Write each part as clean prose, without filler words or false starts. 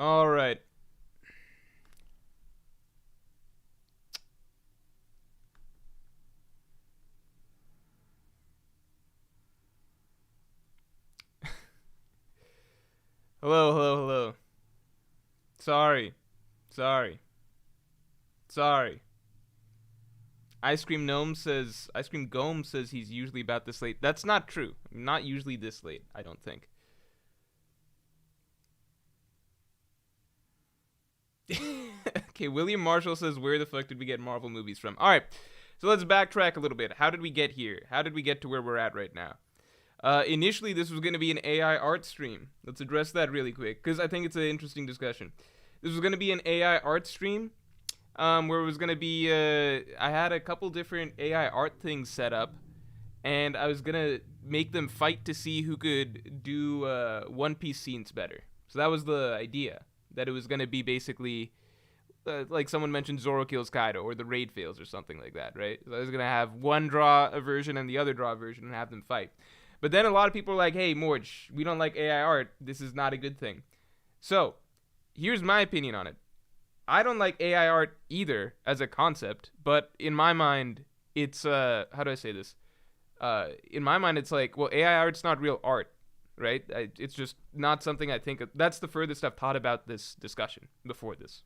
All right. Hello, hello, hello. Sorry. Sorry. Sorry. Ice Cream Gome says he's usually about this late. That's not true. I'm not usually this late, I don't think. Okay, William Marshall says, where the fuck did we get Marvel movies from? All right, so let's backtrack a little bit. How did we get here? How did we get to where we're at right now? Initially, this was going to be an AI art stream. Let's address that really quick, because I think it's an interesting discussion. This was going to be an AI art stream, where it was going to be, I had a couple different AI art things set up, and I was going to make them fight to see who could do One Piece scenes better. So that was the idea, that it was going to be basically, like someone mentioned Zoro kills Kaido, or the raid fails, or something like that, right? So I was going to have one draw a version and the other draw a version and have them fight. But then a lot of people are like, hey, Morj, we don't like AI art. This is not a good thing. So, here's my opinion on it. I don't like AI art either as a concept, but in my mind, it's, how do I say this? In my mind, it's like, well, AI art's not real art, right? It's just not something I think of. That's the furthest I've thought about this discussion before this.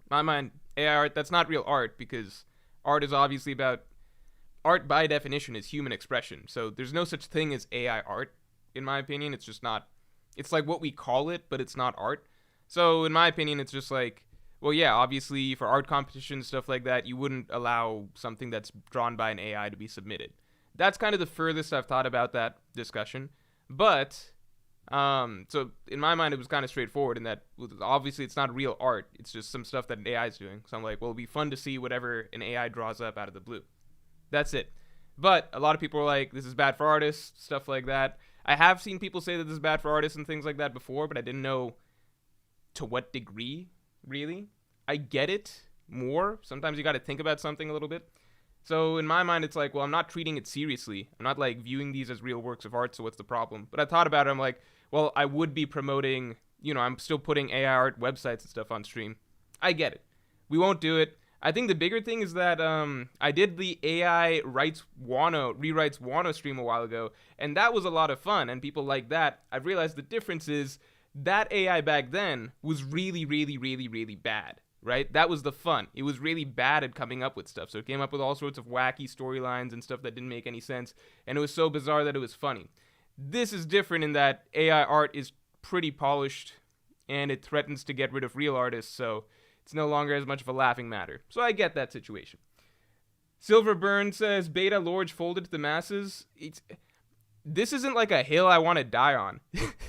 In my mind, AI art, that's not real art, because art is obviously about, art by definition is human expression. So there's no such thing as AI art, in my opinion. It's just not, it's like what we call it, but it's not art. So in my opinion, it's just like, well, yeah, obviously for art competitions, stuff like that, you wouldn't allow something that's drawn by an AI to be submitted. That's kind of the furthest I've thought about that discussion. But, so in my mind, it was kind of straightforward in that obviously it's not real art. It's just some stuff that an AI is doing. So I'm like, well, it'll be fun to see whatever an AI draws up out of the blue. That's it. But a lot of people are like, this is bad for artists, stuff like that. I have seen people say that this is bad for artists and things like that before, but I didn't know to what degree, really. I get it more. Sometimes you got to think about something a little bit. So in my mind, it's like, well, I'm not treating it seriously. I'm not like viewing these as real works of art, so what's the problem? But I thought about it, I'm like, well, I would be promoting, I'm still putting AI art websites and stuff on stream. I get it. We won't do it. I think the bigger thing is that I did the AI rewrites Wano stream a while ago, and that was a lot of fun, and people like that. I've realized the difference is that AI back then was really, really, really, really bad, right? That was the fun. It was really bad at coming up with stuff, so it came up with all sorts of wacky storylines and stuff that didn't make any sense, and it was so bizarre that it was funny. This is different in that AI art is pretty polished, and it threatens to get rid of real artists, so it's no longer as much of a laughing matter. So I get that situation. Silverburn says, Beta Lorge folded to the masses. This isn't like a hill I want to die on.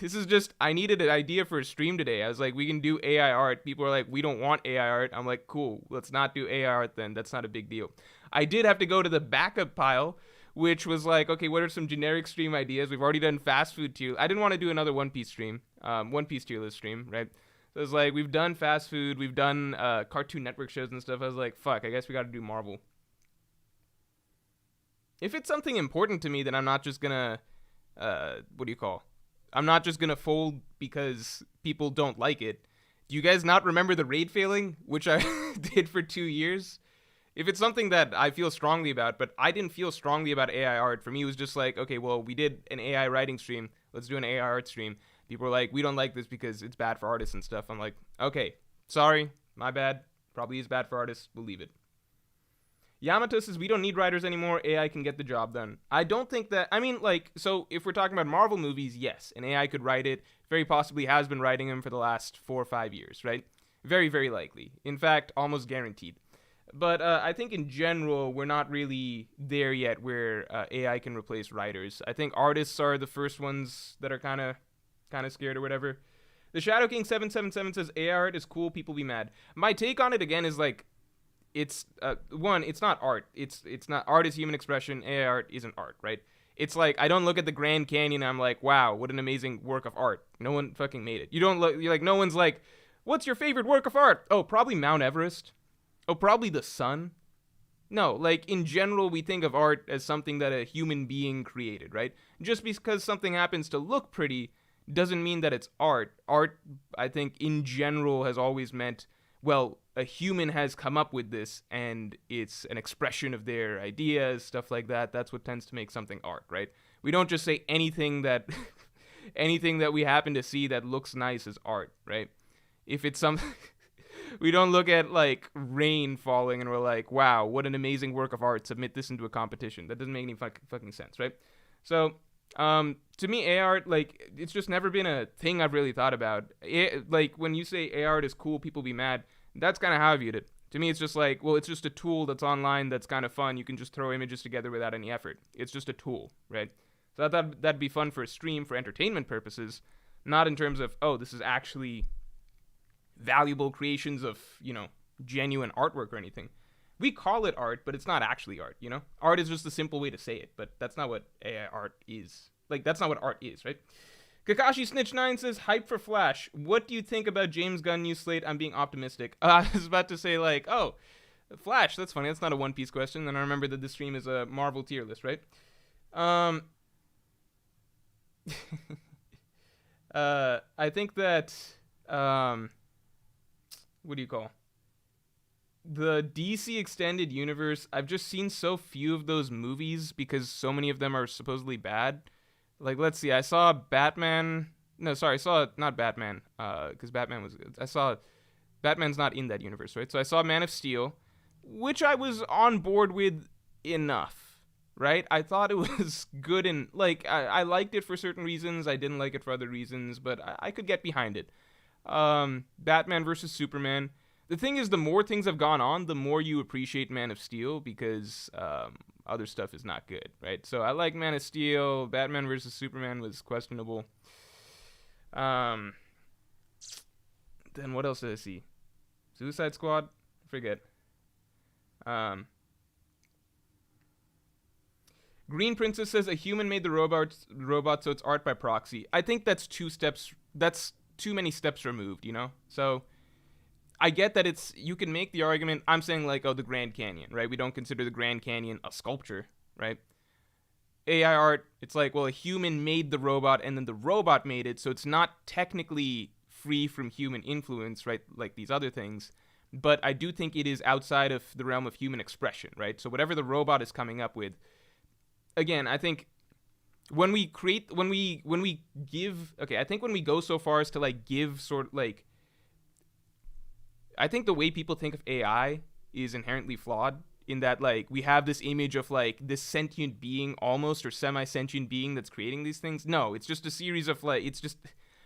This is just, I needed an idea for a stream today. I was like, we can do AI art. People are like, we don't want AI art. I'm like, cool, let's not do AI art then. That's not a big deal. I did have to go to the backup pile, which was like, okay, what are some generic stream ideas? We've already done fast food tier. I didn't want to do another One Piece stream, One Piece tier list stream, right? So it's like, we've done fast food, we've done Cartoon Network shows and stuff. I was like, fuck, I guess we gotta do Marvel. If it's something important to me, then I'm not just gonna, I'm not just gonna fold because people don't like it. Do you guys not remember the raid failing, which I did for 2 years? If it's something that I feel strongly about, but I didn't feel strongly about AI art. For me, it was just like, okay, well, we did an AI writing stream, let's do an AI art stream. People are like, we don't like this because it's bad for artists and stuff. I'm like, okay, sorry, my bad. Probably is bad for artists. We'll leave it. Yamato says, we don't need writers anymore. AI can get the job done. I don't think that, so if we're talking about Marvel movies, yes, an AI could write it. Very possibly has been writing them for the last 4 or 5 years, right? Very, very likely. In fact, almost guaranteed. But I think in general, we're not really there yet where AI can replace writers. I think artists are the first ones that are kind of scared or whatever. The Shadow King 777 says AI art is cool, people be mad. My take on it again is like, it's one, it's not art. It's not art is human expression. AI art isn't art, right? It's like, I don't look at the Grand Canyon and I'm like, wow, what an amazing work of art. No one fucking made it. You're like, no one's like, what's your favorite work of art? Oh, probably Mount Everest. Oh, probably the sun. No, like in general, we think of art as something that a human being created, right? Just because something happens to look pretty doesn't mean that it's art. Art, I think, in general has always meant, well, a human has come up with this and it's an expression of their ideas, stuff like that. That's what tends to make something art, right? We don't just say anything that anything that we happen to see that looks nice is art, right? If it's something we don't look at like rain falling and we're like, wow, what an amazing work of art, submit this into a competition. That doesn't make any fucking sense, right? So to me, A art, like, it's just never been a thing I've really thought about. Like, when you say A art is cool, people be mad, that's kind of how I viewed it. To me, it's just like, well, it's just a tool that's online that's kind of fun. You can just throw images together without any effort. It's just a tool, right? So I thought that'd be fun for a stream for entertainment purposes, not in terms of, oh, this is actually valuable creations of, genuine artwork or anything. We call it art, but it's not actually art, Art is just a simple way to say it, but that's not what AI art is. Like, that's not what art is, right? Kakashi Snitch 9 says, hype for Flash. What do you think about James Gunn new slate? I'm being optimistic. I was about to say, like, oh, Flash, that's funny. That's not a One Piece question. Then I remember that this stream is a Marvel tier list, right? I think that, what do you call? The DC Extended Universe, I've just seen so few of those movies because so many of them are supposedly bad. Like, let's see, I saw Batman. No, sorry, I saw not Batman, because Batman was. I saw Batman's not in that universe, right? So I saw Man of Steel, which I was on board with enough, right? I thought it was good and like I liked it for certain reasons. I didn't like it for other reasons, but I could get behind it. Batman versus Superman. The thing is, the more things have gone on, the more you appreciate Man of Steel because other stuff is not good, right? So I like Man of Steel. Batman versus Superman was questionable. Then what else did I see? Suicide Squad? Forget. Green Princess says a human made the robot, so it's art by proxy. I think that's that's too many steps removed, So I get that you can make the argument, I'm saying like, oh, the Grand Canyon, right? We don't consider the Grand Canyon a sculpture, right? AI art, it's like, well, a human made the robot and then the robot made it, so it's not technically free from human influence, right? Like these other things. But I do think it is outside of the realm of human expression, right? So whatever the robot is coming up with, again, I think when we go so far as to like give sort of like, I think the way people think of AI is inherently flawed in that, like, we have this image of, like, this sentient being almost or semi-sentient being that's creating these things. No, it's just a series of, like, it's just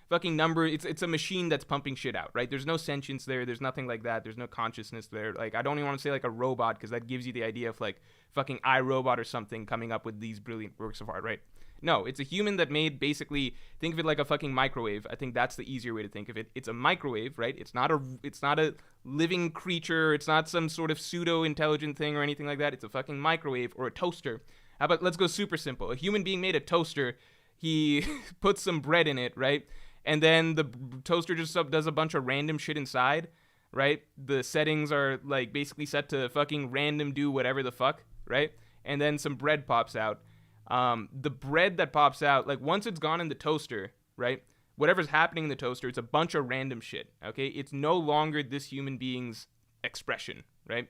fucking number. It's a machine that's pumping shit out, right? There's no sentience there. There's nothing like that. There's no consciousness there. Like, I don't even want to say, like, a robot because that gives you the idea of, like, fucking iRobot or something coming up with these brilliant works of art, right? No, it's a human that made, basically, think of it like a fucking microwave. I think that's the easier way to think of it. It's a microwave, right? It's not a living creature. It's not some sort of pseudo-intelligent thing or anything like that. It's a fucking microwave or a toaster. How about, let's go super simple. A human being made a toaster. He puts some bread in it, right? And then the toaster just does a bunch of random shit inside, right? The settings are, like, basically set to fucking random do whatever the fuck, right? And then some bread pops out. The bread that pops out, like, once it's gone in the toaster, right, whatever's happening in the toaster, it's a bunch of random shit, okay? It's no longer this human being's expression, right?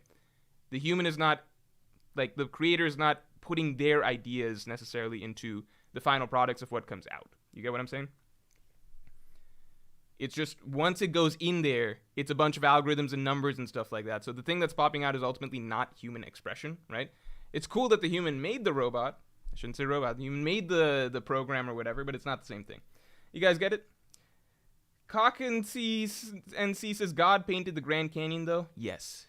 The human is not, like, the creator is not putting their ideas necessarily into the final products of what comes out. You get what I'm saying? It's just, once it goes in there, it's a bunch of algorithms and numbers and stuff like that. So the thing that's popping out is ultimately not human expression, right? It's cool that the human made the robot. I shouldn't say robot. You made the program or whatever, but it's not the same thing. You guys get it? Cock and C says, God painted the Grand Canyon, though? Yes.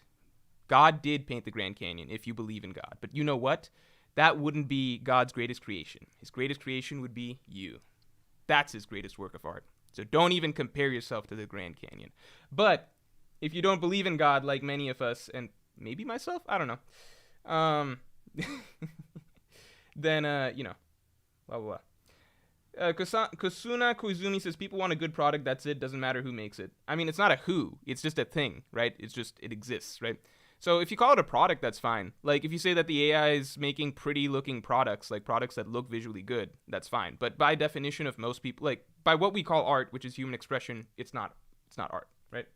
God did paint the Grand Canyon, if you believe in God. But you know what? That wouldn't be God's greatest creation. His greatest creation would be you. That's his greatest work of art. So don't even compare yourself to the Grand Canyon. But if you don't believe in God, like many of us, and maybe myself, I don't know. Then, blah, blah, blah. Kusuna Koizumi says, people want a good product, that's it, doesn't matter who makes it. I mean, it's not a who, it's just a thing, right? It's just, it exists, right? So if you call it a product, that's fine. Like if you say that the AI is making pretty looking products, like products that look visually good, that's fine. But by definition of most people, like by what we call art, which is human expression, it's not art, right?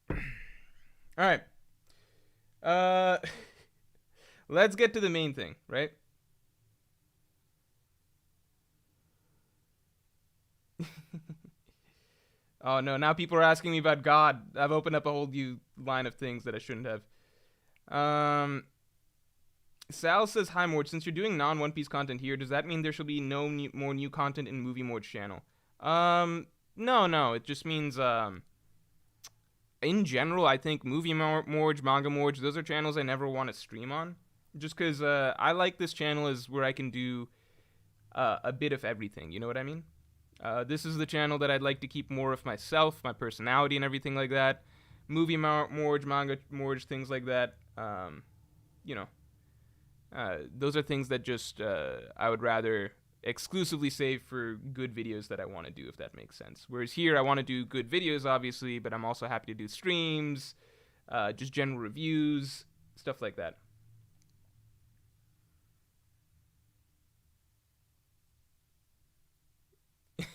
All right. Uh let's get to the main thing, right? Oh no, now people are asking me about God. I've opened up a whole new line of things that I shouldn't have. Um, Sal says, "Hi Morj, since you're doing non-One Piece content here, does that mean there shall be no more new content in Movie Morj channel?" No. It just means in general, I think Movie Morj, Manga Morj, those are channels I never want to stream on, just because I like this channel as where I can do a bit of everything. You know what I mean? This is the channel that I'd like to keep more of myself, my personality, and everything like that. Movie Morj, Manga Morj, things like that. You know, those are things that just I would rather exclusively save for good videos that I want to do, if that makes sense. Whereas here, I want to do good videos, obviously, but I'm also happy to do streams, just general reviews, stuff like that.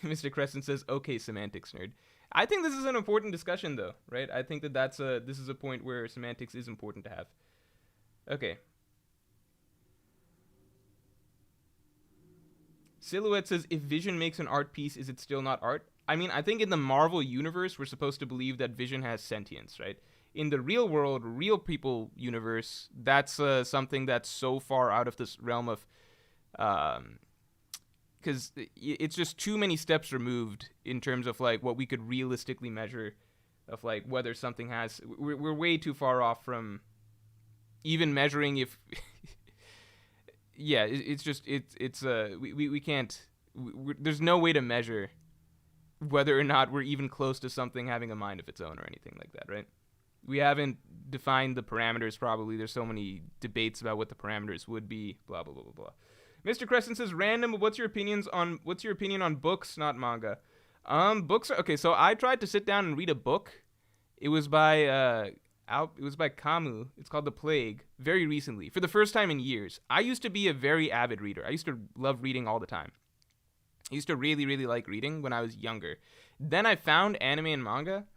Mr. Crescent says, "Okay, semantics nerd." I think this is an important discussion, though, right? I think that this is a point where semantics is important to have. Okay. Silhouette says, "If Vision makes an art piece, is it still not art?" I mean, I think in the Marvel universe, we're supposed to believe that Vision has sentience, right? In the real world, real people universe, that's something that's so far out of this realm of because it's just too many steps removed in terms of like what we could realistically measure of like whether something has. We're way too far off from even measuring if. Yeah, it's just we can't. There's no way to measure whether or not we're even close to something having a mind of its own or anything like that, right? We haven't defined the parameters. Probably there's so many debates about what the parameters would be. Blah blah blah blah blah. Mr. Crescent says, "Random. What's your opinion on books, not manga?" Books are okay. So I tried to sit down and read a book. It was by Camus. It's called The Plague. Very recently, for the first time in years. I used to be a very avid reader. I used to love reading all the time. I used to really, really like reading when I was younger. Then I found anime and manga.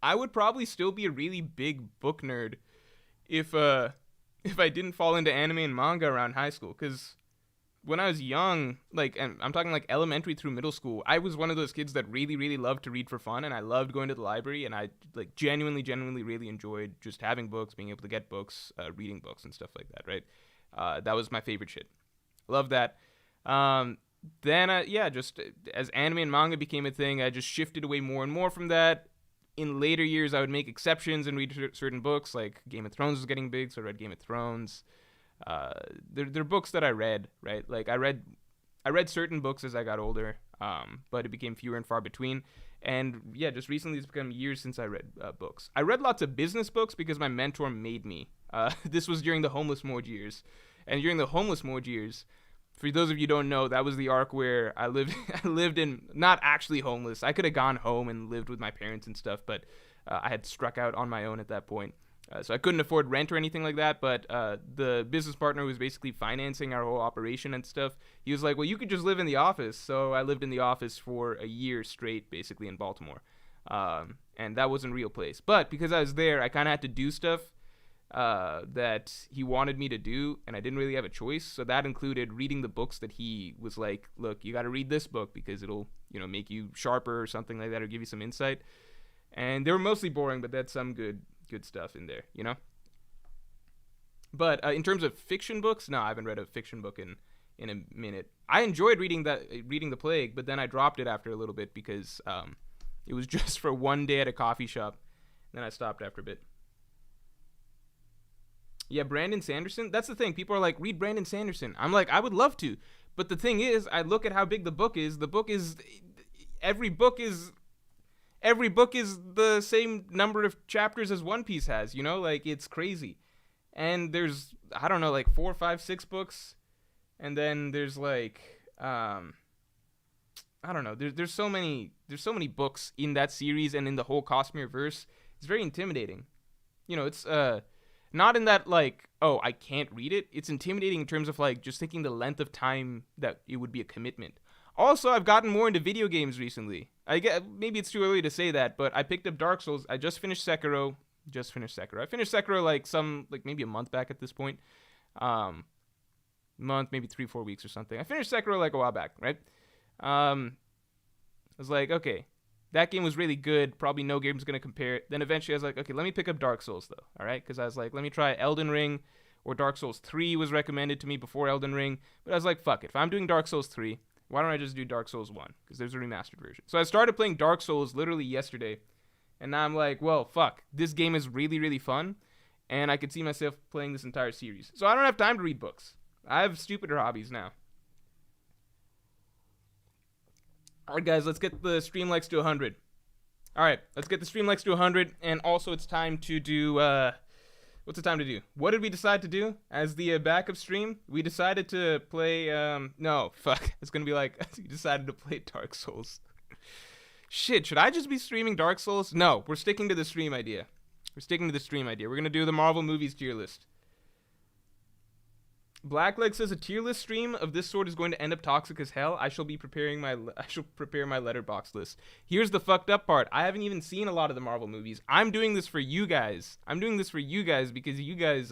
I would probably still be a really big book nerd if I didn't fall into anime and manga around high school, because when I was young, like, and I'm talking like elementary through middle school, I was one of those kids that really, really loved to read for fun, and I loved going to the library, and I like genuinely really enjoyed just having books, being able to get books, reading books and stuff like that, right? That was my favorite shit. Love that. Then, just as anime and manga became a thing, I just shifted away more and more from that. In later years, I would make exceptions and read certain books, like Game of Thrones was getting big, so I read Game of Thrones. They're books that I read, right? Like I read certain books as I got older, but it became fewer and far between. And yeah, just recently it's become years since I read books. I read lots of business books because my mentor made me. This was during the Homeless Morj years, and during the Homeless Morj years, for those of you who don't know, that was the arc where I lived. I lived in, not actually homeless. I could have gone home and lived with my parents and stuff, but I had struck out on my own at that point. So I couldn't afford rent or anything like that, but the business partner who was basically financing our whole operation and stuff, he was like, "Well, you could just live in the office." So I lived in the office for a year straight, basically in Baltimore. And that wasn't a real place. But because I was there, I kind of had to do stuff that he wanted me to do, and I didn't really have a choice. So that included reading the books that he was like, "Look, you got to read this book because it'll, make you sharper or something like that, or give you some insight." And they were mostly boring, but that's some good stuff in there, But in terms of fiction books, no, I haven't read a fiction book in a minute. I enjoyed reading The Plague, but then I dropped it after a little bit because it was just for one day at a coffee shop. Then I stopped after a bit. Yeah, Brandon Sanderson. That's the thing. People are like, "Read Brandon Sanderson." I'm like, I would love to, but the thing is, I look at how big the book is. Every book is the same number of chapters as One Piece has. Like it's crazy. And there's, I don't know, like 4, 5, 6 books, and then there's like I don't know. There's so many books in that series and in the whole Cosmere verse. It's very intimidating. It's not in that like, oh, I can't read it. It's intimidating in terms of like just thinking the length of time that it would be a commitment. Also, I've gotten more into video games recently. I get maybe it's too early to say that, but I picked up Dark Souls. I just finished Sekiro. I finished Sekiro like maybe a month back at this point. Month, maybe 3-4 weeks or something. I finished Sekiro like a while back, right? I was like, okay, that game was really good. Probably no game's gonna compare it. Then eventually I was like, okay, let me pick up Dark Souls though. All right, because I was like, let me try Elden Ring, or Dark Souls 3 was recommended to me before Elden Ring. But I was like, fuck it. If I'm doing Dark Souls 3, why don't I just do Dark Souls 1? Because there's a remastered version. So I started playing Dark Souls literally yesterday, and now I'm like, well, fuck, this game is really, really fun, and I could see myself playing this entire series. So I don't have time to read books. I have stupider hobbies now. Alright, guys, let's get the stream likes to 100. Alright, let's get the stream likes to 100, and also it's time to do, what's the time to do? What did we decide to do as the backup stream? We decided to play, no, fuck. It's gonna be like, we decided to play Dark Souls. Shit, should I just be streaming Dark Souls? No, we're sticking to the stream idea. We're gonna do the Marvel movies tier list. Blackleg says a tier list stream of this sort is going to end up toxic as hell. I shall prepare my letterbox list. Here's the fucked up part. I haven't even seen a lot of the Marvel movies. I'm doing this for you guys. Because you guys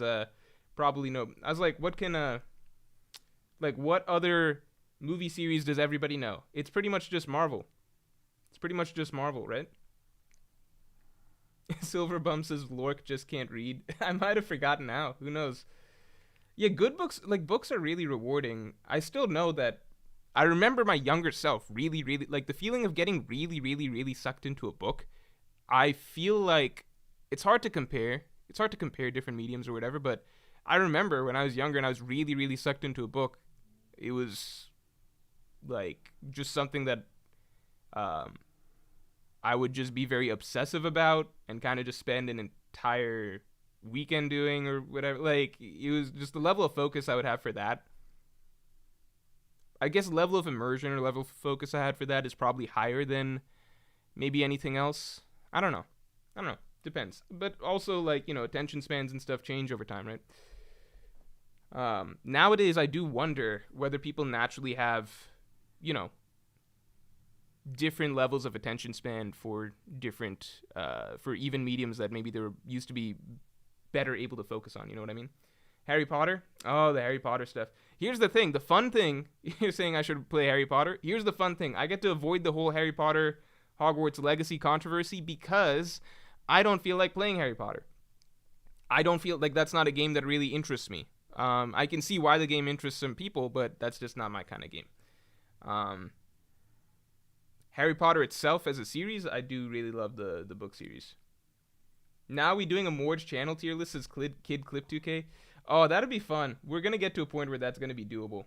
probably know. I was like, what other movie series does everybody know? It's pretty much just Marvel. Right? Silverbum says Lork just can't read. I might have forgotten now. Who knows? Yeah, good books, like books are really rewarding. I still know that I remember my younger self really, really, like the feeling of getting really, really, really sucked into a book. I feel like it's hard to compare. It's hard to compare different mediums or whatever, but I remember when I was younger and I was really, really sucked into a book, it was like just something that I would just be very obsessive about and kind of just spend an entire weekend doing or whatever. Like, it was just the level of focus I would have for that. I guess level of immersion or level of focus I had for that is probably higher than maybe anything else. I don't know. Depends. But also, like, attention spans and stuff change over time, right? Nowadays, I do wonder whether people naturally have, different levels of attention span for different, for even mediums that maybe they were used to be better able to focus on, you know what I mean? Harry Potter? Oh, the Harry Potter stuff. Here's the thing, the fun thing, you're saying I should play Harry Potter? Here's the fun thing, I get to avoid the whole Harry Potter Hogwarts Legacy controversy because I don't feel like playing Harry Potter. I don't feel like that's not a game that really interests me. I can see why the game interests some people, but that's just not my kind of game. Harry Potter itself as a series, I do really love the book series. Now we doing a Morj channel tier list as Kid Clip 2K. Oh, that'd be fun. We're going to get to a point where that's going to be doable.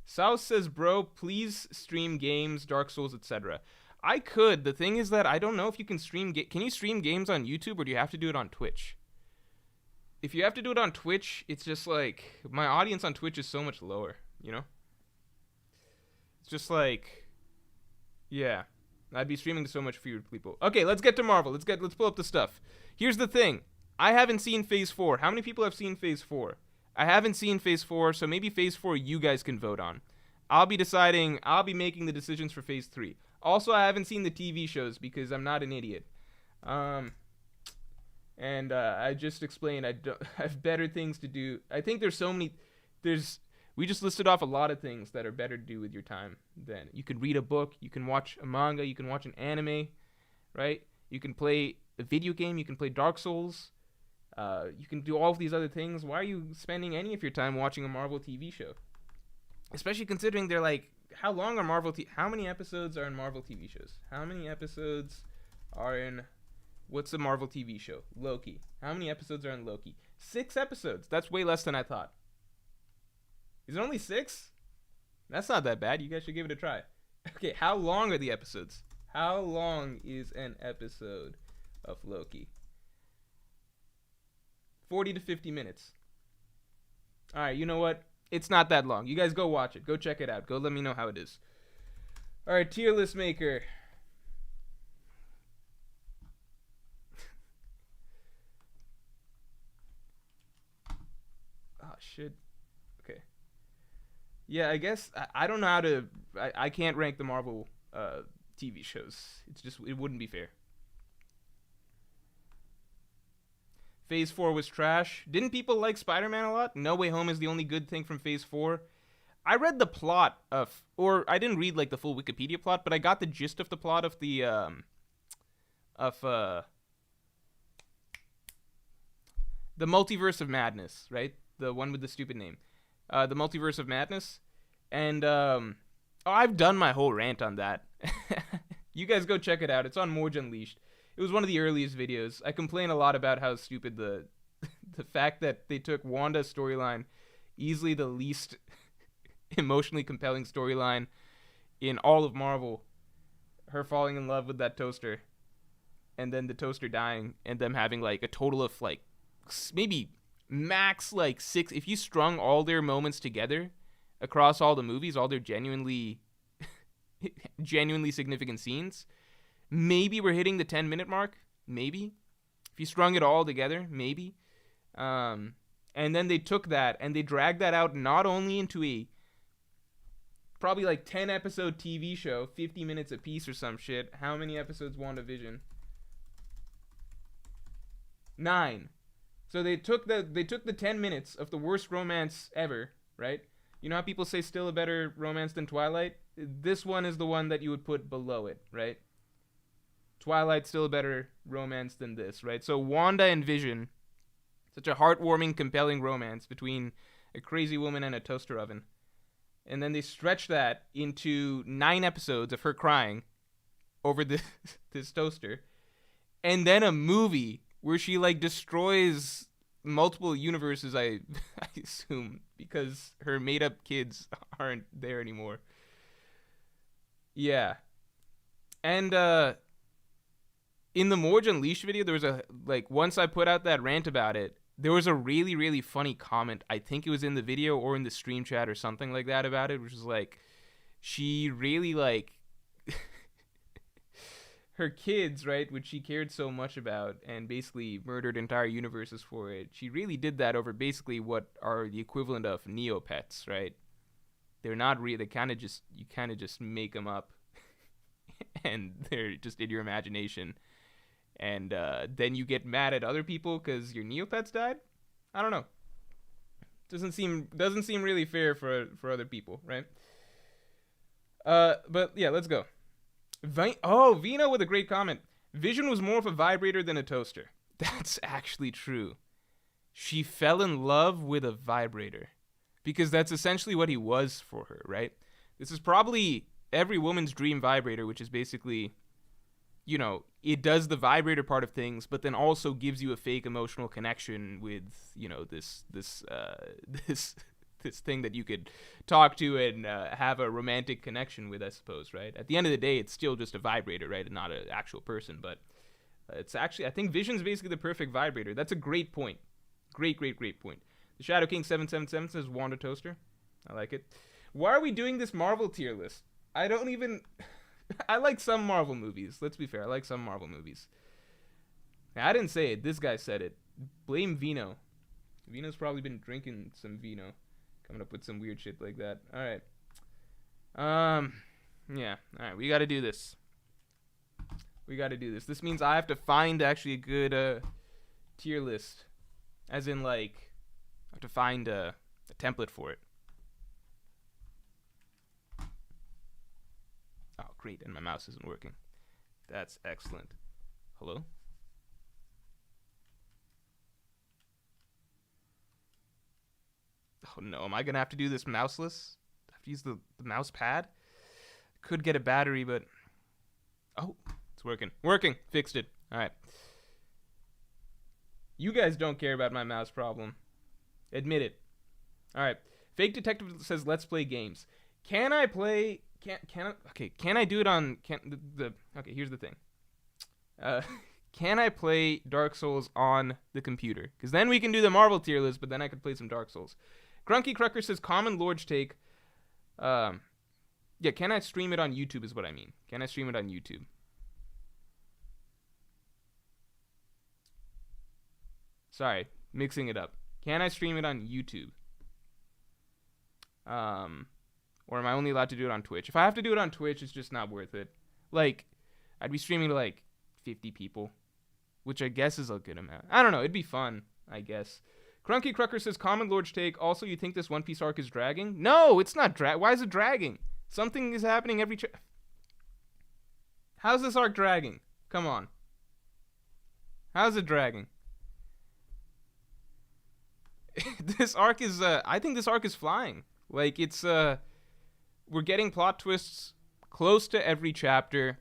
South says, bro, please stream games, Dark Souls, etc. I could. The thing is that I don't know if you can stream... Can you stream games on YouTube or do you have to do it on Twitch? If you have to do it on Twitch, it's just like... My audience on Twitch is so much lower, It's just like... Yeah. I'd be streaming to so much fewer people. Okay, let's get to Marvel. Let's pull up the stuff. Here's the thing. I haven't seen Phase 4. How many people have seen Phase 4? I haven't seen Phase 4, so maybe Phase 4 you guys can vote on. I'll be making the decisions for Phase 3. Also, I haven't seen the TV shows because I'm not an idiot. I just explained I have better things to do. I think we just listed off a lot of things that are better to do with your time than you could read a book, you can watch a manga, you can watch an anime, right? You can play a video game, you can play Dark Souls, you can do all of these other things. Why are you spending any of your time watching a Marvel TV show? Especially considering they're like, how many episodes are in Marvel TV shows? How many episodes are in, what's a Marvel TV show? Loki. How many episodes are in Loki? 6 episodes. That's way less than I thought. Is it only 6? That's not that bad. You guys should give it a try. Okay, how long are the episodes? How long is an episode of Loki? 40 to 50 minutes. Alright, you know what? It's not that long. You guys go watch it. Go check it out. Go let me know how it is. All right, tier list maker. Oh shit. Okay. Yeah, I guess I don't know how to. I can't rank the Marvel TV shows. It's just it wouldn't be fair. Phase 4 was trash. Didn't people like Spider-Man a lot? No Way Home is the only good thing from Phase 4. I read the plot of, or I didn't read like the full Wikipedia plot, but I got the gist of the plot of the Multiverse of Madness, right? The one with the stupid name. The Multiverse of Madness. And, I've done my whole rant on that. You guys go check it out. It's on Morj Unleashed. It was one of the earliest videos. I complain a lot about how stupid the fact that they took Wanda's storyline, easily the least emotionally compelling storyline in all of Marvel, her falling in love with that toaster, and then the toaster dying, and them having like a total of like maybe max like 6. If you strung all their moments together across all the movies, all their genuinely significant scenes, maybe we're hitting the 10-minute mark. Maybe if you strung it all together, maybe. And then they took that and they dragged that out not only into a probably like 10 episode TV show, 50 minutes a piece or some shit. How many episodes WandaVision? 9. So they took the 10 minutes of the worst romance ever, right? You know how people say still a better romance than Twilight? This one is the one that you would put below it, right? Twilight's still a better romance than this, right? So Wanda and Vision, such a heartwarming, compelling romance between a crazy woman and a toaster oven. And then they stretch that into 9 episodes of her crying over this toaster. And then a movie where she like destroys multiple universes, I assume, because her made up kids aren't there anymore. Yeah. And in the Morj Unleashed video, there was a like once I put out that rant about it, there was a really, really funny comment. I think it was in the video or in the stream chat or something like that about it, which was like, she really like her kids, right, which she cared so much about and basically murdered entire universes for it. She really did that over basically what are the equivalent of Neopets, right? They're not real. They kind of just, you kind of just make them up and they're just in your imagination. And then you get mad at other people because your Neopets died? I don't know. Doesn't seem really fair for other people, right? But yeah, let's go. Vino with a great comment. Vision was more of a vibrator than a toaster. That's actually true. She fell in love with a vibrator because that's essentially what he was for her, right? This is probably every woman's dream vibrator, which is basically, you know, it does the vibrator part of things, but then also gives you a fake emotional connection with, you know, this thing that you could talk to and have a romantic connection with, I suppose, right? At the end of the day, it's still just a vibrator, right, and not an actual person, but it's actually, I think Vision's basically the perfect vibrator. That's a great point. Great point. The Shadow King 777 says Wanda Toaster. I like it. Why are we doing this Marvel tier list? I don't even... I like some Marvel movies. Let's be fair. I like some Marvel movies. Now, I didn't say it. This guy said it. Blame Vino. Vino's probably been drinking some Vino. Coming up with some weird shit like that. Alright. Yeah. Alright, we gotta do this. This means I have to find actually a good tier list. As in, like, I have to find a template for it. Oh, great, and my mouse isn't working. That's excellent. Hello? Oh no, am I gonna have to do this mouseless? I have to use the mouse pad? Could get a battery, but... Oh, it's working. Fixed it. Alright. You guys don't care about my mouse problem. Admit it. Alright. Fake Detective says, let's play games. Can I play... Can I do it on... Okay, here's the thing. Can I play Dark Souls on the computer? Because then we can do the Marvel tier list, but then I could play some Dark Souls. Grunky Crucker says, common Lord's take. Yeah, can I stream it on YouTube is what I mean. Can I stream it on YouTube? Sorry, mixing it up. Can I stream it on YouTube? Or am I only allowed to do it on Twitch? If I have to do it on Twitch, it's just not worth it. Like, I'd be streaming to like 50 people, which I guess is a good amount. I don't know. It'd be fun, I guess. Crunky Crucker says, Common Lord's take. Also, you think this One Piece arc is dragging? No, it's not Why is it dragging? Something is happening every... How's this arc dragging? Come on. How's it dragging? This arc is... I think this arc is flying. Like, it's... We're getting plot twists close to every chapter.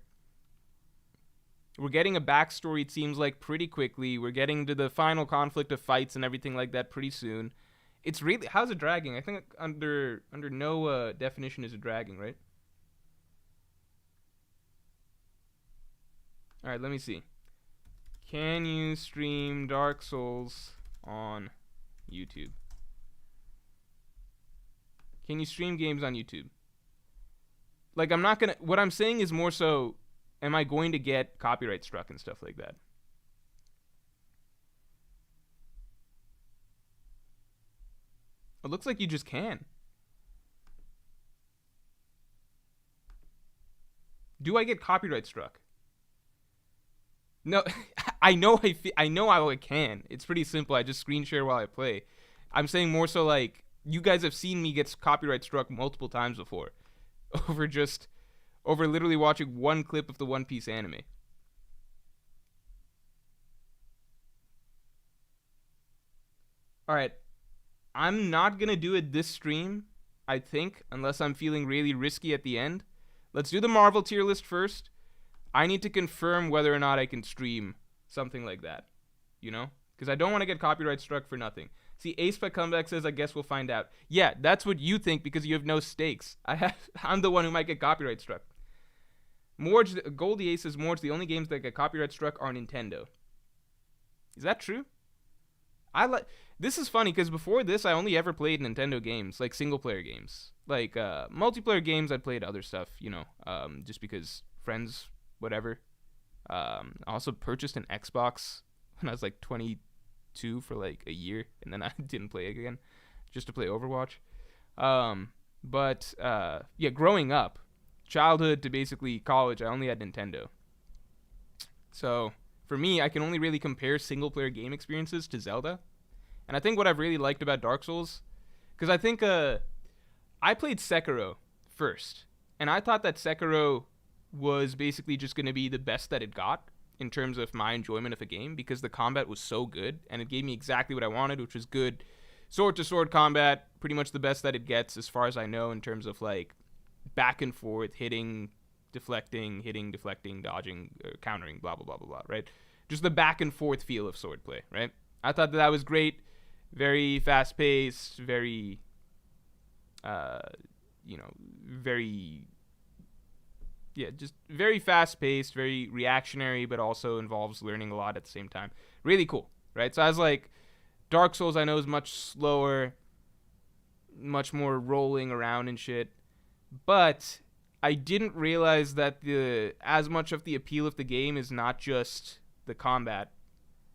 We're getting a backstory, it seems like, pretty quickly. We're getting to the final conflict of fights and everything like that pretty soon. It's really... How's it dragging? I think under no definition is it dragging, right? Alright, let me see. Can you stream Dark Souls on YouTube? Can you stream games on YouTube? Like, I'm not gonna... What I'm saying is more so... Am I going to get copyright struck and stuff like that? It looks like you just can. Do I get copyright struck? No, I know I can. It's pretty simple. I just screen share while I play. I'm saying more so like you guys have seen me get copyright struck multiple times before over literally watching one clip of the One Piece anime. All right. I'm not going to do it this stream, I think, unless I'm feeling really risky at the end. Let's do the Marvel tier list first. I need to confirm whether or not I can stream something like that, you know? Because I don't want to get copyright struck for nothing. See, Ace by Comeback says, I guess we'll find out. Yeah, that's what you think because you have no stakes. I'm the one who might get copyright struck. Morj, Goldie Ace says, Morj, the only games that get copyright struck are Nintendo. Is that true? This is funny because before this, I only ever played Nintendo games, like single-player games. Like, multiplayer games, I played other stuff, you know, just because friends, whatever. I also purchased an Xbox when I was like 22 for like a year, and then I didn't play it again, just to play Overwatch. Yeah, growing up, childhood to basically college, I only had Nintendo. So, for me, I can only really compare single-player game experiences to Zelda. And I think what I've really liked about Dark Souls, because I think I played Sekiro first, and I thought that Sekiro was basically just going to be the best that it got in terms of my enjoyment of a game, because the combat was so good, and it gave me exactly what I wanted, which was good sword-to-sword combat, pretty much the best that it gets as far as I know in terms of like back and forth, hitting, deflecting, dodging, countering, blah, blah, blah, blah, blah, right? Just the back and forth feel of swordplay, right? I thought that was great. Very fast-paced, very, just very fast-paced, very reactionary, but also involves learning a lot at the same time. Really cool, right? So I was like, Dark Souls I know is much slower, much more rolling around and shit, but I didn't realize that as much of the appeal of the game is not just the combat.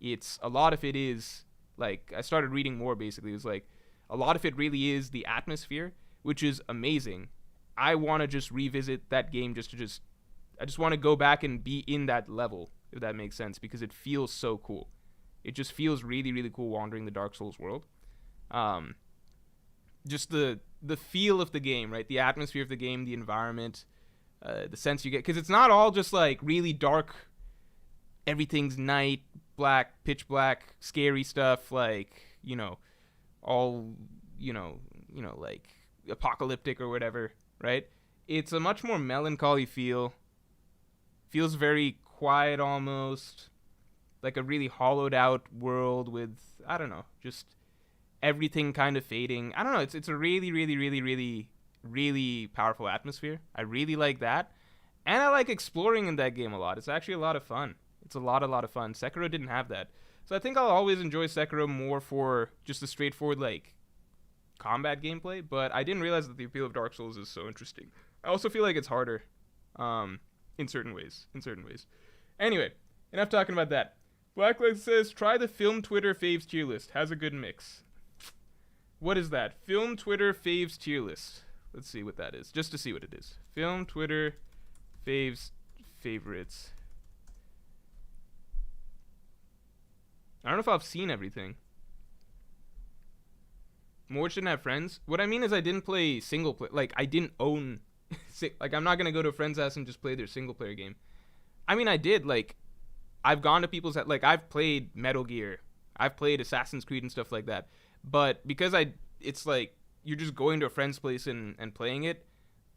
A lot of it is, like, I started reading more basically. It was like, a lot of it really is the atmosphere, which is amazing. I want to just revisit that game I just want to go back and be in that level, if that makes sense, because it feels so cool. It just feels really, really cool wandering the Dark Souls world. Just the feel of the game, right? The atmosphere of the game, the environment, the sense you get. Because it's not all just, like, really dark, everything's night, black, pitch black, scary stuff, like, you know, all, like, apocalyptic or whatever, right? It's a much more melancholy feel. Feels very quiet almost. Like a really hollowed out world with, I don't know, just everything kind of fading. I don't know, it's a really, really, really, really, really powerful atmosphere. I really like that. And I like exploring in that game a lot. It's actually a lot of fun. It's a lot of fun. Sekiro didn't have that. So I think I'll always enjoy Sekiro more for just the straightforward, like, combat gameplay. But I didn't realize that the appeal of Dark Souls is so interesting. I also feel like it's harder, in certain ways. Anyway, enough talking about that. Blacklight says, try the Film Twitter faves tier list. Has a good mix. What is that? Film Twitter faves tier list. Let's see what that is, just to see what it is. Film Twitter faves favorites. I don't know if I've seen everything. Morj didn't have friends. What I mean is I didn't play single player. Like, I didn't own... like, I'm not going to go to a friend's house and just play their single player game. I mean, I did. Like, I've gone to people's... Like, I've played Metal Gear. I've played Assassin's Creed and stuff like that. But because it's like, you're just going to a friend's place and playing it,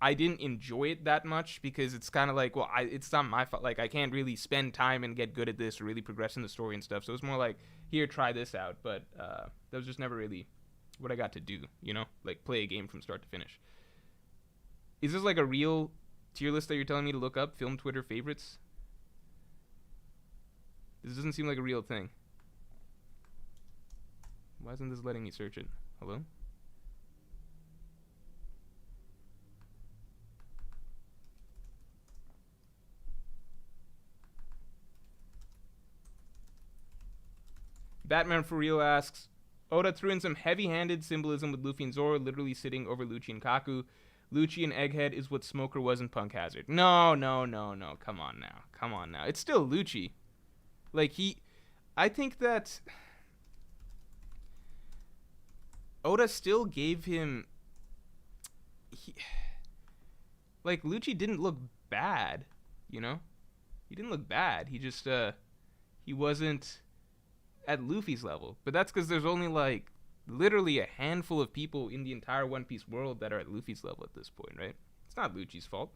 I didn't enjoy it that much because it's kind of like, well, it's not my fault. Like, I can't really spend time and get good at this or really progress in the story and stuff. So it's more like, here, try this out. But that was just never really what I got to do, you know? Like, play a game from start to finish. Is this like a real tier list that you're telling me to look up? Film Twitter favorites? This doesn't seem like a real thing. Why isn't this letting me search it? Hello? Batman for Real asks, Oda threw in some heavy-handed symbolism with Luffy and Zoro literally sitting over Lucci and Kaku. Lucci and Egghead is what Smoker was in Punk Hazard. No. Come on now. It's still Lucci. Like, I think that Oda still gave him... like, Lucci didn't look bad, you know? He didn't look bad. He just, he wasn't at Luffy's level. But that's because there's only, like, literally a handful of people in the entire One Piece world that are at Luffy's level at this point, right? It's not Lucci's fault.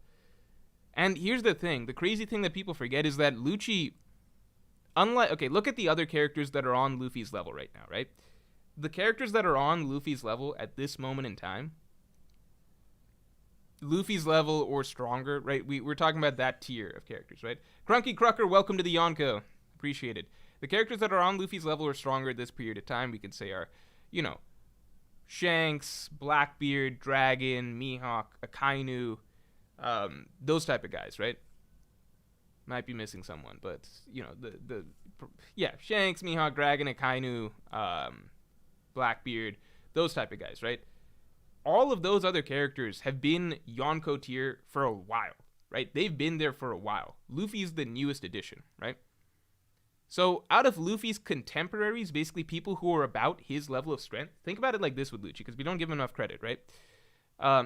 And here's the thing. The crazy thing that people forget is that Lucci, unlike... Okay, look at the other characters that are on Luffy's level right now, right? The characters that are on Luffy's level at this moment in time, Luffy's level or stronger, right? We're talking about that tier of characters, right? Crunky Crucker, welcome to the Yonko. Appreciate it. The characters that are on Luffy's level or stronger at this period of time, we could say are, you know, Shanks, Blackbeard, Dragon, Mihawk, Akainu, those type of guys, right? Might be missing someone, but, you know, yeah, Shanks, Mihawk, Dragon, Akainu, Blackbeard, those type of guys, right? All of those other characters have been Yonko tier for a while, right? They've been there for a while. Luffy's the newest addition, right? So out of Luffy's contemporaries, basically people who are about his level of strength, think about it like this with Lucci, because we don't give him enough credit, right?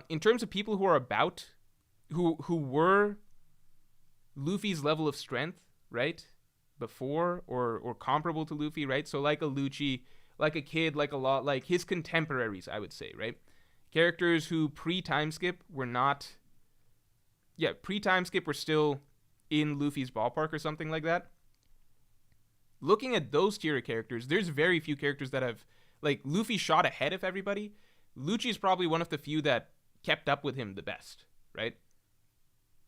In terms of people who are about, who were Luffy's level of strength, right? Before or comparable to Luffy, right? So like a Lucci, like a Kid, like a lot, like his contemporaries, I would say, right? Characters who pre-time skip were not, yeah, pre-time skip were still in Luffy's ballpark or something like that. Looking at those tier of characters, there's very few characters that have, like, Luffy shot ahead of everybody. Lucci's probably one of the few that kept up with him the best, right?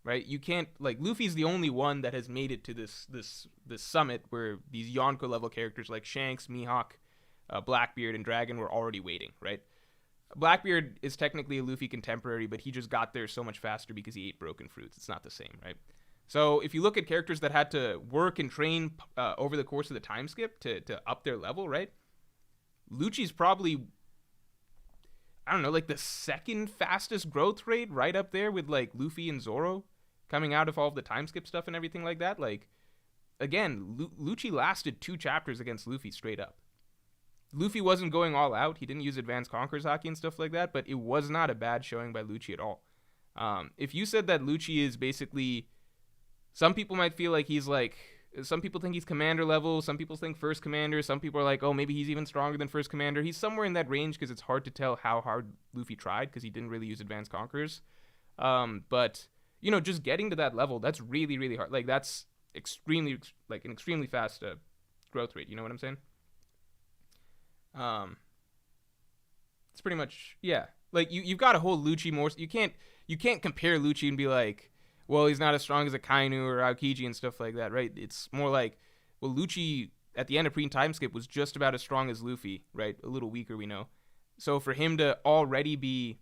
Right? You can't, like, Luffy's the only one that has made it to this summit where these Yonko level characters like Shanks, Mihawk, Blackbeard, and Dragon were already waiting, right? Blackbeard is technically a Luffy contemporary, but he just got there so much faster because he ate broken fruits. It's not the same, right? So if you look at characters that had to work and train over the course of the time skip to up their level, right? Lucci's probably, I don't know, like the second fastest growth rate, right up there with like Luffy and Zoro coming out of all of the time skip stuff and everything like that. Like, again, Lucci lasted 2 chapters against Luffy straight up. Luffy wasn't going all out. He didn't use Advanced Conqueror's Haki and stuff like that, but it was not a bad showing by Lucci at all. If you said that Lucci is basically... Some people might feel like he's like... Some people think he's commander level. Some people think first commander. Some people are like, oh, maybe he's even stronger than first commander. He's somewhere in that range because it's hard to tell how hard Luffy tried because he didn't really use Advanced Conquerors. But, you know, just getting to that level, that's really, really hard. Like, that's extremely, like, an extremely fast growth rate. You know what I'm saying? It's pretty much, yeah. Like, you've got to hold Lucci more. You can't compare Lucci and be like, well, he's not as strong as Akainu or Aokiji and stuff like that, right? It's more like, well, Lucci at the end of pre-time skip was just about as strong as Luffy, right? A little weaker, we know. So for him to already be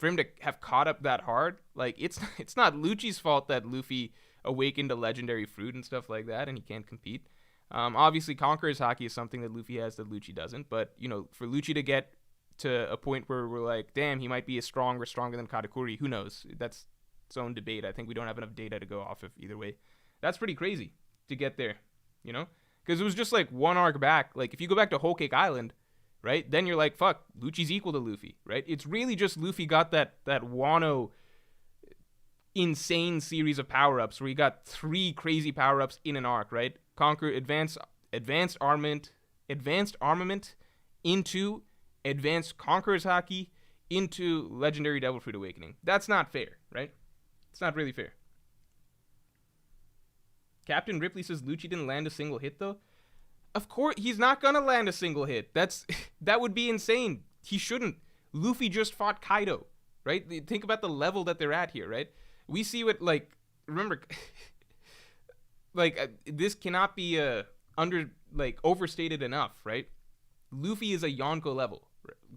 for him to have caught up that hard, like it's not Lucci's fault that Luffy awakened a legendary fruit and stuff like that, and he can't compete. Obviously, Conqueror's Haki is something that Luffy has that Lucci doesn't. But for Lucci to get to a point where we're like, damn, he might be stronger than Katakuri. Who knows? That's its own debate. I think we don't have enough data to go off of either way. That's pretty crazy to get there, because it was just like one arc back. Like if you go back to Whole Cake Island, right? Then you're like, fuck, Lucci's equal to Luffy, right? It's really just Luffy got that Wano insane series of power-ups where he got 3 crazy power-ups in an arc, right? Conquer advanced armament into advanced Conqueror's Haki into legendary Devil Fruit Awakening. That's not fair, right? It's not really fair. Captain Ripley says Lucci didn't land a single hit though. Of course, he's not gonna land a single hit. That would be insane. He shouldn't. Luffy just fought Kaido, right? Think about the level that they're at here, right? We see what, like, remember, like, this cannot be overstated enough, right? Luffy is a Yonko level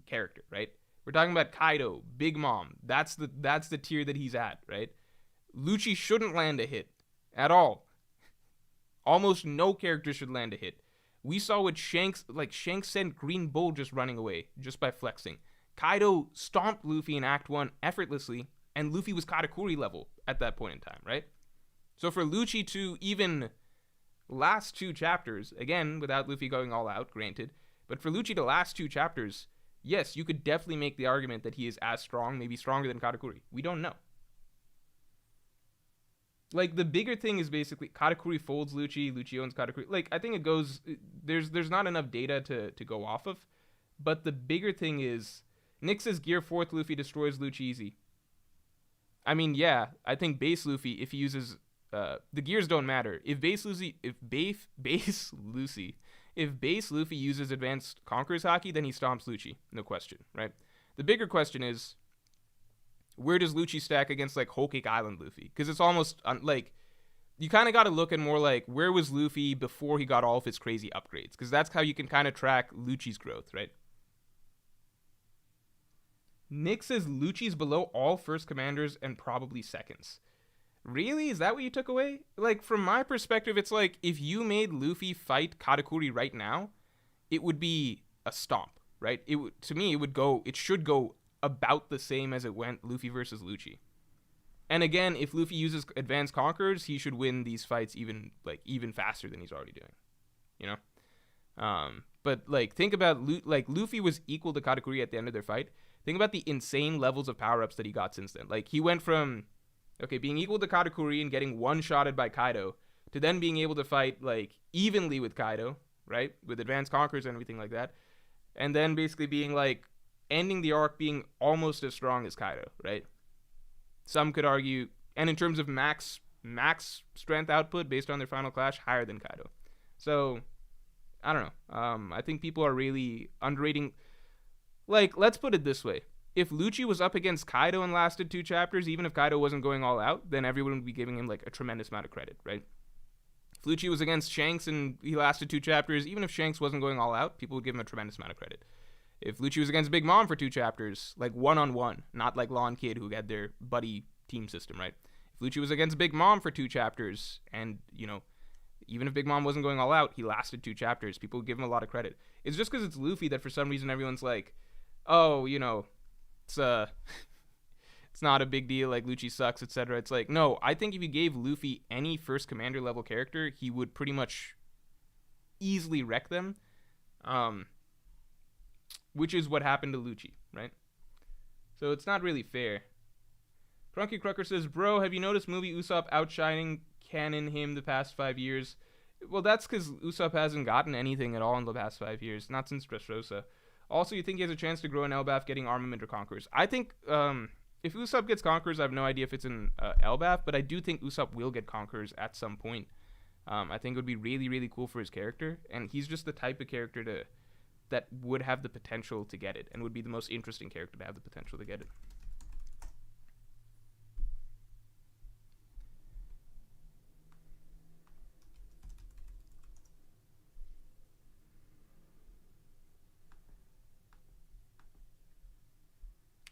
character, right? We're talking about Kaido, Big Mom. That's the tier that he's at, right? Lucci shouldn't land a hit at all. Almost no character should land a hit. We saw what Shanks sent Green Bull just running away, just by flexing. Kaido stomped Luffy in Act 1 effortlessly, and Luffy was Katakuri level at that point in time, right? So for Lucci to even last 2 chapters, again, without Luffy going all out, granted, but for Lucci to last 2 chapters, yes, you could definitely make the argument that he is as strong, maybe stronger than Katakuri. We don't know. Like, the bigger thing is basically Katakuri folds Lucci owns Katakuri. Like, I think it goes, there's not enough data to go off of, but the bigger thing is, Nick says Gear 4th Luffy destroys Lucci easy. I mean, yeah, I think base Luffy, if he uses, the gears don't matter. If base Luffy uses advanced Conqueror's Haki, then he stomps Lucci, no question, right? The bigger question is, where does Lucci stack against, like, Whole Cake Island Luffy? Because it's almost, you kind of got to look at more, like, where was Luffy before he got all of his crazy upgrades? Because that's how you can kind of track Lucci's growth, right? Nick says Lucci's below all first commanders and probably seconds. Really? Is that what you took away? Like, from my perspective, it's like, if you made Luffy fight Katakuri right now, it would be a stomp, right? To me, it should go about the same as it went Luffy versus Lucci. And again, if Luffy uses advanced conquerors, he should win these fights even faster than he's already doing, but like, think about Luffy was equal to Katakuri at the end of their fight. Think about the insane levels of power-ups that he got since then. Like, he went from being equal to Katakuri and getting one-shotted by Kaido to then being able to fight, like, evenly with Kaido, right, with advanced conquerors and everything like that, and then basically being like ending the arc being almost as strong as Kaido, right? Some could argue, and in terms of max strength output based on their final clash, higher than Kaido. So, I don't know. I think people are really underrating. Like, let's put it this way. If Lucci was up against Kaido and lasted 2 chapters, even if Kaido wasn't going all out, then everyone would be giving him, like, a tremendous amount of credit, right? If Lucci was against Shanks and he lasted 2 chapters, even if Shanks wasn't going all out, people would give him a tremendous amount of credit. If Lucci was against Big Mom for 2 chapters, like, one-on-one, not like Law and Kid who had their buddy team system, right? If Lucci was against Big Mom for 2 chapters, and, even if Big Mom wasn't going all out, he lasted 2 chapters, people would give him a lot of credit. It's just because it's Luffy that for some reason everyone's like, oh, it's it's not a big deal, like, Lucci sucks, etc. It's like, no, I think if you gave Luffy any first commander level character, he would pretty much easily wreck them. Which is what happened to Lucci, right? So it's not really fair. Crunky Crucker says, bro, have you noticed movie Usopp outshining canon him the past 5 years? Well, that's because Usopp hasn't gotten anything at all in the past 5 years, not since Dressrosa. Also, you think he has a chance to grow in Elbaf getting armament or Conquerors? I think if Usopp gets Conquerors, I have no idea if it's in Elbaf, but I do think Usopp will get Conquerors at some point. I think it would be really, really cool for his character, and he's just the type of character that would have the potential to get it, and would be the most interesting character to have the potential to get it.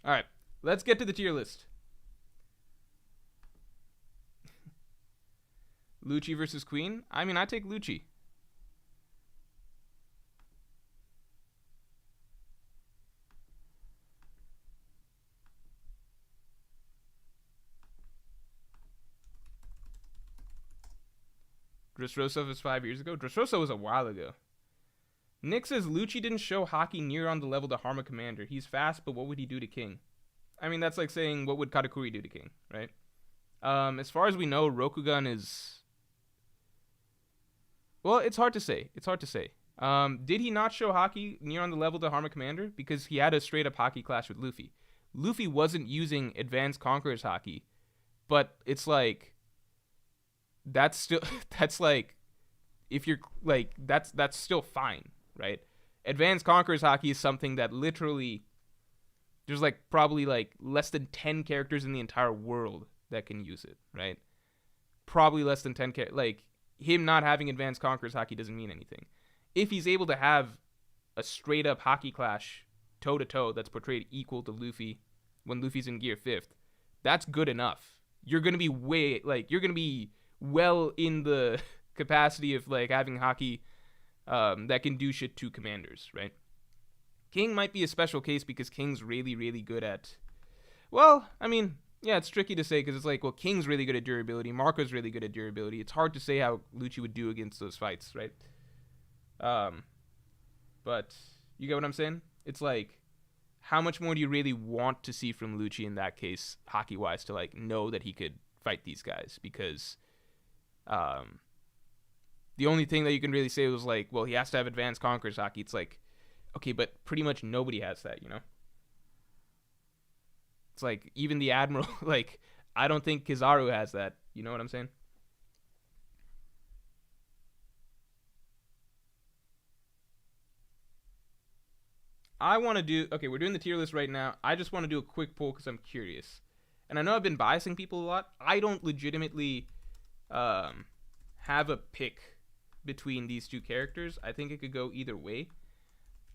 All right, Let's get to the tier list. Lucci versus Queen. I mean, I take Lucci. Dressrosa was 5 years ago. Dressrosa was a while ago. Nick says Lucci didn't show Haki near on the level to harm a commander. He's fast, but what would he do to King? I mean, that's like saying, what would Katakuri do to King, right? As far as we know, Rokugan is... Well, it's hard to say. Did he not show Haki near on the level to harm a commander? Because he had a straight-up Haki clash with Luffy. Luffy wasn't using Advanced Conqueror's Haki, but it's like... That's still... That's like... If you're like... That's still fine, right? Advanced Conqueror's Haki is something that literally... There's like probably like less than 10 characters in the entire world that can use it, right? Probably less than 10 like him not having Advanced Conqueror's Haki doesn't mean anything. If he's able to have a straight up Haki clash toe to toe that's portrayed equal to Luffy when Luffy's in Gear 5th, that's good enough. You're going to be you're going to be well in the capacity of like having Haki that can do shit to commanders, right? King might be a special case because King's really, really good at... Well, I mean, yeah, it's tricky to say because it's like, well, King's really good at durability. Marco's really good at durability. It's hard to say how Lucci would do against those fights, right? But you get what I'm saying? It's like, how much more do you really want to see from Lucci in that case, Haki-wise, to like know that he could fight these guys? Because the only thing that you can really say was like, well, he has to have Advanced Conqueror's Haki. It's like, okay, but pretty much nobody has that, you know? It's like, even the Admiral, like, I don't think Kizaru has that. You know what I'm saying? I want to do... Okay, we're doing the tier list right now. I just want to do a quick poll because I'm curious. And I know I've been biasing people a lot. I don't legitimately have a pick between these two characters. I think it could go either way.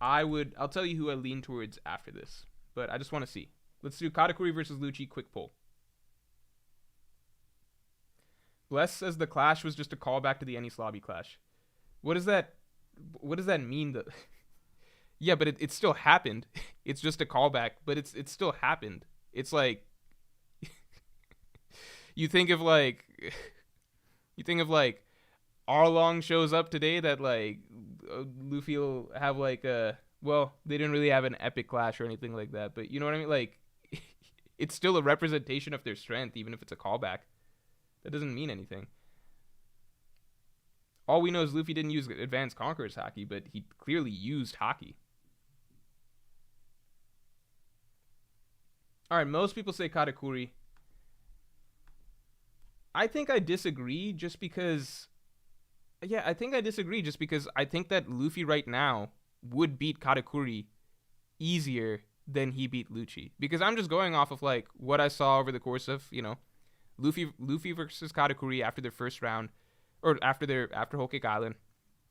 I'll tell you who I lean towards after this, but I just want to see. Let's do Katakuri versus Lucci, quick poll. Bless says the clash was just a callback to the Enies Lobby clash. What does that mean though? Yeah, but it still happened. It's just a callback, but it still happened. It's like you think of like Arlong shows up today that like Luffy will have like well, they didn't really have an epic clash or anything like that, but you know what I mean? Like it's still a representation of their strength, even if it's a callback. That doesn't mean anything. All we know is Luffy didn't use Advanced Conqueror's Haki, but he clearly used Haki. Alright, most people say Katakuri. I think I disagree just because... Yeah, I think I disagree just because I think that Luffy right now would beat Katakuri easier than he beat Lucci. Because I'm just going off of like what I saw over the course of, you know, Luffy versus Katakuri after their first round, or after Whole Cake Island.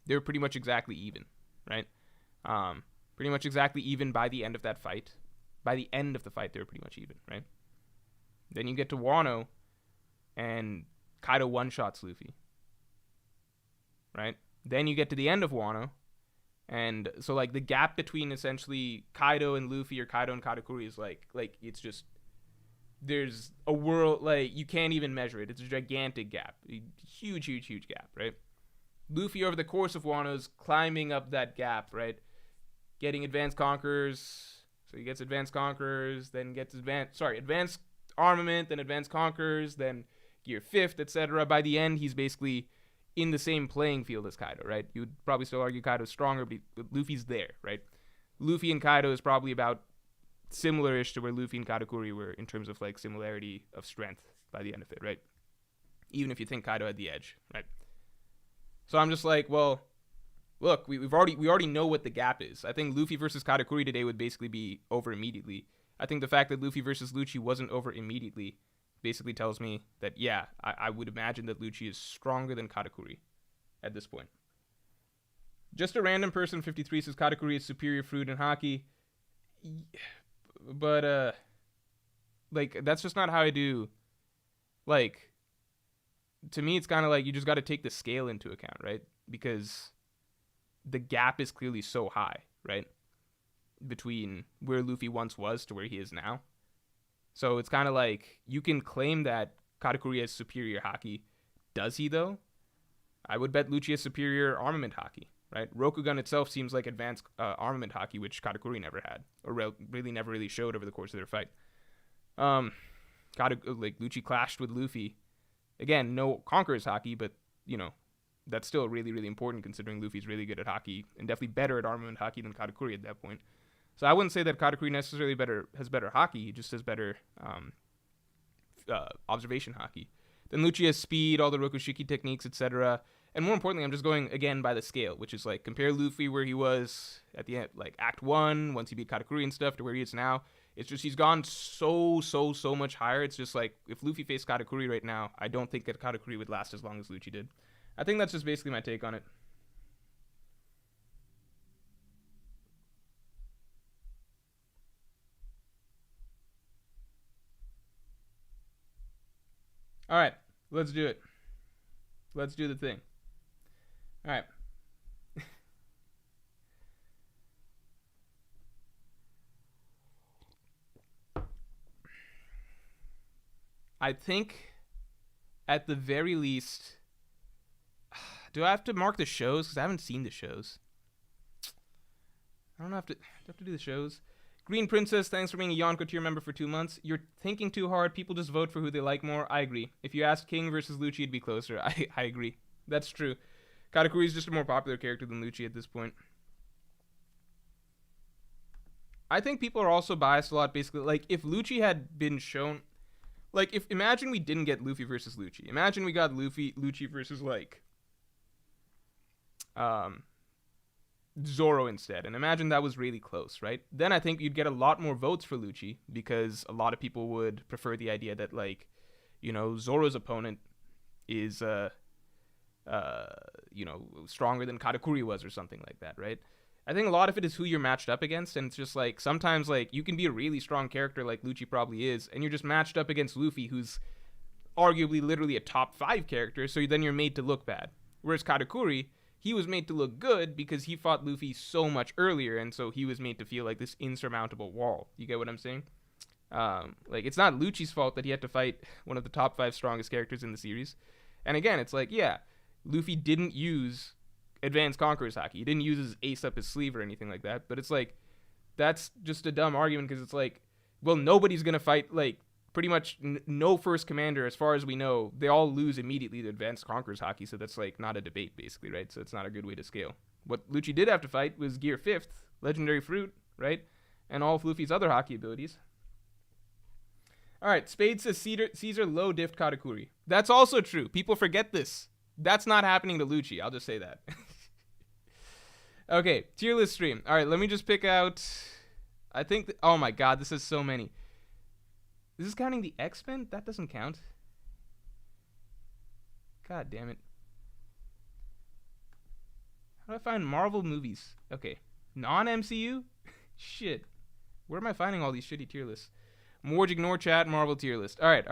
They were pretty much exactly even, right? Pretty much exactly even by the end of that fight. By the end of the fight, they were pretty much even, right? Then you get to Wano, and Kaido one-shots Luffy. Right? Then you get to the end of Wano, and so like the gap between essentially Kaido and Luffy or Kaido and Katakuri is like it's just, there's a world, like you can't even measure it. It's a gigantic gap, huge gap, right? Luffy over the course of Wano is climbing up that gap, right? Getting Advanced Conquerors, so he gets Advanced Conquerors, then gets Advanced Armament, then Advanced Conquerors, then Gear 5th, etc. By the end, he's basically in the same playing field as Kaido, right? You would probably still argue Kaido's stronger, but Luffy's there, right? Luffy and Kaido is probably about similar-ish to where Luffy and Katakuri were in terms of like similarity of strength by the end of it, right? Even if you think Kaido had the edge, right? So I'm just like, well, look, we already know what the gap is. I think Luffy versus Katakuri today would basically be over immediately. I think the fact that Luffy versus Lucci wasn't over immediately basically tells me that, yeah, I would imagine that Lucci is stronger than Katakuri at this point. Just a random person, 53, says Katakuri is superior fruit in Haki. But, Like, that's just not how I do. Like, to me, it's kind of like you just got to take the scale into account, right? Because the gap is clearly so high, right? Between where Luffy once was to where he is now. So it's kind of like you can claim that Katakuri has superior haki. Does he, though? I would bet Lucci has superior armament haki, right? Rokugan itself seems like advanced armament haki, which Katakuri never had, or really never really showed over the course of their fight. Like Lucci clashed with Luffy. Again, no Conqueror's haki, but that's still really, really important considering Luffy's really good at haki and definitely better at armament haki than Katakuri at that point. So I wouldn't say that Katakuri necessarily has better haki. He just has better observation haki. Then Lucci has speed, all the Rokushiki techniques, etc. And more importantly, I'm just going again by the scale, which is like compare Luffy where he was at the end, like Act 1, once he beat Katakuri and stuff, to where he is now. It's just he's gone so much higher. It's just like if Luffy faced Katakuri right now, I don't think that Katakuri would last as long as Lucci did. I think that's just basically my take on it. All right, let's do it. Let's do the thing. All right. I think at the very least, do I have to mark the shows? Because I haven't seen the shows. I don't have to do the shows. Green Princess, thanks for being a Yonko tier member for 2 months. You're thinking too hard. People just vote for who they like more. I agree. If you asked King versus Lucci, it'd be closer. I agree. That's true. Katakuri is just a more popular character than Lucci at this point. I think people are also biased a lot, basically. Like, if Lucci had been shown... Like, imagine we didn't get Luffy versus Lucci. Imagine we got Lucci versus, like... Zoro instead, and imagine that was really close, right? Then I think you'd get a lot more votes for Lucci because a lot of people would prefer the idea that, like, Zoro's opponent is stronger than Katakuri was or something like that, right? I think a lot of it is who you're matched up against, and it's just like sometimes like you can be a really strong character like Lucci probably is, and you're just matched up against Luffy, who's arguably literally a top 5 character, so then you're made to look bad. Whereas Katakuri, he was made to look good because he fought Luffy so much earlier, and so he was made to feel like this insurmountable wall. You get what I'm saying? Like, it's not Lucci's fault that he had to fight one of the top 5 strongest characters in the series. And again, it's like, yeah, Luffy didn't use Advanced Conqueror's haki. He didn't use his ace up his sleeve or anything like that. But it's like, that's just a dumb argument because it's like, well, nobody's going to fight, like, pretty much no first commander, as far as we know, they all lose immediately to Advanced Conqueror's haki, so that's like not a debate basically, right? So it's not a good way to scale. What Lucci did have to fight was Gear 5th, Legendary Fruit, right? And all of Luffy's other haki abilities. Alright, Spade says Caesar low diffed Katakuri. That's also true. People forget this. That's not happening to Lucci, I'll just say that. Okay, tier list stream. Alright, let me just pick out... I think... oh my god, this is so many. Is this counting the X-Men? That doesn't count. God damn it. How do I find Marvel movies? Okay. Non-MCU? Shit. Where am I finding all these shitty tier lists? Morj ignore chat, Marvel tier list. Alright.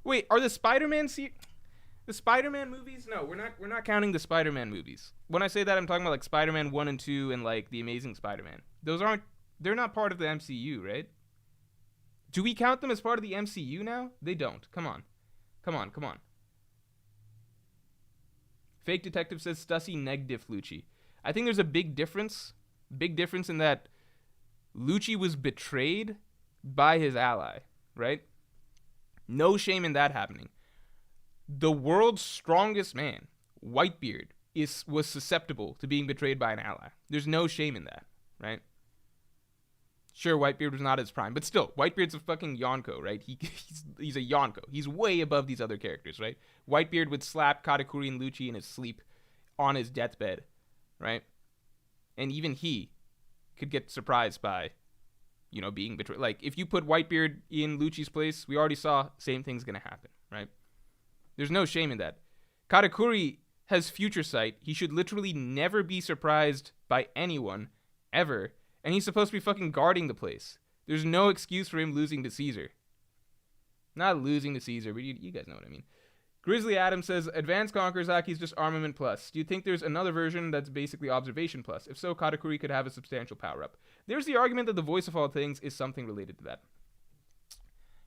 Wait, are the Spider-Man the Spider-Man movies? No, we're not counting the Spider-Man movies. When I say that, I'm talking about like Spider-Man 1 and 2 and like The Amazing Spider-Man. They're not part of the MCU, right? Do we count them as part of the MCU now? They don't. Come on. Fake Detective says Stussy neg-diff Lucci. I think there's a big difference in that Lucci was betrayed by his ally, right? No shame in that happening. The world's strongest man, Whitebeard, was susceptible to being betrayed by an ally. There's no shame in that, right? Sure, Whitebeard was not his prime, but still, Whitebeard's a fucking Yonko, right? He's a Yonko. He's way above these other characters, right? Whitebeard would slap Katakuri and Lucci in his sleep on his deathbed, right? And even he could get surprised by, being betrayed. Like, if you put Whitebeard in Lucci's place, we already saw same thing's gonna happen, right? There's no shame in that. Katakuri has future sight. He should literally never be surprised by anyone ever, and he's supposed to be fucking guarding the place. There's no excuse for him losing to Caesar. Not losing to Caesar, but you guys know what I mean. Grizzly Adam says, Advanced Conquerors Aki is just Armament Plus. Do you think there's another version that's basically Observation Plus? If so, Katakuri could have a substantial power-up. There's the argument that the Voice of All Things is something related to that.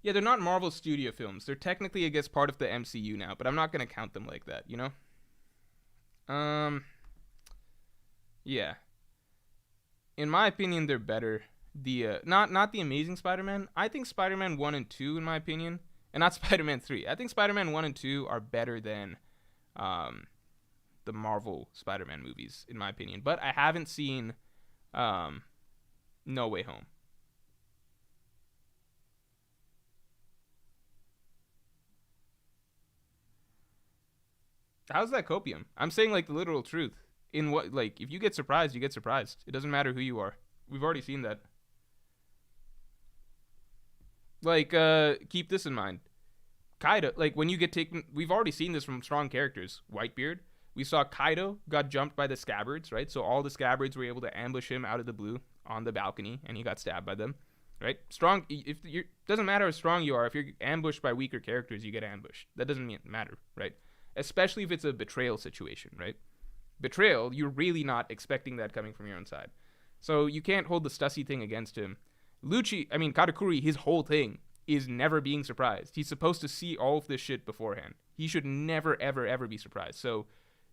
Yeah, they're not Marvel Studio films. They're technically, I guess, part of the MCU now, but I'm not going to count them like that, you know? Yeah. In my opinion, they're better. Not the Amazing Spider-Man. I think Spider-Man 1 and 2, in my opinion, and not Spider-Man 3. I think Spider-Man 1 and 2 are better than the Marvel Spider-Man movies, in my opinion. But I haven't seen No Way Home. How's that copium? I'm saying, like, the literal truth. In what, like, if you get surprised, you get surprised. It doesn't matter who you are. We've already seen that. Like, keep this in mind. Kaido, like, when you get taken, we've already seen this from strong characters. Whitebeard. We saw Kaido got jumped by the scabbards, right? So all the scabbards were able to ambush him out of the blue on the balcony, and he got stabbed by them, right? Strong, if you doesn't matter how strong you are, if you're ambushed by weaker characters, you get ambushed. That doesn't matter, right? Especially if it's a betrayal situation, right? Betrayal, you're really not expecting that coming from your own side. So you can't hold the Stussy thing against him. Katakuri, his whole thing is never being surprised. He's supposed to see all of this shit beforehand. He should never, ever, ever be surprised. So,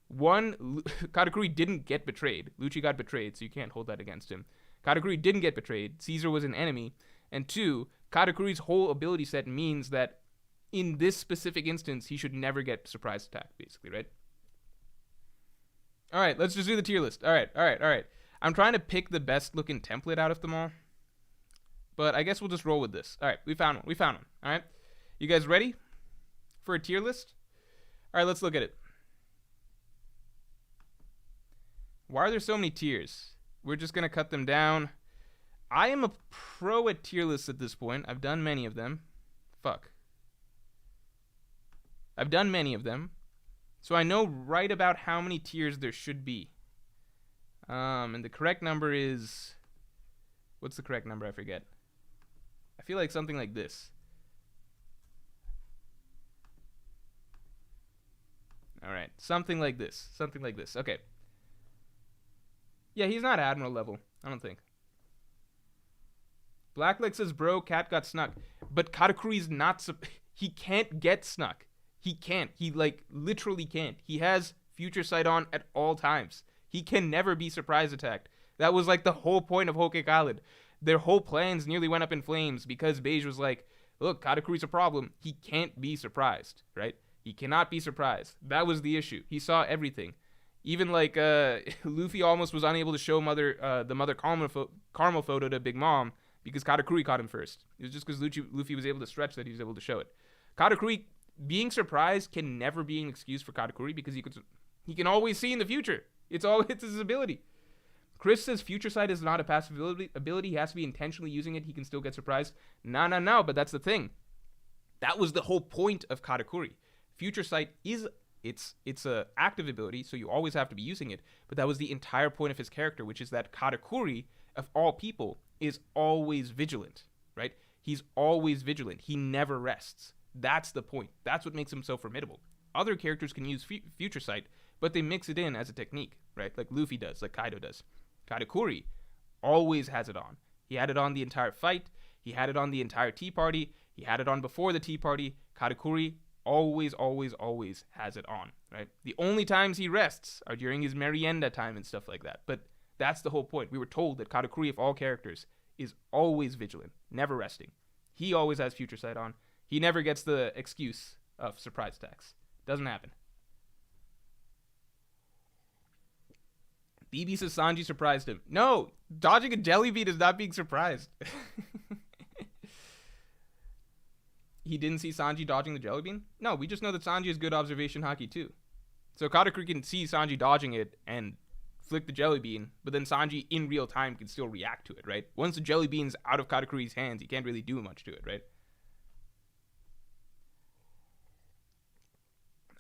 one, Katakuri didn't get betrayed. Lucci got betrayed, so you can't hold that against him. Katakuri didn't get betrayed. Caesar was an enemy. And two, Katakuri's whole ability set means that in this specific instance, he should never get surprise attacked, basically, right? All right, let's just do the tier list. All right. I'm trying to pick the best looking template out of them all. But I guess we'll just roll with this. All right, we found one. All right. You guys ready for a tier list? All right, let's look at it. Why are there so many tiers? We're just going to cut them down. I am a pro at tier lists at this point. I've done many of them. I've done many of them. So I know right about how many tiers there should be. And the correct number is... What's the correct number? I forget. I feel like something like this. All right. Something like this. Okay. Yeah, he's not Admiral level. I don't think. Blackleg says, bro, Cat got snuck. But Katakuri's not... He can't get snuck. He can't. He, like, literally can't. He has Future Sight on at all times. He can never be surprise attacked. That was, like, the whole point of Whole Cake Island. Their whole plans nearly went up in flames because Beige was like, look, Katakuri's a problem. He can't be surprised, right? He cannot be surprised. That was the issue. He saw everything. Even, like, Luffy almost was unable to show the Mother Caramel photo to Big Mom because Katakuri caught him first. It was just because Luffy was able to stretch that he was able to show it. Katakuri... Being surprised can never be an excuse for Katakuri because he can always see in the future. It's his ability. Chris says Future Sight is not a passive ability. He has to be intentionally using it. He can still get surprised. No. But that's the thing. That was the whole point of Katakuri. Future Sight it's a active ability, so you always have to be using it. But that was the entire point of his character, which is that Katakuri, of all people, is always vigilant. Right? He's always vigilant. He never rests. That's the point. That's what makes him so formidable. Other characters can use Future Sight, but they mix it in as a technique, right? Like Luffy does, like Kaido does. Katakuri always has it on. He had it on the entire fight. He had it on the entire tea party. He had it on before the tea party. Katakuri always has it on, right? The only times he rests are during his merienda time and stuff like that. But that's the whole point. We were told that Katakuri, of all characters, is always vigilant, never resting. He always has Future Sight on. He never gets the excuse of surprise attacks. Doesn't happen. BB says Sanji surprised him. No, dodging a jelly bean is not being surprised. He didn't see Sanji dodging the jelly bean? No, we just know that Sanji is good observation hockey too. So Katakuri can see Sanji dodging it and flick the jelly bean, but then Sanji in real time can still react to it, right? Once the jelly bean's out of Katakuri's hands, he can't really do much to it, right?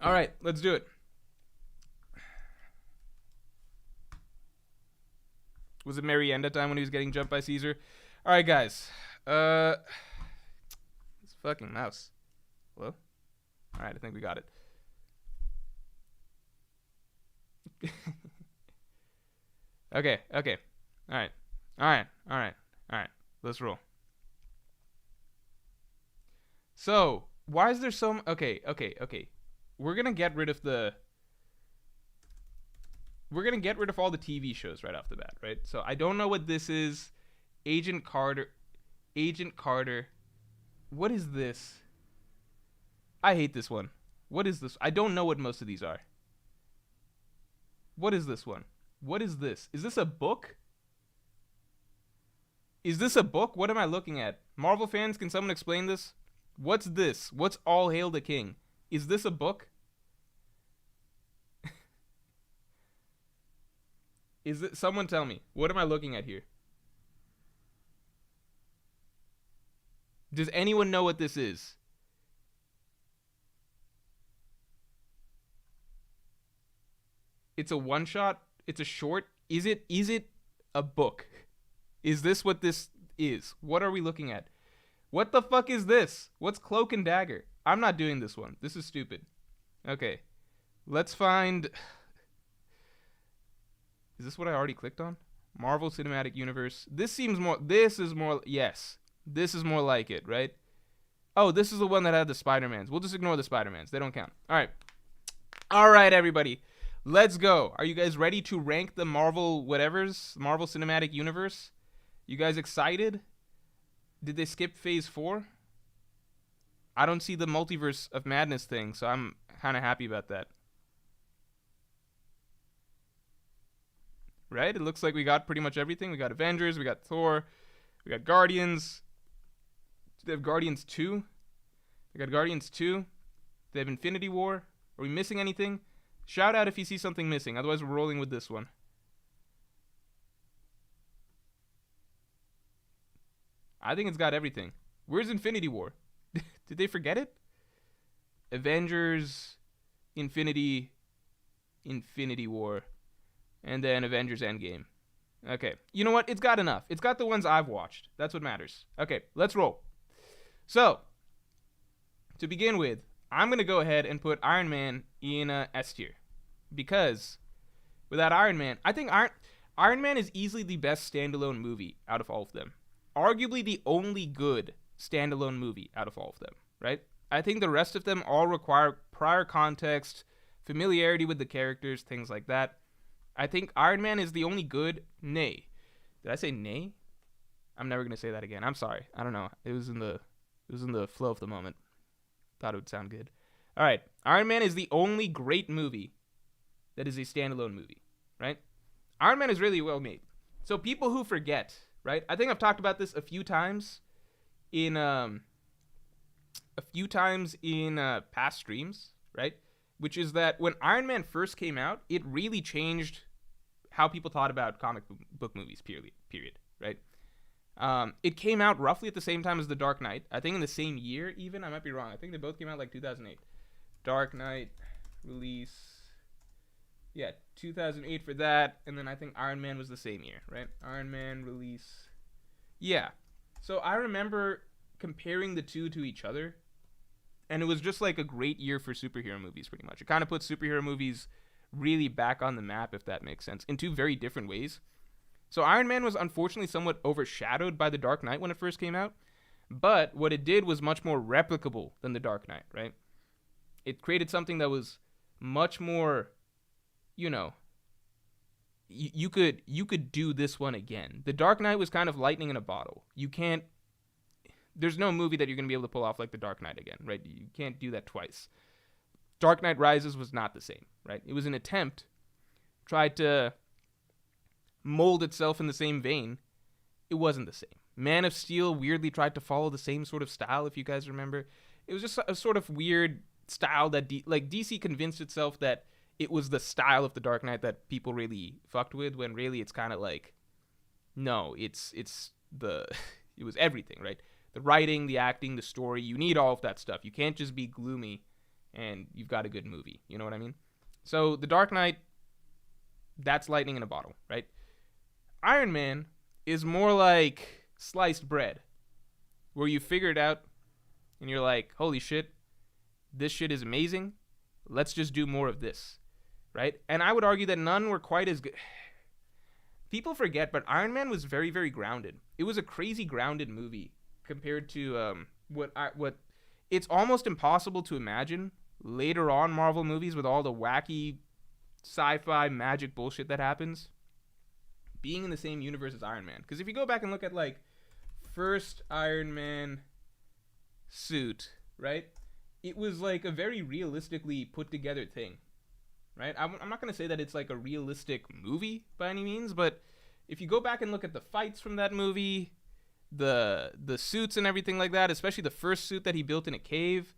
All right, let's do it. Was it Marienda time when he was getting jumped by Caesar? All right, guys. This fucking mouse. Hello? All right, I think we got it. Okay. All right. Let's roll. So, why is there so... Okay. We're going to get rid of all the TV shows right off the bat, right? So, I don't know what this is. Agent Carter. What is this? I hate this one. What is this? I don't know what most of these are. What is this one? What is this? Is this a book? What am I looking at? Marvel fans, can someone explain this? What's this? What's All Hail the King? Is this a book? Is it? Someone tell me. What am I looking at here? Does anyone know what this is? It's a one shot. It's a short. Is it a book? Is this what this is? What are we looking at? What the fuck is this? What's Cloak and Dagger? I'm not doing this one. This is stupid. Okay. Let's find... Is this what I already clicked on? Marvel Cinematic Universe. This is more... Yes. This is more like it, right? Oh, this is the one that had the Spider-Mans. We'll just ignore the Spider-Mans. They don't count. All right, everybody. Let's go. Are you guys ready to rank the Marvel Cinematic Universe? You guys excited? Did they skip Phase 4? I don't see the Multiverse of Madness thing, so I'm kind of happy about that. Right? It looks like we got pretty much everything. We got Avengers, we got Thor, we got Guardians. Do they have Guardians 2? They got Guardians 2. They have Infinity War. Are we missing anything? Shout out if you see something missing. Otherwise, we're rolling with this one. I think it's got everything. Where's Infinity War? Did they forget it? Avengers, Infinity War, and then Avengers Endgame. Okay. You know what? It's got enough. It's got the ones I've watched. That's what matters. Okay, let's roll. So, to begin with, I'm going to go ahead and put Iron Man in S tier. Because without Iron Man, I think Iron Man is easily the best standalone movie out of all of them. Arguably the only good standalone movie out of all of them, right? I think the rest of them all require prior context, familiarity with the characters, things like that. I think Iron Man is the only good. Nay. Did I say nay? I'm never going to say that again. I'm sorry. I don't know. It was in the flow of the moment. Thought it would sound good. All right. Iron Man is the only great movie that is a standalone movie, right? Iron Man is really well made. So people who forget, right? I think I've talked about this a few times in past streams, right? Which is that when Iron Man first came out, it really changed how people thought about comic book movies, period, right? It came out roughly at the same time as The Dark Knight. I think in the same year even. I might be wrong. I think they both came out like 2008. Dark Knight release. Yeah, 2008 for that. And then I think Iron Man was the same year, right? Iron Man release. Yeah. So I remember comparing the two to each other. And it was just like a great year for superhero movies, pretty much. It kind of puts superhero movies really back on the map, if that makes sense, in two very different ways. So Iron Man was unfortunately somewhat overshadowed by The Dark Knight when it first came out. But what it did was much more replicable than The Dark Knight, right? It created something that was much more, you know, you could do this one again. The Dark Knight was kind of lightning in a bottle. There's no movie that you're going to be able to pull off like The Dark Knight again, right? You can't do that twice. Dark Knight Rises was not the same, right? It was an attempt, tried to mold itself in the same vein. It wasn't the same. Man of Steel weirdly tried to follow the same sort of style, if you guys remember. It was just a sort of weird style that DC convinced itself that it was the style of The Dark Knight that people really fucked with, when really it's kind of like, no, it was everything, right? The writing, the acting, the story, you need all of that stuff. You can't just be gloomy and you've got a good movie. You know what I mean? So The Dark Knight, that's lightning in a bottle, right? Iron Man is more like sliced bread, where you figure it out and you're like, holy shit, this shit is amazing. Let's just do more of this, right? And I would argue that none were quite as good. People forget, but Iron Man was very, very grounded. It was a crazy grounded movie compared to what it's almost impossible to imagine later on Marvel movies with all the wacky sci-fi magic bullshit that happens being in the same universe as Iron Man. Because if you go back and look at like first Iron Man suit, right? It was like a very realistically put together thing, right? I'm not going to say that it's like a realistic movie by any means, but if you go back and look at the fights from that movie, the suits and everything like that, especially the first suit that he built in a cave,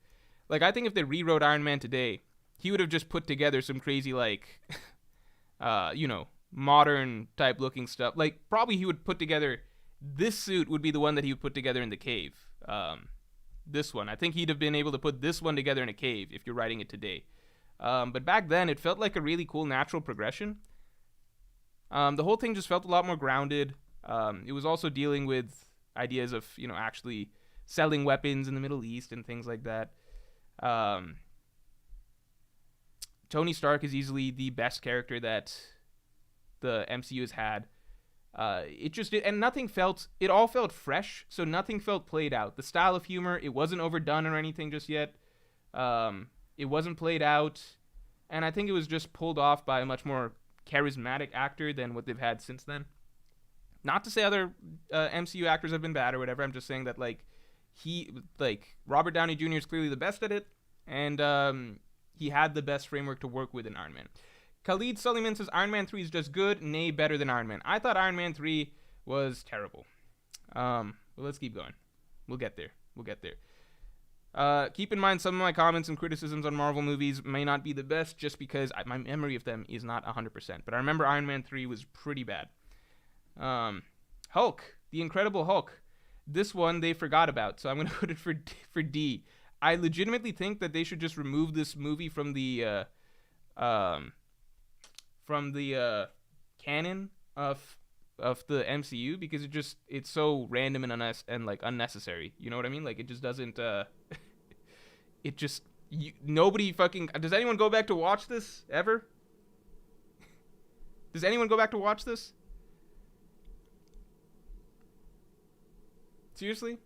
like I think if they rewrote Iron Man today, he would have just put together some crazy like modern type looking stuff. Like probably he would put together, this suit would be the one that he would put together in the cave. This one, I think he'd have been able to put this one together in a cave if you're writing it today. But back then, it felt like a really cool natural progression. The whole thing just felt a lot more grounded. It was also dealing with ideas of, actually selling weapons in the Middle East and things like that. Tony Stark is easily the best character that the MCU has had. It all felt fresh, so nothing felt played out. The style of humor, it wasn't overdone or anything just yet. It wasn't played out, and I think it was just pulled off by a much more charismatic actor than what they've had since then. Not to say other MCU actors have been bad or whatever. I'm just saying that Robert Downey Jr. is clearly the best at it, and he had the best framework to work with in Iron Man. Khalid Suleiman says Iron Man 3 is just good, nay, better than Iron Man. I thought Iron Man 3 was terrible. Well, let's keep going. We'll get there. Keep in mind, some of my comments and criticisms on Marvel movies may not be the best just because my memory of them is not 100%. But I remember Iron Man 3 was pretty bad. Hulk, the Incredible Hulk. This one they forgot about, so I'm going to put it for D. I legitimately think that they should just remove this movie from the canon of the MCU because it's so random and like unnecessary. You know what I mean? Like it just doesn't. Nobody fucking. Does anyone go back to watch this ever? Does anyone go back to watch this? Seriously?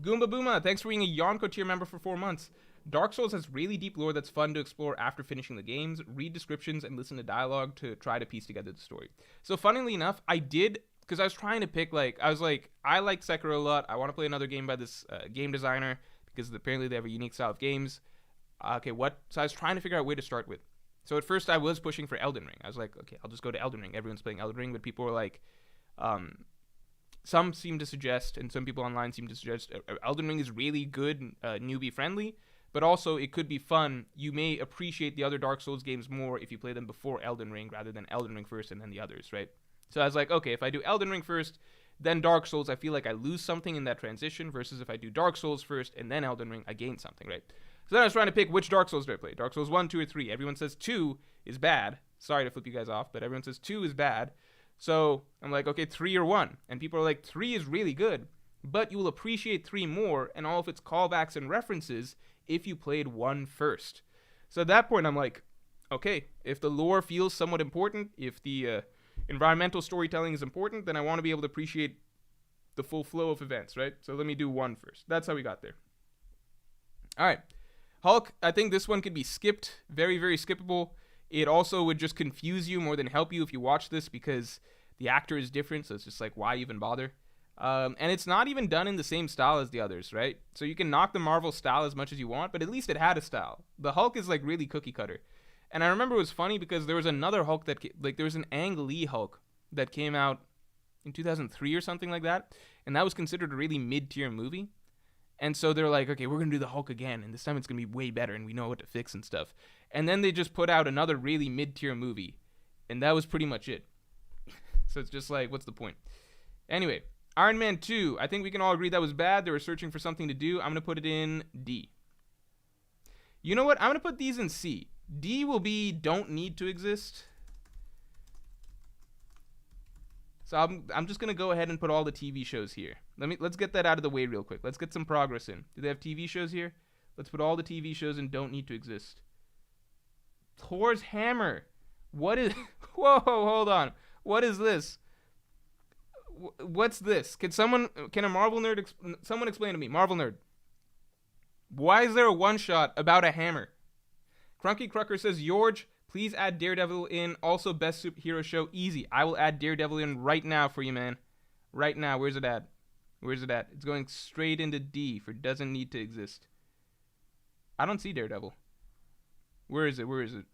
Goomba Booma, thanks for being a Yonko tier member for 4 months. Dark Souls has really deep lore that's fun to explore after finishing the games. Read descriptions and listen to dialogue to try to piece together the story. So funnily enough, I did, because I was trying to pick, I like Sekiro a lot. I want to play another game by this game designer, because apparently they have a unique style of games. So I was trying to figure out where to start with. So at first I was pushing for Elden Ring. I was like, okay, I'll just go to Elden Ring. Everyone's playing Elden Ring, but people were like, some seem to suggest, and some people online seem to suggest, Elden Ring is really good, newbie friendly, but also it could be fun. You may appreciate the other Dark Souls games more if you play them before Elden Ring rather than Elden Ring first and then the others, right? So I was like, okay, if I do Elden Ring first, then Dark Souls, I feel like I lose something in that transition, versus if I do Dark Souls first and then Elden Ring, I gain something, right? So then I was trying to pick which Dark Souls do I play. Dark Souls 1, 2, or 3. Everyone says 2 is bad. Sorry to flip you guys off, but everyone says 2 is bad. So I'm like, okay, 3 or 1. And people are like, 3 is really good, but you will appreciate 3 more and all of its callbacks and references if you played 1 first. So at that point, I'm like, okay, if the lore feels somewhat important, if the environmental storytelling is important, then I want to be able to appreciate the full flow of events, right? So let me do 1 first. That's how we got there. All right. Hulk, I think this one could be skipped. Very, very skippable. It also would just confuse you more than help you if you watch this because the actor is different, so it's just like, why even bother? And it's not even done in the same style as the others, right? So you can knock the Marvel style as much as you want, but at least it had a style. The Hulk is like really cookie cutter. And I remember it was funny because there was another Hulk there was an Ang Lee Hulk that came out in 2003 or something like that, and that was considered a really mid-tier movie. And so they're like, okay, we're going to do the Hulk again, and this time it's going to be way better, and we know what to fix and stuff. And then they just put out another really mid-tier movie, and that was pretty much it. So it's just like, what's the point? Anyway, Iron Man 2, I think we can all agree that was bad. They were searching for something to do. I'm going to put it in D. You know what? I'm going to put these in C. D will be don't need to exist. So I'm just gonna go ahead and put all the TV shows here. Let's get that out of the way real quick. Let's get some progress in. Do they have TV shows here? Let's put all the TV shows in don't need to exist. Thor's hammer. What is? Whoa, hold on. What is this? What's this? Can a Marvel nerd, someone explain to me? Marvel nerd. Why is there a one-shot about a hammer? Crunky Crucker says, Morj, please add Daredevil in. Also, best superhero show, easy. I will add Daredevil in right now for you, man. Right now. Where's it at? Where's it at? It's going straight into D for doesn't need to exist. I don't see Daredevil. Where is it? Where is it?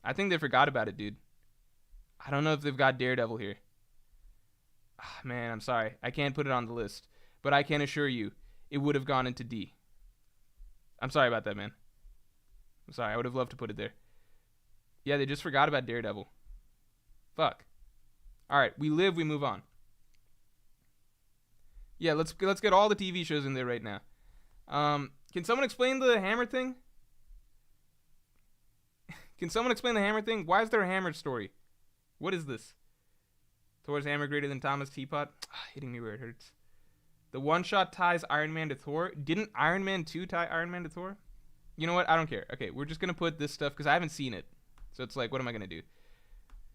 I think they forgot about it, dude. I don't know if they've got Daredevil here. Man, I'm sorry. I can't put it on the list. But I can assure you, it would have gone into D. I'm sorry about that, man. I'm sorry. I would have loved to put it there. Yeah, they just forgot about Daredevil. Fuck. All right, we live, we move on. Yeah, let's get all the TV shows in there right now. Can someone explain the hammer thing? Can someone explain the hammer thing? Why is there a hammer story? What is this? Thor's hammer greater than Thomas' teapot? Hitting me where it hurts. The one-shot ties Iron Man to Thor. Didn't Iron Man 2 tie Iron Man to Thor? You know what? I don't care. Okay, we're just going to put this stuff because I haven't seen it. So it's like, what am I going to do?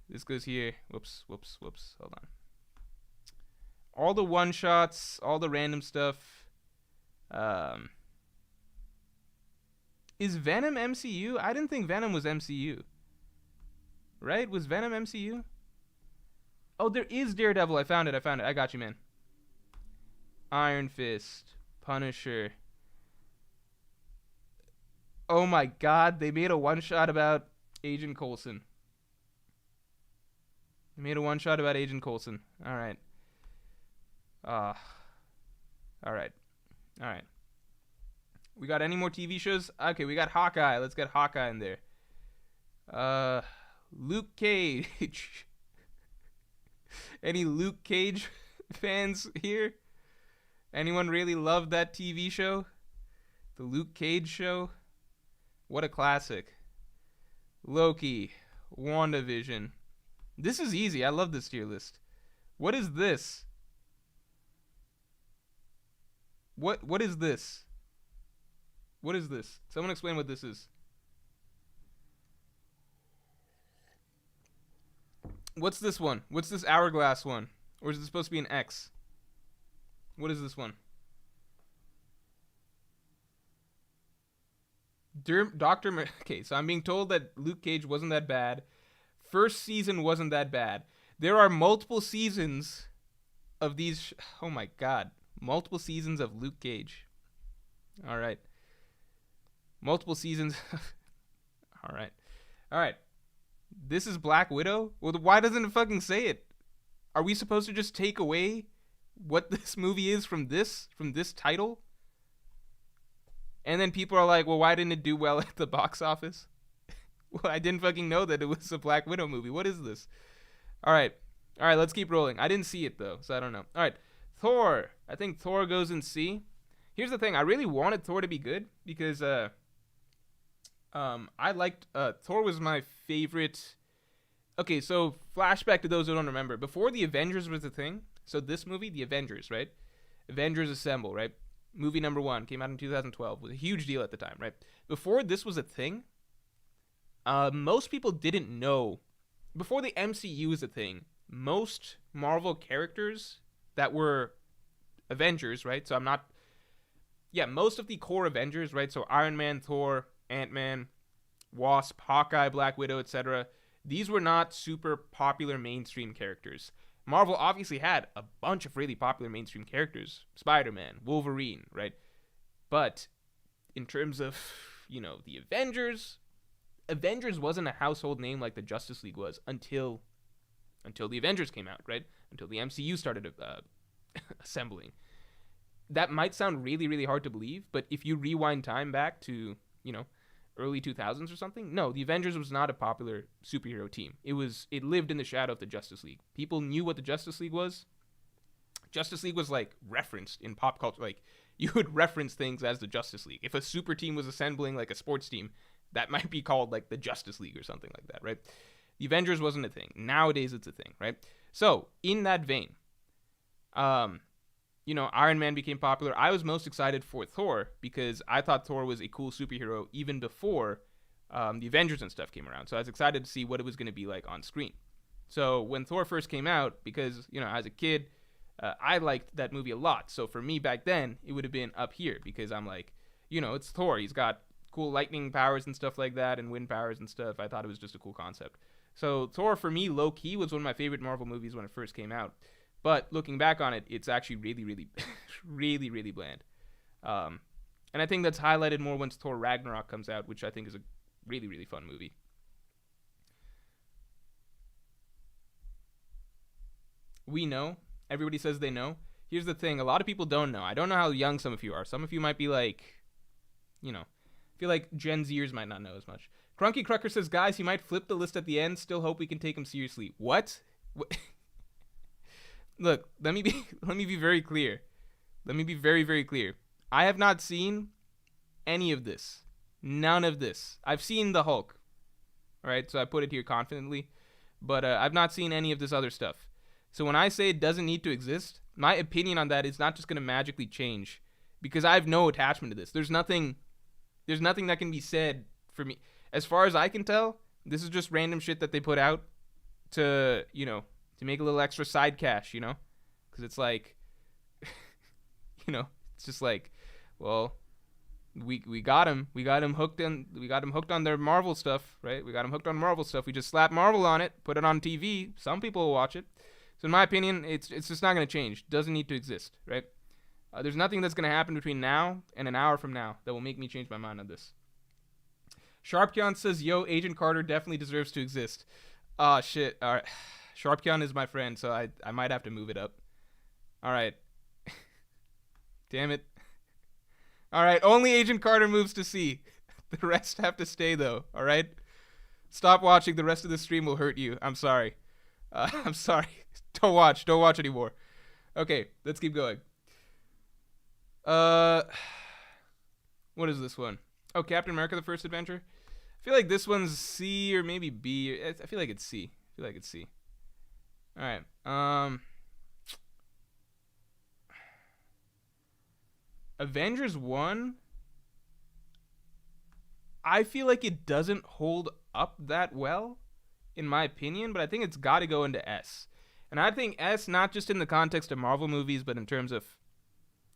This goes here. Whoops. Hold on. All the one-shots, all the random stuff. Is Venom MCU? I didn't think Venom was MCU. Right? Was Venom MCU? Oh, there is Daredevil. I found it. I got you, man. Iron Fist. Punisher. Oh my god, they made a one-shot about Agent Coulson. Alright. Alright. We got any more TV shows? Okay, we got Hawkeye. Let's get Hawkeye in there. Luke Cage. Any Luke Cage fans here? Anyone really love that TV show? The Luke Cage show? What a classic. Loki. WandaVision. This is easy. I love this tier list. What is this? What is this? What is this? Someone explain what this is. What's this one? What's this hourglass one? Or is it supposed to be an X? What is this one? Okay, so I'm being told that Luke Cage wasn't that bad. First season wasn't that bad. There are multiple seasons of these. Oh my god. Multiple seasons of Luke Cage. All right. Multiple seasons. All right. This is Black Widow? Well, why doesn't it fucking say it? Are we supposed to just take away what this movie is from this title? And then people are like, well, why didn't it do well at the box office? Well, I didn't fucking know that it was a Black Widow movie. What is this? All right, let's keep rolling. I didn't see it, though, so I don't know. All right, Thor. I think Thor goes in C. Here's the thing. I really wanted Thor to be good because I liked Thor was my favorite. Okay, so flashback to those who don't remember. Before the Avengers was a thing, so this movie, the Avengers, right? Avengers Assemble, right? Movie number 1 came out in 2012. Was a huge deal at the time, right? Before this was a thing, most people didn't know. Before the MCU was a thing, most Marvel characters that were Avengers, right? So most of the core Avengers, right? So Iron Man, Thor, Ant-Man, Wasp, Hawkeye, Black Widow, etc. These were not super popular mainstream characters. Marvel obviously had a bunch of really popular mainstream characters. Spider-Man, Wolverine, right? But in terms of, the Avengers wasn't a household name like the Justice League was until the Avengers came out, right? Until the MCU started assembling. That might sound really, really hard to believe, but if you rewind time back to, early 2000s or something, no, the Avengers was not a popular superhero team. It lived in the shadow of the Justice League. People knew what the Justice League was. Justice League was like referenced in pop culture. Like you would reference things as the Justice League. If a super team was assembling like a sports team, That might be called like the Justice League or something like that, right? The Avengers wasn't a thing. Nowadays it's a thing, right? So in that vein, Iron Man became popular. I was most excited for Thor because I thought Thor was a cool superhero even before the Avengers and stuff came around. So I was excited to see what it was going to be like on screen. So when Thor first came out, because, as a kid, I liked that movie a lot. So for me back then, it would have been up here because I'm like, it's Thor. He's got cool lightning powers and stuff like that and wind powers and stuff. I thought it was just a cool concept. So Thor, for me, low-key, was one of my favorite Marvel movies when it first came out. But looking back on it, it's actually really, really, really, really bland. And I think that's highlighted more once Thor Ragnarok comes out, which I think is a really, really fun movie. We know. Everybody says they know. Here's the thing. A lot of people don't know. I don't know how young some of you are. Some of you might be like, I feel like Gen Zers might not know as much. Crunky Crucker says, guys, he might flip the list at the end. Still hope we can take him seriously. What? Look, let me be very clear. Let me be very, very clear. I have not seen any of this. None of this. I've seen the Hulk. All right, so I put it here confidently. But I've not seen any of this other stuff. So when I say it doesn't need to exist, my opinion on that is not just going to magically change. Because I have no attachment to this. There's nothing that can be said for me. As far as I can tell, this is just random shit that they put out to make a little extra side cash, because it's like, it's just like, well, we got him hooked on their Marvel stuff, right? We got him hooked on Marvel stuff. We just slap Marvel on it, put it on TV. Some people will watch it. So in my opinion, it's just not going to change. Doesn't need to exist, right? There's nothing that's going to happen between now and an hour from now that will make me change my mind on this. Sharpkion says, yo, Agent Carter definitely deserves to exist. Oh, shit. All right. Sharpkion is my friend, so I might have to move it up. All right. Damn it. All right. Only Agent Carter moves to C. The rest have to stay, though. All right? Stop watching. The rest of the stream will hurt you. I'm sorry. I'm sorry. Don't watch. Don't watch anymore. Okay. Let's keep going. What is this one? Oh, Captain America: The First Adventure. I feel like this one's C or maybe B. I feel like it's C. All right. Avengers 1. I feel like it doesn't hold up that well, in my opinion, but I think it's got to go into S. And I think S, not just in the context of Marvel movies, but in terms of,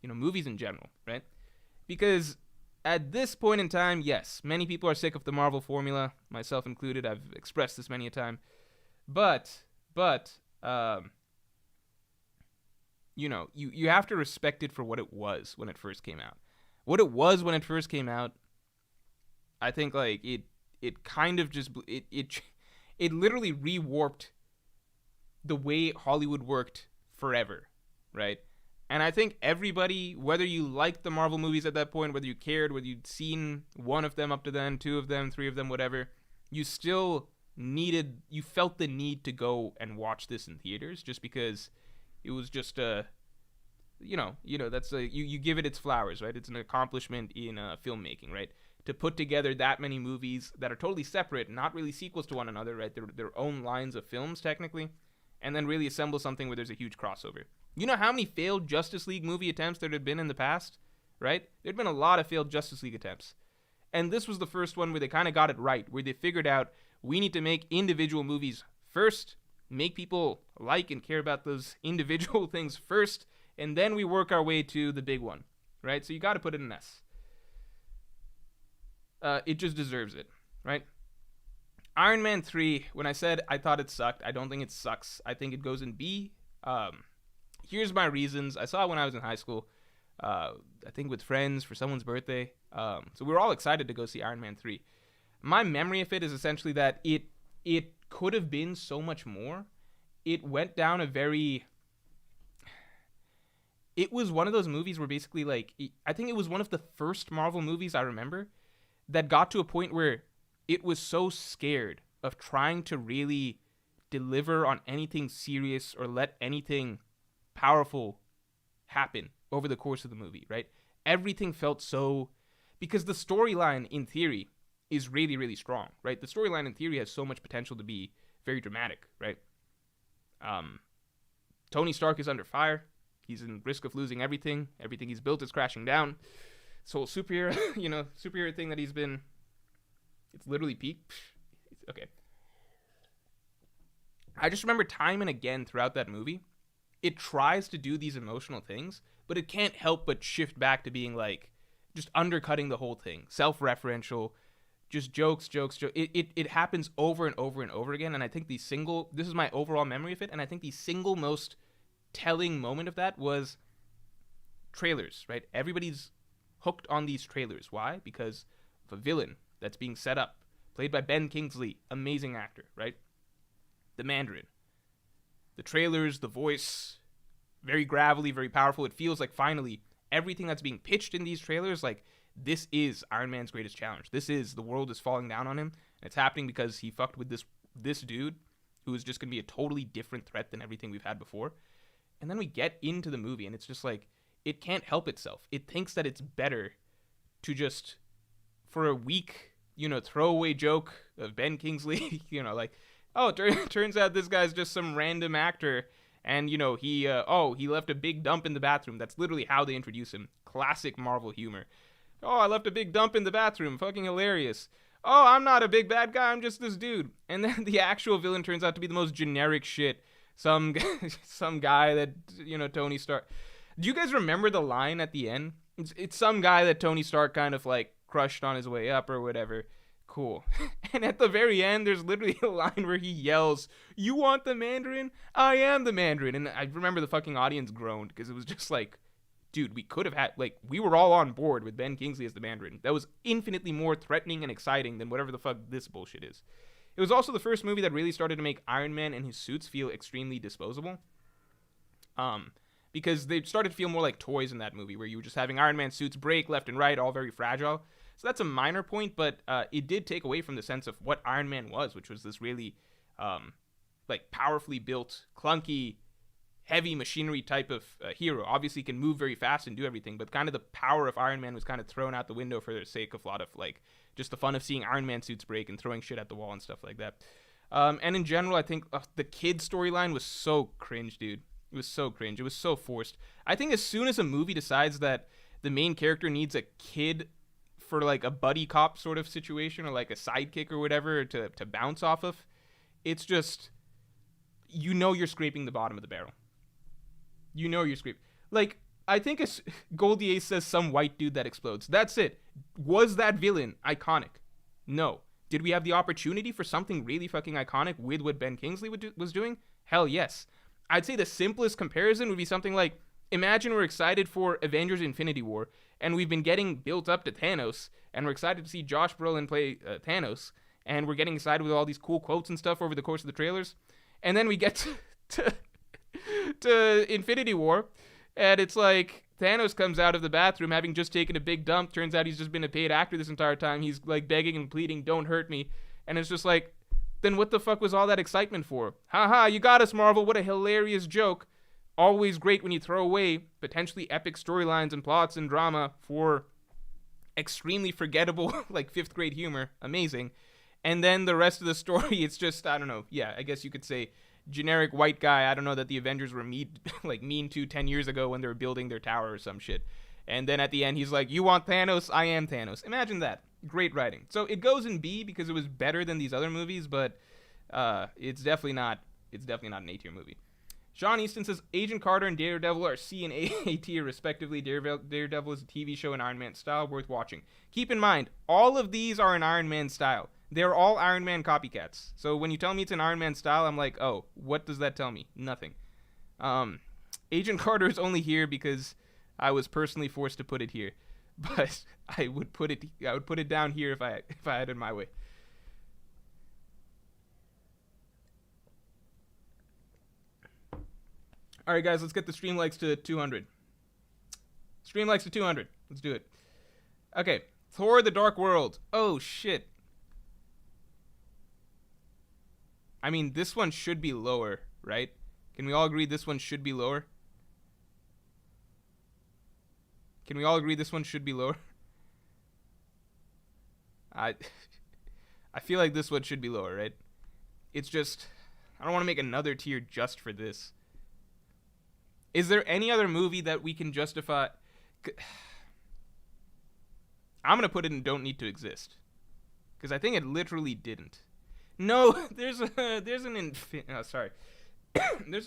movies in general, right? Because at this point in time, yes, many people are sick of the Marvel formula, myself included. I've expressed this many a time. But you have to respect it for what it was when it first came out. What it was when it first came out, I think like it kind of just it literally rewarped the way Hollywood worked forever, right? And I think everybody, whether you liked the Marvel movies at that point, whether you cared, whether you'd seen one of them up to then, two of them, three of them, whatever, you still felt the need to go and watch this in theaters just because it was just that's you give it its flowers, right? It's an accomplishment in filmmaking, right? To put together that many movies that are totally separate, not really sequels to one another, right? They're their own lines of films technically, and then really assemble something where there's a huge crossover. You know how many failed Justice League movie attempts there had been in the past, right? There'd been a lot of failed Justice League attempts. And this was the first one where they kind of got it right, where they figured out we need to make individual movies first, make people like and care about those individual things first, and then we work our way to the big one, right? So you got to put it in S. It just deserves it, right? Iron Man 3, when I said I thought it sucked, I don't think it sucks. I think it goes in B. Here's my reasons. I saw it when I was in high school, I think with friends for someone's birthday. So we were all excited to go see Iron Man 3. My memory of it is essentially that it could have been so much more. It went down it was one of those movies where basically, like, I think it was one of the first Marvel movies I remember that got to a point where it was so scared of trying to really deliver on anything serious or let anything powerful happen over the course of the movie, right? Everything felt so... Because the storyline, in theory, is really, really strong, right? The storyline in theory has so much potential to be very dramatic, right? Tony Stark is under fire. He's in risk of losing everything. Everything he's built is crashing down. This whole superhero, superhero thing that he's been, it's literally peak. Okay. I just remember time and again throughout that movie, it tries to do these emotional things, but it can't help but shift back to being like, just undercutting the whole thing. Self-referential, just jokes. It happens over and over and over again, and I think this is my overall memory of it, and I think the single most telling moment of that was trailers, right? Everybody's hooked on these trailers. Why? Because of a villain that's being set up, played by Ben Kingsley, amazing actor, right? The Mandarin. The trailers, the voice, very gravelly, very powerful. It feels like finally everything that's being pitched in these trailers, like, this is Iron Man's greatest challenge. This is, the world is falling down on him, and it's happening because he fucked with this dude who is just going to be a totally different threat than everything we've had before. And then we get into the movie, and it's just like, it can't help itself. It thinks that it's better to just, for a weak, throwaway joke of Ben Kingsley, like, oh, it turns out this guy's just some random actor, and, he left a big dump in the bathroom. That's literally how they introduce him. Classic Marvel humor. Oh, I left a big dump in the bathroom. Fucking hilarious. Oh, I'm not a big bad guy. I'm just this dude. And then the actual villain turns out to be the most generic shit. Some guy that, Tony Stark. Do you guys remember the line at the end? It's some guy that Tony Stark kind of like crushed on his way up or whatever. Cool. And at the very end, there's literally a line where he yells, "You want the Mandarin? I am the Mandarin." And I remember the fucking audience groaned because it was just like, dude, we could have had, like, we were all on board with Ben Kingsley as the Mandarin. That was infinitely more threatening and exciting than whatever the fuck this bullshit is. It was also the first movie that really started to make Iron Man and his suits feel extremely disposable. Because they started to feel more like toys in that movie, where you were just having Iron Man suits break left and right, all very fragile. So that's a minor point, but it did take away from the sense of what Iron Man was, which was this really, powerfully built, clunky, heavy machinery type of hero. Obviously can move very fast and do everything, but kind of the power of Iron Man was kind of thrown out the window for the sake of a lot of, like, just the fun of seeing Iron Man suits break and throwing shit at the wall and stuff like that. And in general, I think the kid storyline was so cringe, dude. It was so cringe. It was so forced. I think as soon as a movie decides that the main character needs a kid for, like, a buddy cop sort of situation, or like a sidekick or whatever to bounce off of, it's just, you're scraping the bottom of the barrel. You're scraping. Like, I think Goldie Ace says some white dude that explodes. That's it. Was that villain iconic? No. Did we have the opportunity for something really fucking iconic with what Ben Kingsley was doing? Hell yes. I'd say the simplest comparison would be something like, imagine we're excited for Avengers Infinity War, and we've been getting built up to Thanos, and we're excited to see Josh Brolin play Thanos, and we're getting excited with all these cool quotes and stuff over the course of the trailers, and then we get to Infinity War, and it's like Thanos comes out of the bathroom having just taken a big dump. Turns out he's just been a paid actor this entire time. He's like begging and pleading, "Don't hurt me." And it's just like, then what the fuck was all that excitement for? Haha, you got us, Marvel. What a hilarious joke. Always great when you throw away potentially epic storylines and plots and drama for extremely forgettable, like, 5th grade humor. Amazing. And then the rest of the story, it's just, I don't know. Yeah, I guess you could say generic white guy. I don't know, that the Avengers were mean to 10 years ago when they were building their tower or some shit. And then at the end, he's like, "You want Thanos? I am Thanos." Imagine that. Great writing. So it goes in B because it was better than these other movies, but it's definitely not an A-tier movie. Sean Easton says, Agent Carter and Daredevil are C and A tier respectively. Daredevil is a TV show in Iron Man style, worth watching. Keep in mind, all of these are in Iron Man style. They're all Iron Man copycats. So when you tell me it's an Iron Man style, I'm like, oh, what does that tell me? Nothing. Agent Carter is only here because I was personally forced to put it here. But I would put it down here if I had it my way. All right, guys, let's get the stream likes to 200. Stream likes to 200. Let's do it. Okay, Thor: The Dark World. Oh, shit. I mean, this one should be lower, right? Can we all agree this one should be lower? Can we all agree this one should be lower? I feel like this one should be lower, right? It's just, I don't want to make another tier just for this. Is there any other movie that we can justify? I'm going to put it in don't need to exist. Because I think it literally didn't. No, there's an there's an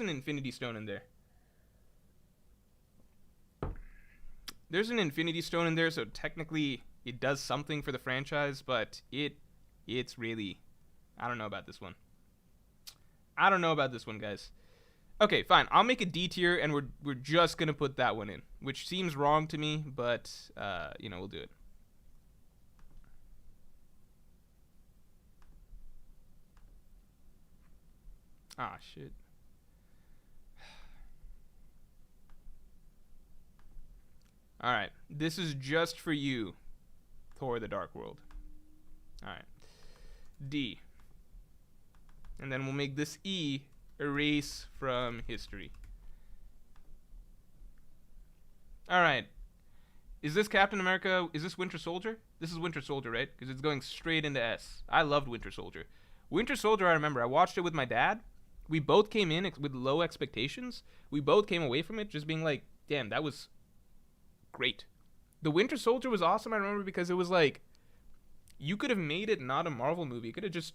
Infinity Stone in there. There's an Infinity Stone in there, so technically it does something for the franchise, but it's really, I don't know about this one. I don't know about this one, guys. Okay, fine. I'll make a D tier, and we're just gonna put that one in, which seems wrong to me, but we'll do it. Ah, shit. Alright, this is just for you, Thor the Dark World. Alright. D. And then we'll make this E erase from history. Alright. Is this Captain America? Is this Winter Soldier? This is Winter Soldier, right? Because it's going straight into S. I loved Winter Soldier. Winter Soldier, I remember. I watched it with my dad. We both came in with low expectations. We both came away from it just being like, damn, that was great. The Winter Soldier was awesome, I remember, because it was like, you could have made it not a Marvel movie. It could have just,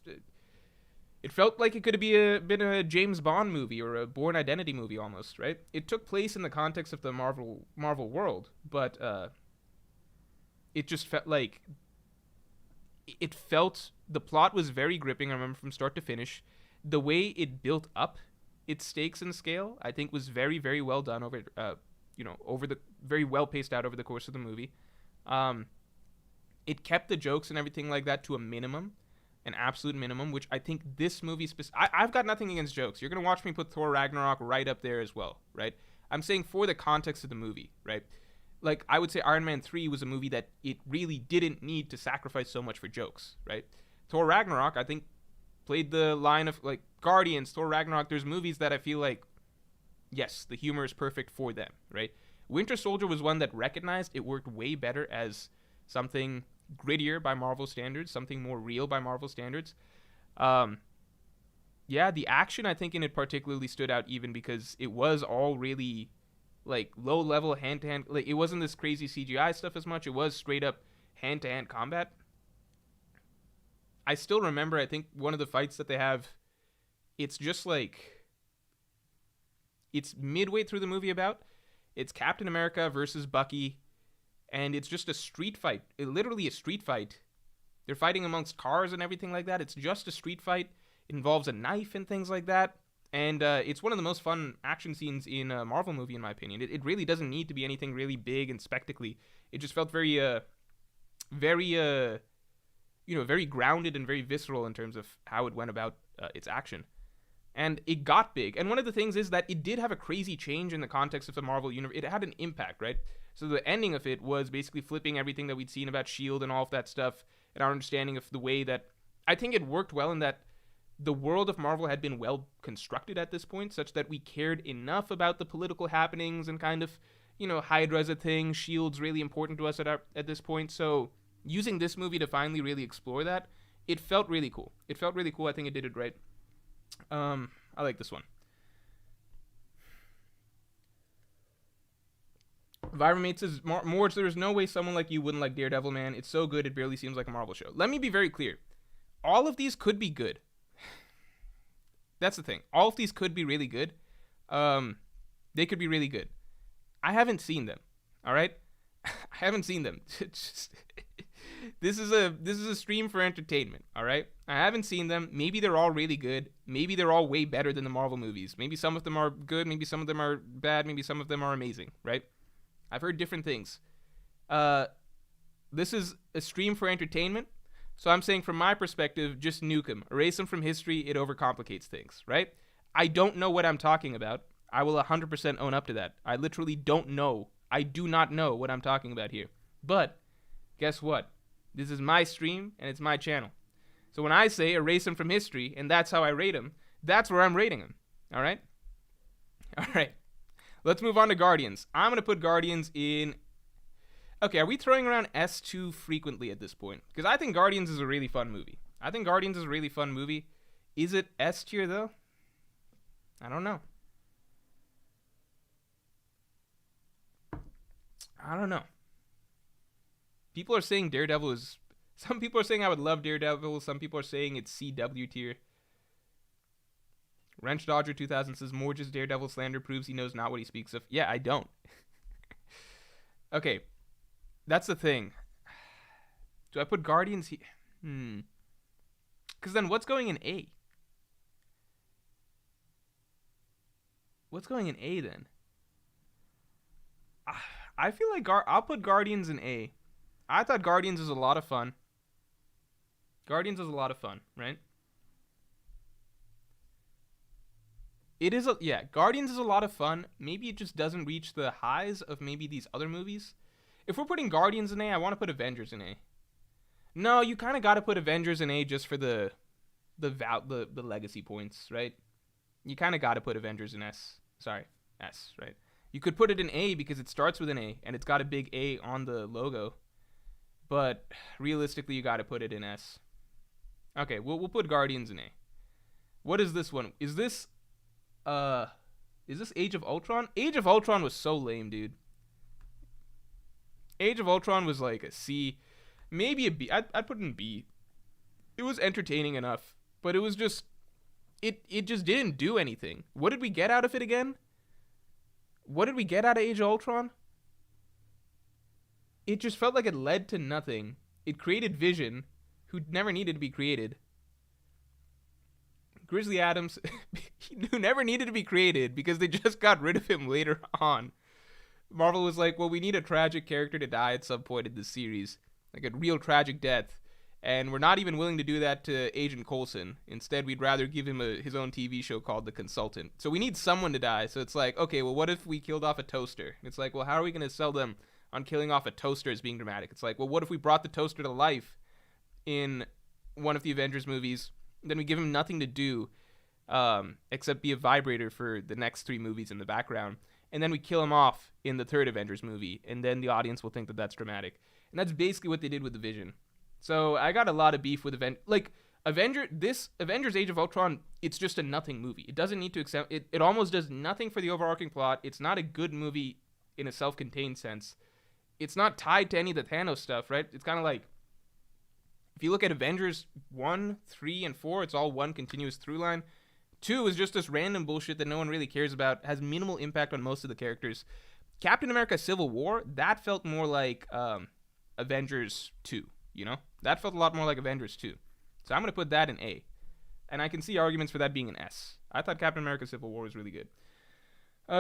it felt like it could have been a James Bond movie or a Bourne Identity movie almost, right? It took place in the context of the Marvel world, but it just felt like, the plot was very gripping, I remember, from start to finish. The way it built up its stakes and scale, I think, was very, very well done very well paced out over the course of the movie. It kept the jokes and everything like that to a minimum, an absolute minimum, which I think this movie I've got nothing against jokes. You're gonna watch me put Thor Ragnarok right up there as well, right? I'm saying for the context of the movie, right? Like, I would say Iron Man 3 was a movie that it really didn't need to sacrifice so much for jokes, right? Thor Ragnarok, I think, played the line of, like, Guardians, Thor Ragnarok. There's movies that I feel like, yes, the humor is perfect for them, right? Winter Soldier was one that recognized it worked way better as something grittier by Marvel standards, something more real by Marvel standards. The action, I think, in it particularly stood out, even because it was all really, like, low-level hand-to-hand. Like, it wasn't this crazy CGI stuff as much. It was straight-up hand-to-hand combat. I still remember, I think, one of the fights that they have, it's just like, it's midway through the movie about. It's Captain America versus Bucky, and it's just a street fight. Literally a street fight. They're fighting amongst cars and everything like that. It's just a street fight. It involves a knife and things like that. And it's one of the most fun action scenes in a Marvel movie, in my opinion. It really doesn't need to be anything really big and spectacular. It just felt very grounded and very visceral in terms of how it went about its action. And it got big. And one of the things is that it did have a crazy change in the context of the Marvel universe. It had an impact, right? So the ending of it was basically flipping everything that we'd seen about S.H.I.E.L.D. and all of that stuff, and our understanding of the way that, I think it worked well in that the world of Marvel had been well constructed at this point, such that we cared enough about the political happenings and kind of, Hydra's a thing, S.H.I.E.L.D's really important to us at this point. So using this movie to finally really explore that, it felt really cool. I think it did it right. I like this one. Vibromate says, Morj, there's no way someone like you wouldn't like Daredevil, man. It's so good, it barely seems like a Marvel show. Let me be very clear. All of these could be good. That's the thing. All of these could be really good. They could be really good. I haven't seen them. All right? I haven't seen them. This is a stream for entertainment, all right? I haven't seen them. Maybe they're all really good. Maybe they're all way better than the Marvel movies. Maybe some of them are good. Maybe some of them are bad. Maybe some of them are amazing, right? I've heard different things. This is a stream for entertainment. So I'm saying, from my perspective, just nuke them. Erase them from history. It overcomplicates things, right? I don't know what I'm talking about. I will 100% own up to that. I literally don't know. I do not know what I'm talking about here. But guess what? This is my stream, and it's my channel. So when I say erase them from history, and that's how I rate them, that's where I'm rating them. All right? All right. Let's move on to Guardians. I'm going to put Guardians in... Okay, are we throwing around S too frequently at this point? Because I think Guardians is a really fun movie. I think Guardians is a really fun movie. Is it S tier though? I don't know. I don't know. People are saying Daredevil is... Some people are saying I would love Daredevil. Some people are saying it's CW tier. Wrench Dodger 2000 says Morj's Daredevil slander proves he knows not what he speaks of. Yeah, I don't. Okay. That's the thing. Do I put Guardians here? Because then what's going in A? What's going in A then? I feel like I'll put Guardians in A. I thought Guardians is a lot of fun. Guardians is a lot of fun, right? It is Guardians is a lot of fun. Maybe it just doesn't reach the highs of maybe these other movies. If we're putting Guardians in A, I want to put Avengers in A. No, you kind of got to put Avengers in A just for the legacy points, right? You kind of got to put Avengers in S. Sorry, S, right? You could put it in A because it starts with an A and it's got a big A on the logo. But realistically, you got to put it in S. Okay, we'll put Guardians in A. What is this one? Is this Age of Ultron? Age of Ultron was so lame, dude. Age of Ultron was like a C, maybe a B. I'd put it in B. It was entertaining enough, but it was just it just didn't do anything. What did we get out of it again? What did we get out of Age of Ultron? It just felt like it led to nothing. It created Vision, who never needed to be created. Grizzly Adams, who never needed to be created because they just got rid of him later on. Marvel was like, well, we need a tragic character to die at some point in this series. Like a real tragic death. And we're not even willing to do that to Agent Coulson. Instead, we'd rather give him his own TV show called The Consultant. So we need someone to die. So it's like, okay, well, what if we killed off a toaster? It's like, well, how are we going to sell them on killing off a toaster as being dramatic? It's like, well, what if we brought the toaster to life in one of the Avengers movies? Then we give him nothing to do except be a vibrator for the next 3 movies in the background. And then we kill him off in the 3rd Avengers movie. And then the audience will think that that's dramatic. And that's basically what they did with the Vision. So I got a lot of beef with Avengers Age of Ultron, it's just a nothing movie. It doesn't need to accept it. It almost does nothing for the overarching plot. It's not a good movie in a self-contained sense. It's not tied to any of the Thanos stuff, right? It's kind of like, if you look at Avengers 1, 3, and 4, it's all one continuous through line. 2 is just this random bullshit that no one really cares about, has minimal impact on most of the characters. Captain America Civil War, that felt more like Avengers 2, you know? That felt a lot more like Avengers 2. So I'm going to put that in A. And I can see arguments for that being an S. I thought Captain America Civil War was really good.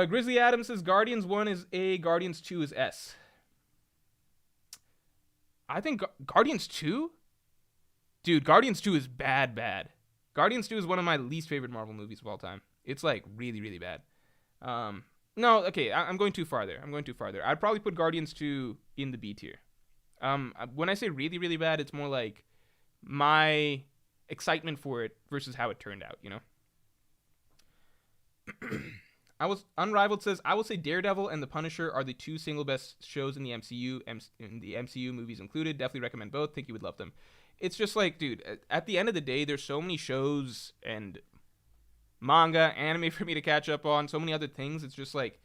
Grizzly Adams says Guardians 1 is A, Guardians 2 is S. I think Guardians 2? Dude, Guardians 2 is bad. Guardians 2 is one of my least favorite Marvel movies of all time. It's like really, really bad. No, okay, I'm going too far there. I'd probably put Guardians 2 in the B tier. When I say really, really bad, it's more like my excitement for it versus how it turned out, you know? Unrivaled says, I will say Daredevil and The Punisher are the 2 single best shows in the MCU, in the MCU movies included. Definitely recommend both. Think you would love them. It's just like, dude, at the end of the day, there's so many shows and manga, anime for me to catch up on, so many other things. It's just like,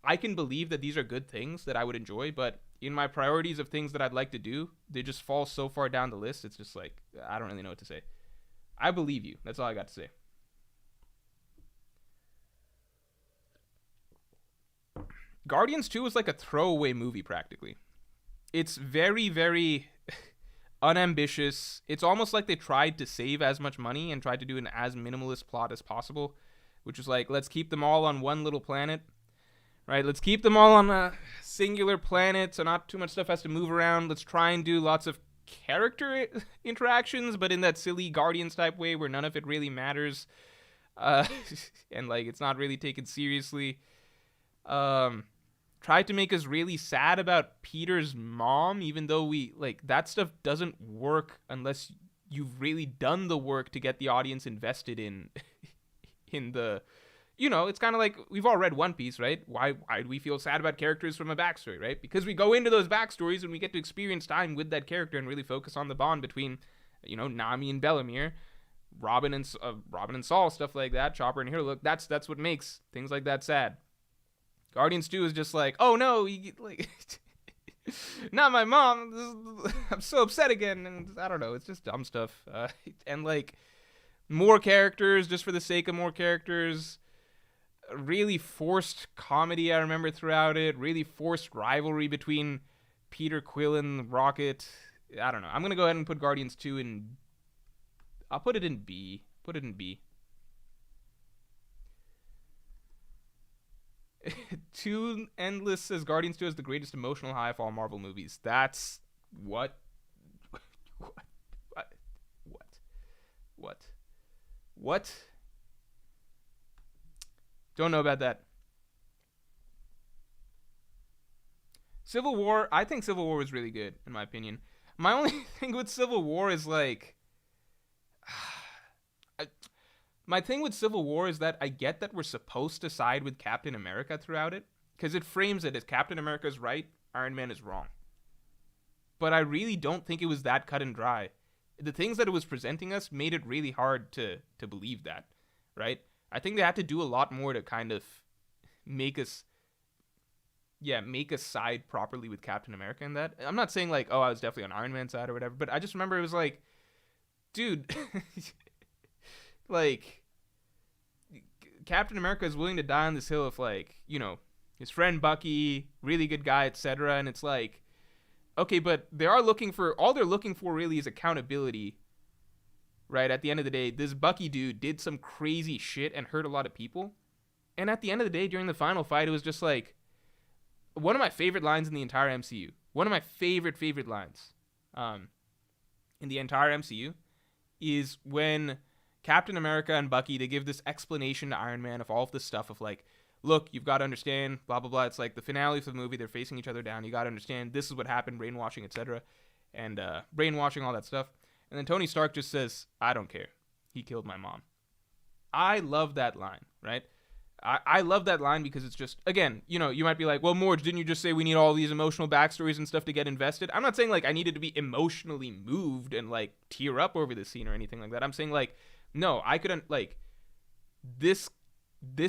I can believe that these are good things that I would enjoy, but in my priorities of things that I'd like to do, they just fall so far down the list. It's just like, I don't really know what to say. I believe you. That's all I got to say. Guardians 2 is like a throwaway movie, practically. It's very, very unambitious. It's almost like they tried to save as much money and tried to do an as minimalist plot as possible, which is like, let's keep them all on one little planet. Right, let's keep them all on a singular planet, so not too much stuff has to move around. Let's try and do lots of character interactions, but in that silly Guardians type way where none of it really matters. And, like, it's not really taken seriously. Tried to make us really sad about Peter's mom, even though that stuff doesn't work unless you've really done the work to get the audience invested in the... You know, it's kind of like, we've all read One Piece, right? Why do we feel sad about characters from a backstory, right? Because we go into those backstories and we get to experience time with that character and really focus on the bond between Nami and Bellamere, Robin and Saul, stuff like that, Chopper and Hero. Look, that's what makes things like that sad. Guardians 2 is just like, oh no, not my mom. I'm so upset again, and I don't know. It's just dumb stuff, and like more characters just for the sake of more characters. Really forced comedy, I remember, throughout it. Really forced rivalry between Peter Quill and Rocket. I don't know. I'm gonna go ahead and put Guardians 2 in. I'll put it in B. Put it in B. Too Endless says Guardians 2 is the greatest emotional high of all Marvel movies. That's what? What? Don't know about that. Civil War, I think Civil War was really good, in my opinion. My only thing with Civil War is like... my thing with Civil War is that I get that we're supposed to side with Captain America throughout it, because it frames it as Captain America's right, Iron Man is wrong. But I really don't think it was that cut and dry. The things that it was presenting us made it really hard to believe that, right? I think they had to do a lot more to kind of make us side properly with Captain America in that. I'm not saying like, oh, I was definitely on Iron Man's side or whatever, but I just remember it was like, dude, like, Captain America is willing to die on this hill if, like, his friend Bucky, really good guy, etc. And it's like, okay, but all they're looking for really is accountability, right? At the end of the day, this Bucky dude did some crazy shit and hurt a lot of people. And at the end of the day, during the final fight, it was just like, one of my favorite lines in the entire MCU. One of my favorite lines in the entire MCU is when Captain America and Bucky, they give this explanation to Iron Man of all of this stuff of like, look, you've got to understand, blah, blah, blah. It's like the finale of the movie. They're facing each other down. You got to understand this is what happened, brainwashing, etc. And brainwashing, all that stuff. And then Tony Stark just says, I don't care. He killed my mom. I love that line, right? I love that line because it's just, again, you might be like, well, Morj, didn't you just say we need all these emotional backstories and stuff to get invested? I'm not saying like I needed to be emotionally moved and like tear up over this scene or anything like that. I'm saying like, no, I couldn't, like, this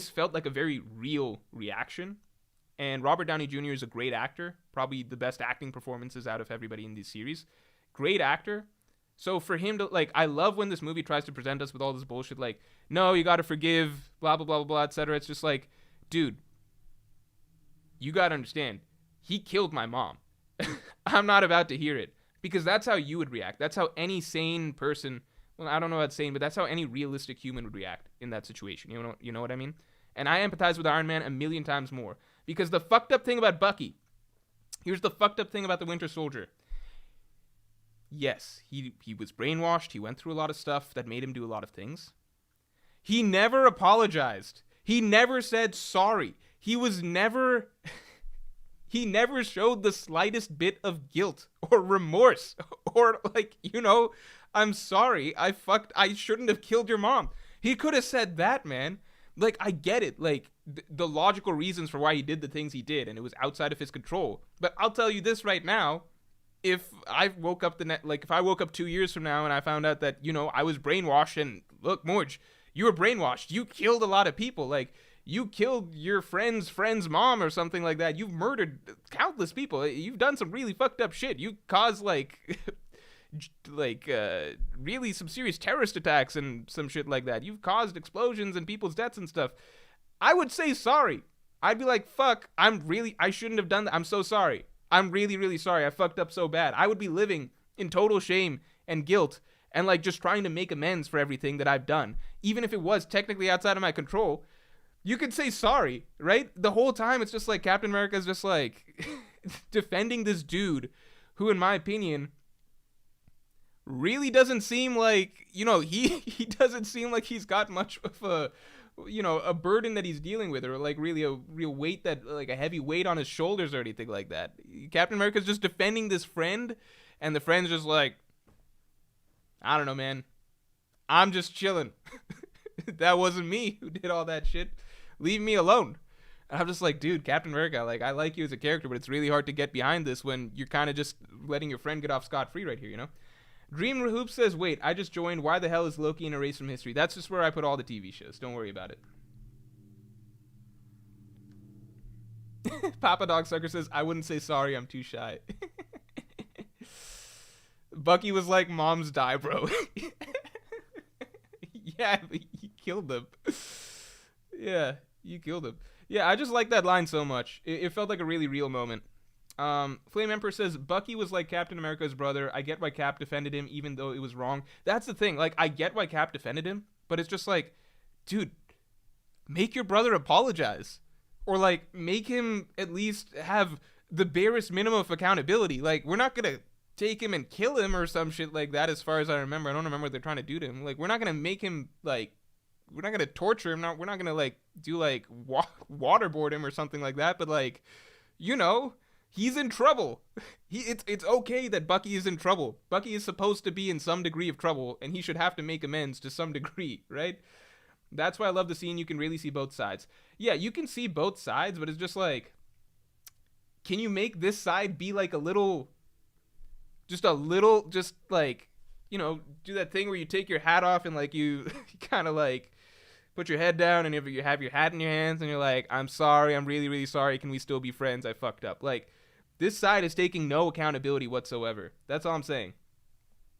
felt like a very real reaction. And Robert Downey Jr. is a great actor, probably the best acting performances out of everybody in this series. Great actor. So for him to, like, I love when this movie tries to present us with all this bullshit, like, no, you got to forgive, blah, blah, blah, blah, blah, etc. It's just like, dude, you got to understand, he killed my mom. I'm not about to hear it. Because that's how you would react. That's how any sane person, well, I don't know about sane, but that's how any realistic human would react in that situation. You know what I mean? And I empathize with Iron Man a million times more. Because the fucked up thing about Bucky, here's the fucked up thing about the Winter Soldier. Yes, he was brainwashed. He went through a lot of stuff that made him do a lot of things. He never apologized. He never said sorry. He never showed the slightest bit of guilt or remorse or like, I'm sorry. I shouldn't have killed your mom. He could have said that, man. Like, I get it. Like, the logical reasons for why he did the things he did, and it was outside of his control. But I'll tell you this right now. If I woke up if I woke up 2 years from now and I found out that, I was brainwashed and look, Morj, you were brainwashed. You killed a lot of people. Like, you killed your friend's mom or something like that. You've murdered countless people. You've done some really fucked up shit. You caused really some serious terrorist attacks and some shit like that. You've caused explosions and people's deaths and stuff. I would say sorry. I'd be like, fuck, I shouldn't have done that. I'm so sorry. I'm really, really sorry. I fucked up so bad. I would be living in total shame and guilt and like just trying to make amends for everything that I've done. Even if it was technically outside of my control, you could say sorry, right? The whole time it's just like Captain America is just like defending this dude who, in my opinion, really doesn't seem like, he doesn't seem like he's got much of a burden that he's dealing with, or like really a real weight like a heavy weight on his shoulders or anything like that. Captain America's just defending this friend, and the friend's just like, I don't know, man. I'm just chilling. That wasn't me who did all that shit. Leave me alone. And I'm just like, dude, Captain America, like, I like you as a character, but it's really hard to get behind this when you're kind of just letting your friend get off scot-free right here, Dream Hoop says, wait, I just joined. Why the hell is Loki an erase from history? That's just where I put all the TV shows. Don't worry about it. Papa Dog Sucker says, I wouldn't say sorry, I'm too shy. Bucky was like, moms die, bro. Yeah, you killed him. Yeah, you killed him. Yeah, I just like that line so much. It felt like a really real moment. Flame Emperor says, Bucky was like Captain America's brother. I get why Cap defended him, even though it was wrong. That's the thing. Like, I get why Cap defended him, but it's just like, dude, make your brother apologize. Or, like, make him at least have the barest minimum of accountability. Like, we're not going to take him and kill him or some shit like that, as far as I remember. I don't remember what they're trying to do to him. Like, we're not going to make him, like, we're not going to torture him. We're not going to, like, do, like, waterboard him or something like that. But, like, you know, he's in trouble. It's okay that Bucky is in trouble. Bucky is supposed to be in some degree of trouble, and he should have to make amends to some degree, right? That's why I love the scene. You can really see both sides. Yeah, you can see both sides, but it's just like, can you make this side be like just like, you know, do that thing where you take your hat off and like you kind of like put your head down, and if you have your hat in your hands and you're like, I'm sorry, I'm really, really sorry. Can we still be friends? I fucked up. Like, this side is taking no accountability whatsoever. That's all I'm saying.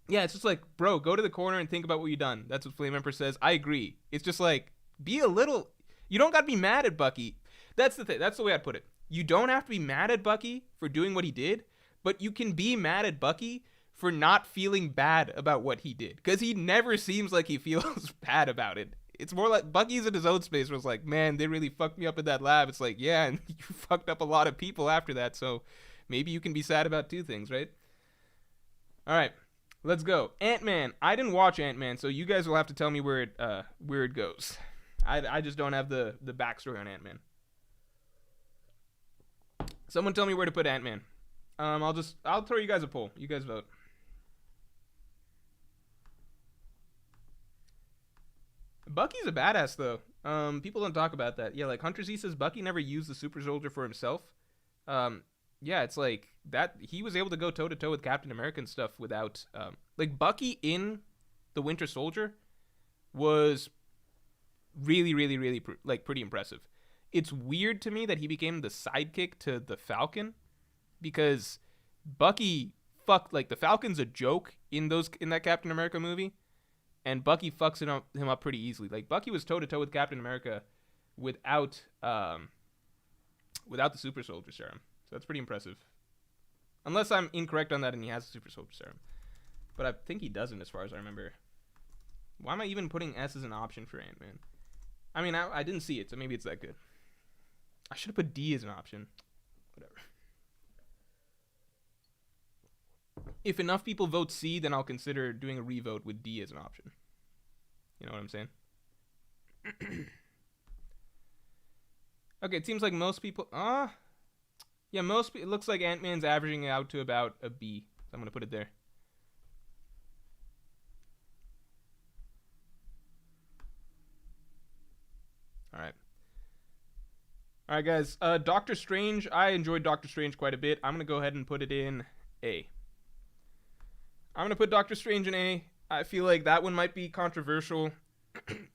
Yeah, it's just like, bro, go to the corner and think about what you've done. That's what Flame Emperor says. I agree. It's just like, be a little... You don't got to be mad at Bucky. That's the thing. That's the way I'd put it. You don't have to be mad at Bucky for doing what he did, but you can be mad at Bucky for not feeling bad about what he did. Because he never seems like he feels bad about it. It's more like Bucky's in his own space where it's like, man, they really fucked me up in that lab. It's like, yeah, and you fucked up a lot of people after that, so maybe you can be sad about two things, right? All right. Let's go. Ant-Man. I didn't watch Ant-Man, so you guys will have to tell me where it goes. I just don't have the backstory on Ant-Man. Someone tell me where to put Ant-Man. I'll throw you guys a poll. You guys vote. Bucky's a badass though. People don't talk about that. Yeah, like Hunter Z says Bucky never used the super soldier for himself. Yeah, it's like that he was able to go toe to toe with Captain America and stuff without like Bucky in the Winter Soldier was really, really, really like pretty impressive. It's weird to me that he became the sidekick to the Falcon, because Bucky fucked, like, the Falcon's a joke in that Captain America movie, and Bucky fucks him up pretty easily. Like, Bucky was toe to toe with Captain America without the super soldier serum. So that's pretty impressive. Unless I'm incorrect on that and he has a super soldier serum. But I think he doesn't, as far as I remember. Why am I even putting S as an option for Ant-Man? I mean, I didn't see it, so maybe it's that good. I should have put D as an option. Whatever. If enough people vote C, then I'll consider doing a revote with D as an option. You know what I'm saying? Okay, it seems like most people... Yeah, it looks like Ant-Man's averaging out to about a B. So I'm going to put it there. Alright, guys. Doctor Strange. I enjoyed Doctor Strange quite a bit. I'm going to go ahead and put it in A. I'm going to put Doctor Strange in A. I feel like that one might be controversial.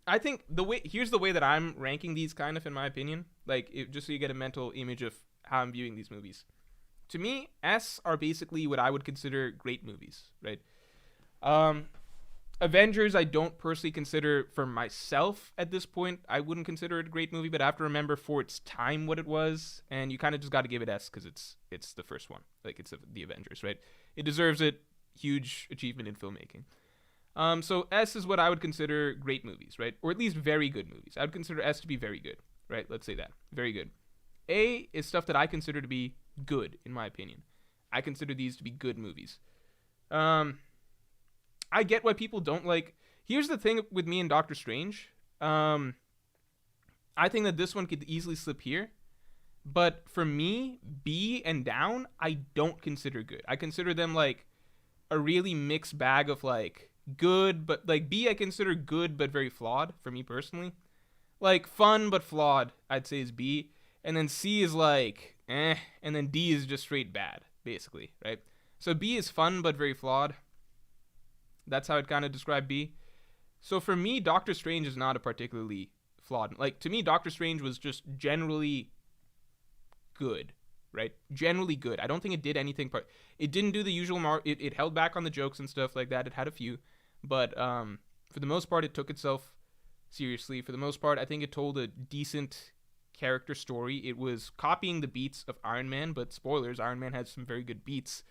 I think here's the way that I'm ranking these, kind of, in my opinion. Like, just so you get a mental image of how I'm viewing these movies. To me, S are basically what I would consider great movies, right? Avengers, I don't personally consider, for myself at this point, I wouldn't consider it a great movie, but I have to remember for its time what it was, and you kind of just got to give it S because it's the first one. Like, it's the Avengers, right? It deserves it. Huge achievement in filmmaking. So S is what I would consider great movies, right? Or at least very good movies. I would consider S to be very good, right? Let's say that. Very good. A is stuff that I consider to be good, in my opinion. I consider these to be good movies. I get why people don't like... Here's the thing with me and Doctor Strange. I think that this one could easily slip here. But for me, B and down, I don't consider good. I consider them like a really mixed bag of like good, but like B I consider good but very flawed for me personally. Like fun but flawed, I'd say is B. And then C is like, and then D is just straight bad, basically, right? So B is fun but very flawed. That's how I'd kind of describe B. So for me, Doctor Strange is not a particularly flawed. Like, to me, Doctor Strange was just generally good, right? Generally good. I don't think it did anything. It didn't do the usual. It held back on the jokes and stuff like that. It had a few, but for the most part, it took itself seriously. For the most part, I think it told a decent character story. It was copying the beats of Iron Man, but spoilers: Iron Man had some very good beats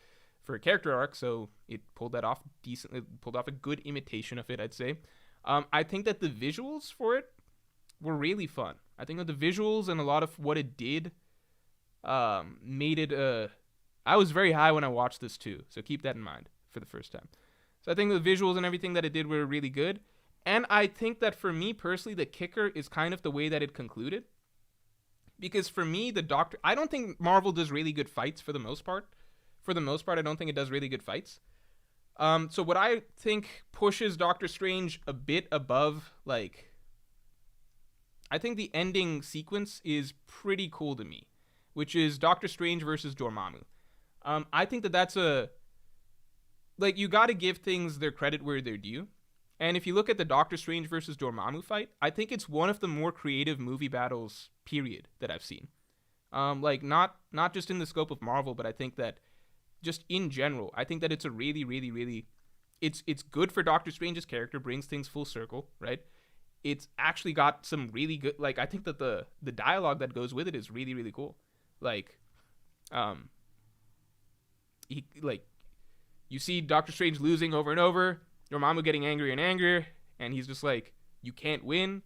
for a character arc, so it pulled that off decently. Pulled off a good imitation of it, I'd say. I think that the visuals for it were really fun. I think that the visuals and a lot of what it did made it. I was very high when I watched this too, so keep that in mind for the first time. So I think the visuals and everything that it did were really good. And I think that for me personally, the kicker is kind of the way that it concluded. Because for me, I don't think Marvel does really good fights for the most part. For the most part, I don't think it does really good fights. So what I think pushes Doctor Strange a bit above, like, I think the ending sequence is pretty cool to me, which is Doctor Strange versus Dormammu. I think that that's like, you got to give things their credit where they're due. And if you look at the Doctor Strange versus Dormammu fight, I think it's one of the more creative movie battles, period, that I've seen. Like, not just in the scope of Marvel, but I think that just in general, I think that it's a really, really, really, it's good for Doctor Strange's character, brings things full circle, right? It's actually got some really good, like, I think that the dialogue that goes with it is really, really cool. Like, you see Doctor Strange losing over and over, Dormammu getting angrier and angrier, and he's just like, you can't win,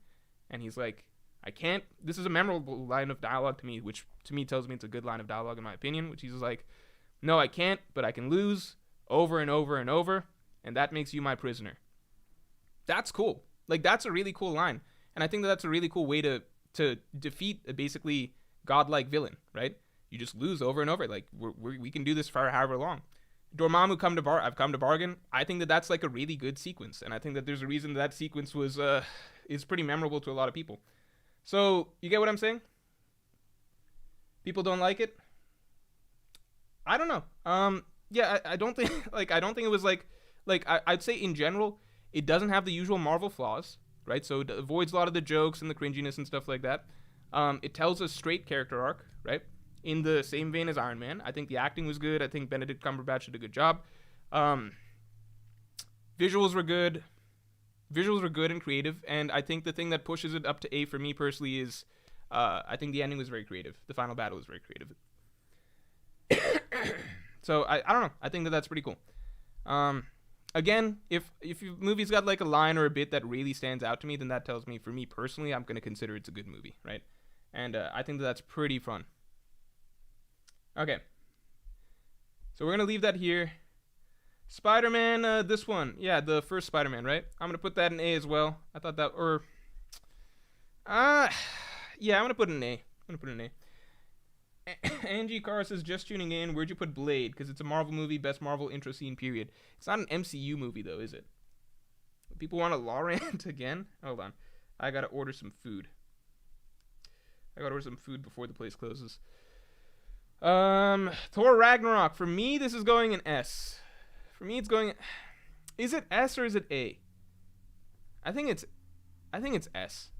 and he's like, I can't. This is a memorable line of dialogue to me, which to me tells me it's a good line of dialogue in my opinion, which he's just like, no, I can't, but I can lose over and over and over, and that makes you my prisoner. That's cool. Like, that's a really cool line, and I think that that's a really cool way to defeat a basically godlike villain, right? You just lose over and over. Like, we can do this for however long. Dormammu, I've come to bargain. I think that that's like a really good sequence, and I think that there's a reason that sequence was is pretty memorable to a lot of people. So you get what I'm saying? People don't like it. I don't know. Yeah, I don't think I don't think it was I'd say in general it doesn't have the usual Marvel flaws, right? So it avoids a lot of the jokes and the cringiness and stuff like that. It tells a straight character arc, right? In the same vein as Iron Man. I think the acting was good. I think Benedict Cumberbatch did a good job. Visuals were good. Visuals were good and creative, and I think the thing that pushes it up to A for me personally is I think the ending was very creative. The final battle was very creative. So I don't know. I think that that's pretty cool. Again, if your movie's got like a line or a bit that really stands out to me, then that tells me, for me personally, I'm gonna consider it's a good movie, right? And I think that that's pretty fun. Okay. So we're gonna leave that here. Spider-Man, this one, yeah, the first Spider-Man, right? I'm gonna put that in A as well. I thought that, yeah, I'm gonna put it in A. Angie Carr says, just tuning in, where'd you put Blade? Because it's a Marvel movie, best Marvel intro scene, period. It's not an MCU movie, though, is it? People want a law rant again? Hold on. I gotta order some food. Before the place closes. Thor Ragnarok. For me, this is going in S. For me, it's going... Is it S or is it A? I think it's S.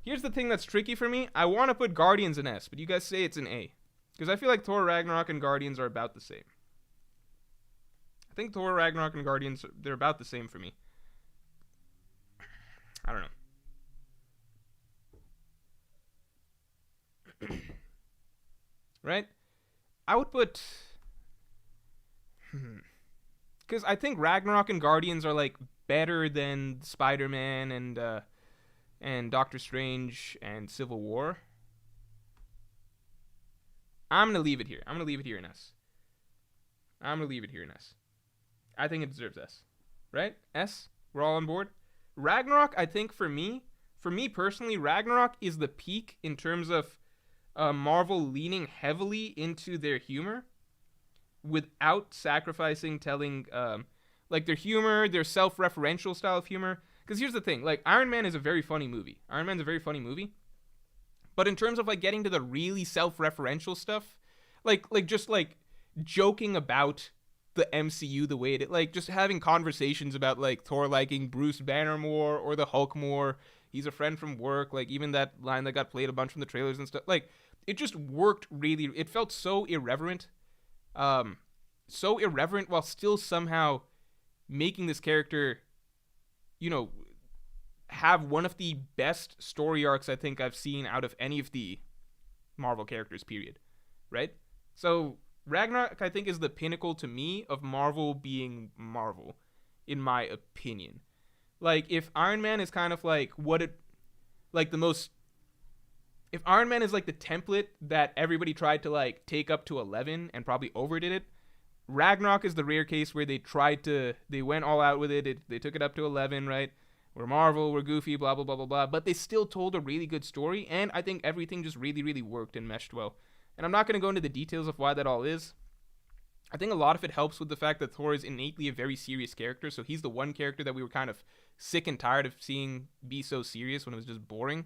Here's the thing that's tricky for me. I want to put Guardians in S, but you guys say it's an A. Because I feel like Thor Ragnarok and Guardians are about the same. I think Thor Ragnarok and Guardians, they're about the same for me. I don't know. Right? I would put... Because I think Ragnarok and Guardians are, like, better than Spider-Man and Doctor Strange and Civil War. I'm going to leave it here. I'm going to leave it here in S. I think it deserves S. Right? S? We're all on board? Ragnarok, I think for me personally, Ragnarok is the peak in terms of Marvel leaning heavily into their humor without sacrificing telling, like, their humor, their self-referential style of humor. Because here's the thing, like, Iron Man is a very funny movie. But in terms of, like, getting to the really self-referential stuff, like just, like, joking about the MCU the way it, like, just having conversations about, like, Thor liking Bruce Banner more or the Hulk more. He's a friend from work. Like, even that line that got played a bunch from the trailers and stuff. Like, it just worked really. It felt so irreverent. So irreverent while still somehow making this character, you know, have one of the best story arcs I think I've seen out of any of the Marvel characters, period. Right? So Ragnarok, I think, is the pinnacle to me of Marvel being Marvel, in my opinion. Like, if Iron Man is kind of like if Iron Man is like the template that everybody tried to like take up to 11 and probably overdid it, Ragnarok is the rare case where they went all out with it. They took it up to 11, right? We're Marvel, we're goofy, blah, blah, blah, blah, blah. But they still told a really good story, and I think everything just really, really worked and meshed well. And I'm not going to go into the details of why that all is. I think a lot of it helps with the fact that Thor is innately a very serious character, so he's the one character that we were kind of sick and tired of seeing be so serious when it was just boring.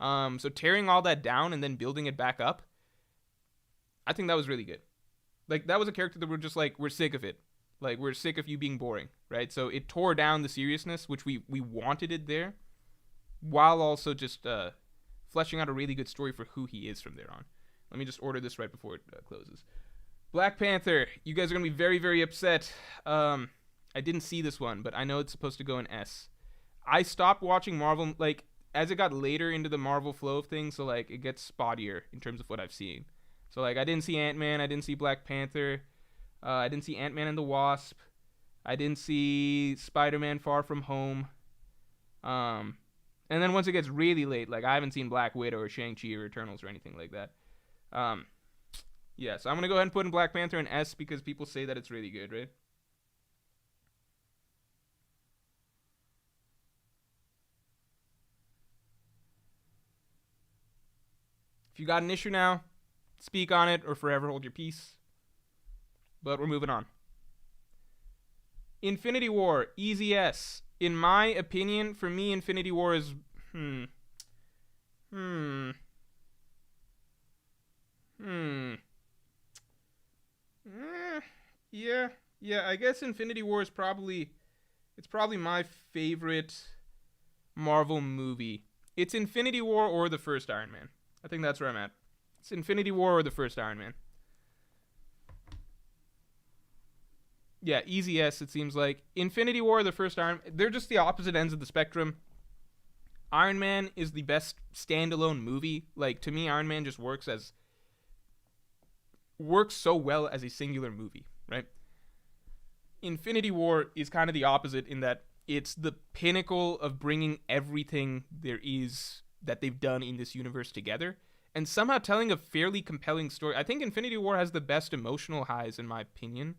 So tearing all that down and then building it back up, I think that was really good. Like, that was a character that we're just like, we're sick of it. Like, we're sick of you being boring, right? So it tore down the seriousness, which we wanted it there, while also just fleshing out a really good story for who he is from there on. Let me just order this right before it closes. Black Panther. You guys are going to be very, very upset. I didn't see this one, but I know it's supposed to go in S. I stopped watching Marvel, like, as it got later into the Marvel flow of things, so, like, it gets spottier in terms of what I've seen. So, like, I didn't see Ant-Man, I didn't see Black Panther, I didn't see Ant-Man and the Wasp, I didn't see Spider-Man Far From Home, and then once it gets really late, like, I haven't seen Black Widow or Shang-Chi or Eternals or anything like that. Yeah, so I'm going to go ahead and put in Black Panther in S because people say that it's really good, right? If you got an issue now, speak on it or forever hold your peace. But we're moving on. Infinity War, easy S. In my opinion, for me, Infinity War is... Yeah, I guess Infinity War is probably my favorite Marvel movie. It's Infinity War or the first Iron Man. I think that's where I'm at. It's Infinity War or the first Iron Man. Yeah, easy S, it seems like. Infinity War or the first Iron Man. They're just the opposite ends of the spectrum. Iron Man is the best standalone movie. Like, to me, Iron Man just works so well as a singular movie, right? Infinity War is kind of the opposite in that it's the pinnacle of bringing everything there is that they've done in this universe together and somehow telling a fairly compelling story. I think Infinity War has the best emotional highs, in my opinion,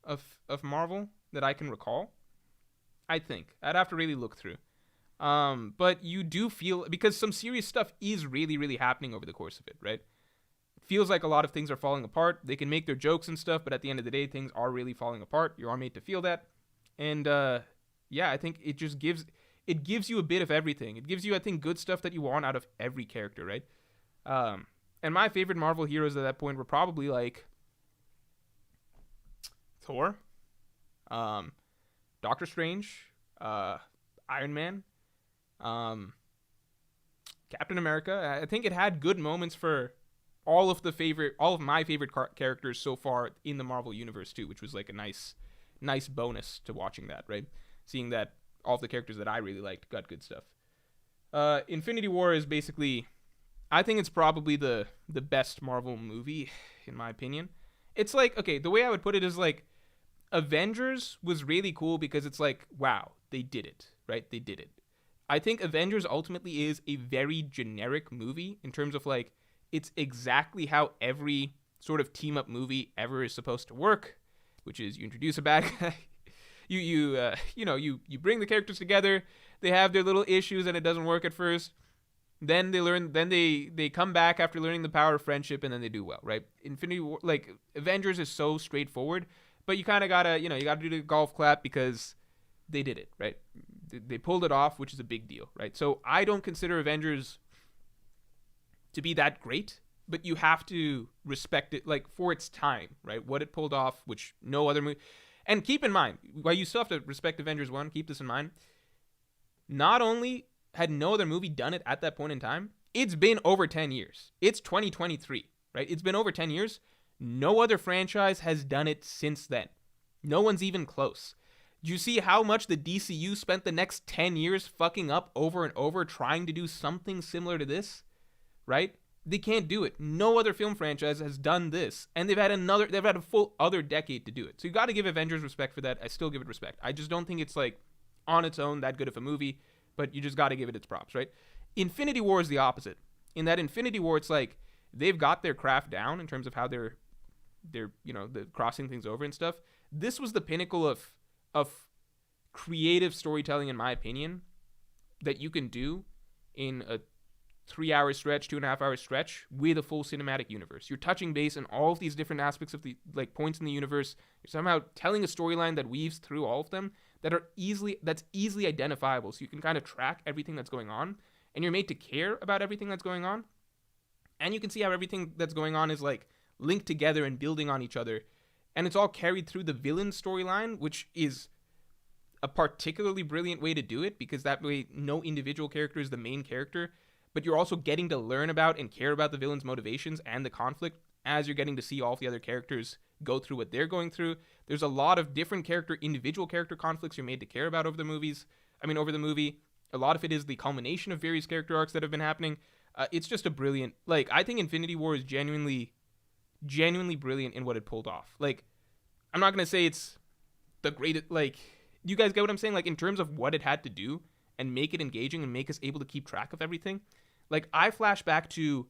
of Marvel that I can recall. I think. I'd have to really look through. But you do feel, because some serious stuff is really, really happening over the course of it, right? It feels like a lot of things are falling apart. They can make their jokes and stuff, but at the end of the day, things are really falling apart. You are made to feel that. And, yeah, I think it just gives you a bit of everything. It gives you, I think, good stuff that you want out of every character, right? And my favorite Marvel heroes at that point were probably, like, Thor, Doctor Strange, Iron Man, Captain America. I think it had good moments for all of my favorite characters so far in the Marvel universe too, which was like a nice bonus to watching that, right? Seeing that all of the characters that I really liked got good stuff. Infinity War is basically, I think it's probably the best Marvel movie in my opinion. It's like, okay, the way I would put it is like, Avengers was really cool because it's like, wow, they did it, right? They did it. I think Avengers ultimately is a very generic movie in terms of like, it's exactly how every sort of team up movie ever is supposed to work, which is you introduce a bad guy, you bring the characters together, they have their little issues and it doesn't work at first. Then they come back after learning the power of friendship and then they do well, right? Infinity War, like Avengers is so straightforward. But you kind of gotta, you gotta do the golf clap because they did it, right? They pulled it off, which is a big deal, right? So I don't consider Avengers to be that great. but you have to respect it, like, for its time, right? What it pulled off, which no other movie. And keep in mind, while you still have to respect Avengers 1, keep this in mind. Not only had no other movie done it at that point in time, it's been over 10 years. It's 2023, right? It's been over 10 years. No other franchise has done it since then. No one's even close. Do you see how much the DCU spent the next 10 years fucking up over and over trying to do something similar to this? Right? They can't do it. No other film franchise has done this. And they've had a full other decade to do it. So you got to give Avengers respect for that. I still give it respect. I just don't think it's like on its own that good of a movie, but you just got to give it its props, right? Infinity War is the opposite. In that Infinity War, it's like they've got their craft down in terms of how they're the crossing things over and stuff. This was the pinnacle of creative storytelling, in my opinion, that you can do in a 3-hour stretch, 2.5-hour stretch with a full cinematic universe. You're touching base on all of these different aspects of the like points in the universe. You're somehow telling a storyline that weaves through all of them that's easily identifiable, so you can kind of track everything that's going on, and you're made to care about everything that's going on, and you can see how everything that's going on is like linked together and building on each other, and it's all carried through the villain storyline, which is a particularly brilliant way to do it, because that way no individual character is the main character, but you're also getting to learn about and care about the villain's motivations and the conflict as you're getting to see all the other characters go through what they're going through. There's a lot of different individual character conflicts you're made to care about over the movie. A lot of it is the culmination of various character arcs that have been happening. It's just a brilliant, like, I think Infinity War is genuinely brilliant in what it pulled off. Like, I'm not going to say it's the greatest, like, you guys get what I'm saying? Like, in terms of what it had to do and make it engaging and make us able to keep track of everything. Like, I flash back to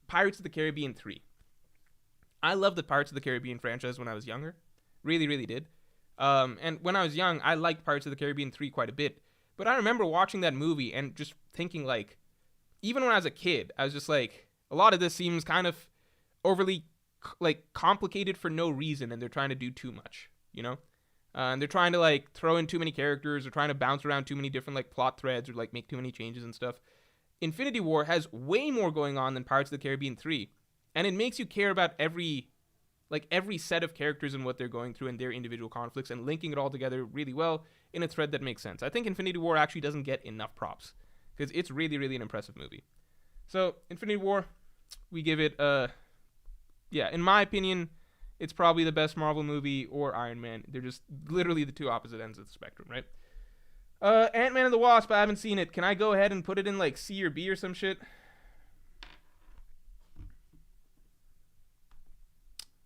Pirates of the Caribbean 3. I loved the Pirates of the Caribbean franchise when I was younger. Really, really did. And when I was young, I liked Pirates of the Caribbean 3 quite a bit. But I remember watching that movie and just thinking, like, even when I was a kid, I was just like, a lot of this seems kind of overly, like, complicated for no reason, and they're trying to do too much, you know? And they're trying to, like, throw in too many characters, or trying to bounce around too many different, like, plot threads, or, like, make too many changes and stuff. Infinity War has way more going on than Pirates of the Caribbean 3. And it makes you care about every set of characters and what they're going through and their individual conflicts, and linking it all together really well in a thread that makes sense. I think Infinity War actually doesn't get enough props, because it's really, really an impressive movie. So, Infinity War, we give it, in my opinion, it's probably the best Marvel movie, or Iron Man. They're just literally the two opposite ends of the spectrum, right? Ant-Man and the Wasp, I haven't seen it. Can I go ahead and put it in, like, C or B or some shit?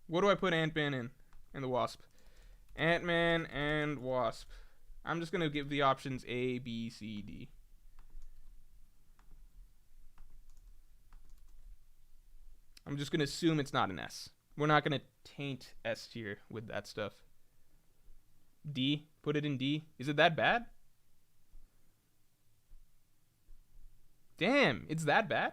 What do I put Ant-Man in? And the Wasp. Ant-Man and Wasp. I'm just going to give the options A, B, C, D. I'm just going to assume it's not an S. We're not going to taint S tier with that stuff. D? Put it in D? Is it that bad? Damn, it's that bad?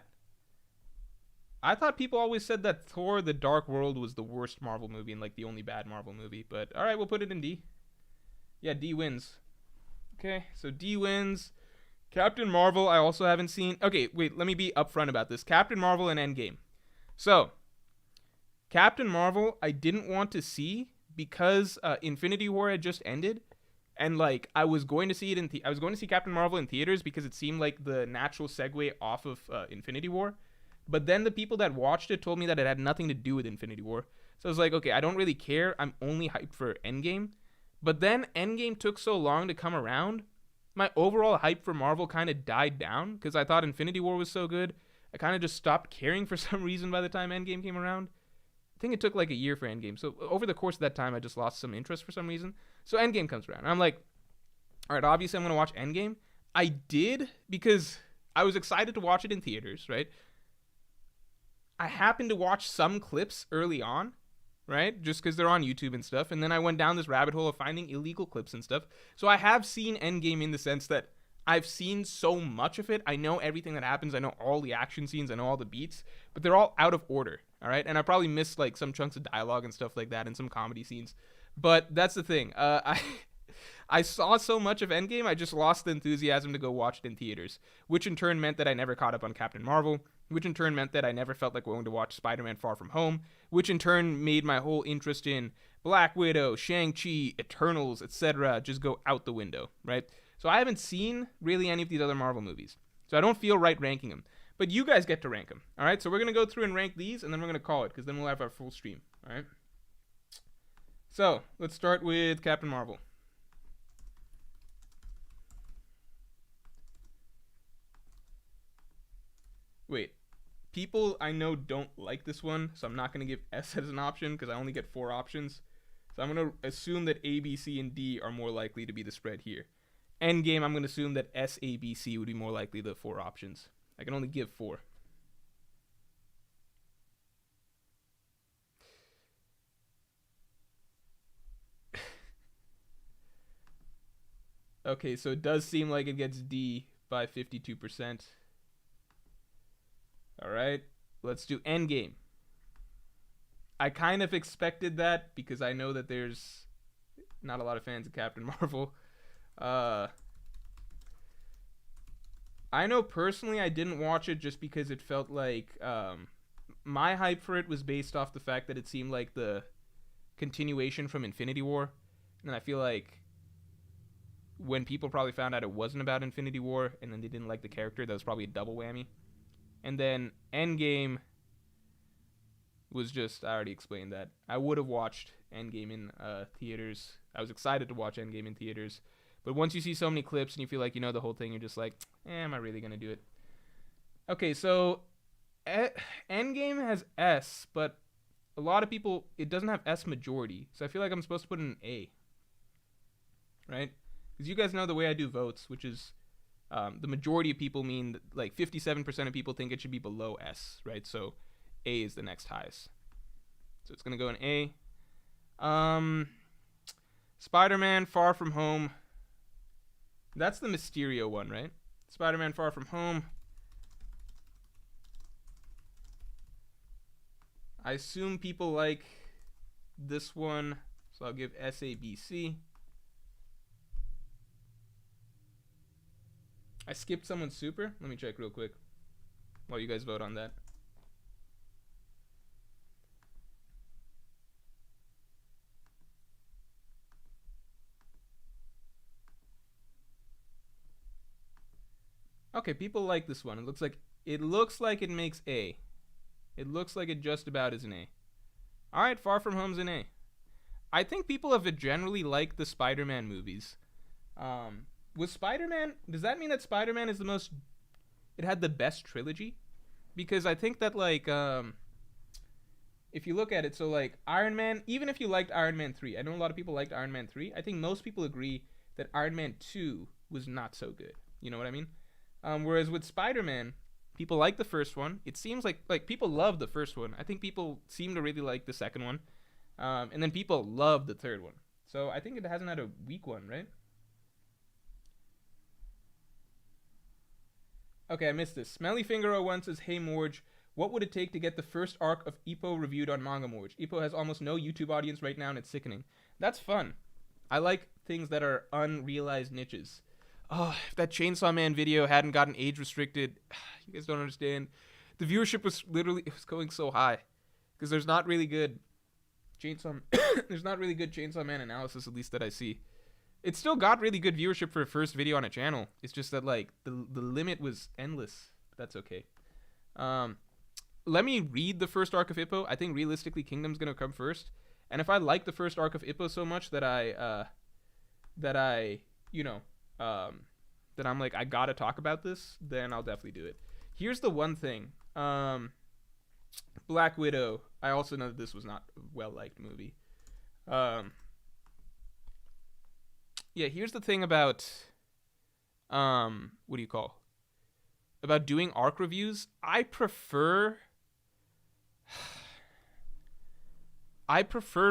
I thought people always said that Thor: The Dark World was the worst Marvel movie and, like, the only bad Marvel movie. But, alright, we'll put it in D. Yeah, D wins. Okay, so D wins. Captain Marvel, I also haven't seen. Okay, wait, let me be upfront about this. Captain Marvel and Endgame. So, Captain Marvel, I didn't want to see because Infinity War had just ended. And, like, I was going to see it I was going to see Captain Marvel in theaters because it seemed like the natural segue off of Infinity War. But then the people that watched it told me that it had nothing to do with Infinity War. So I was like, okay, I don't really care. I'm only hyped for Endgame. But then Endgame took so long to come around. My overall hype for Marvel kind of died down because I thought Infinity War was so good. I kind of just stopped caring for some reason by the time Endgame came around. I think it took like a year for Endgame. So over the course of that time, I just lost some interest for some reason. So Endgame comes around. And I'm like, all right, obviously I'm going to watch Endgame. I did because I was excited to watch it in theaters, right? I happened to watch some clips early on, right? Just because they're on YouTube and stuff. And then I went down this rabbit hole of finding illegal clips and stuff. So I have seen Endgame in the sense that I've seen so much of it. I know everything that happens. I know all the action scenes. I know all the beats. But they're all out of order, all right? And I probably missed, like, some chunks of dialogue and stuff like that and some comedy scenes. But that's the thing. I I saw so much of Endgame, I just lost the enthusiasm to go watch it in theaters, which in turn meant that I never caught up on Captain Marvel, which in turn meant that I never felt like going to watch Spider-Man Far From Home, which in turn made my whole interest in Black Widow, Shang-Chi, Eternals, etc. just go out the window, right? So I haven't seen really any of these other Marvel movies. So I don't feel right ranking them. But you guys get to rank them, all right? So we're going to go through and rank these, and then we're going to call it, because then we'll have our full stream, all right? So let's start with Captain Marvel. Wait. People I know don't like this one, so I'm not going to give S as an option, because I only get 4 options. So I'm going to assume that A, B, C, and D are more likely to be the spread here. Endgame, I'm going to assume that S, A, B, C would be more likely the 4 options. I can only give 4. Okay, so it does seem like it gets D by 52%. Alright, let's do Endgame. I kind of expected that because I know that there's not a lot of fans of Captain Marvel. I know personally I didn't watch it just because it felt like my hype for it was based off the fact that it seemed like the continuation from Infinity War. And I feel like when people probably found out it wasn't about Infinity War and then they didn't like the character, that was probably a double whammy. And then Endgame was just, I already explained that. I would have watched Endgame in theaters. I was excited to watch Endgame in theaters. But once you see so many clips and you feel like you know the whole thing, you're just like, am I really going to do it? Okay, so Endgame has S, but a lot of people, it doesn't have S majority. So I feel like I'm supposed to put in an A. Right? Because you guys know the way I do votes, which is the majority of people mean that, like 57% of people think it should be below S, right? So A is the next highest. So it's going to go in A. Spider-Man Far From Home. That's the Mysterio one, right? Spider-Man Far From Home. I assume people like this one, so I'll give S, A, B, C. I skipped someone's super. Let me check real quick while you guys vote on that. Okay, people like this one. It looks like it makes A. It looks like it just about is an A. All right, Far From Home's an A. I think people have generally liked the Spider-Man movies. Was Spider-Man, does that mean that Spider-Man is it had the best trilogy? Because I think that, like, if you look at it, so, like, Iron Man, even if you liked Iron Man 3, I know a lot of people liked Iron Man 3, I think most people agree that Iron Man 2 was not so good. You know what I mean? Whereas with Spider-Man, people like the first one. It seems like people love the first one. I think people seem to really like the second one. And then people love the third one. So I think it hasn't had a weak one, right? Okay, I missed this. Smelly Finger 01 says, hey Morj, what would it take to get the first arc of Ippo reviewed on Manga Morj? Ippo has almost no YouTube audience right now and it's sickening. That's fun. I like things that are unrealized niches. Oh, if that Chainsaw Man video hadn't gotten age restricted, you guys don't understand. The viewership was it was going so high. Because there's not really good there's not really good Chainsaw Man analysis, at least that I see. It still got really good viewership for a first video on a channel. It's just that, like, the limit was endless. But that's okay. Let me read the first arc of Ippo. I think realistically Kingdom's gonna come first. And if I like the first arc of Ippo so much that that I'm like, I gotta talk about this, then I'll definitely do it. Here's the one thing. Black Widow. I also know that this was not a well-liked movie. Yeah, here's the thing about, about doing arc reviews. I prefer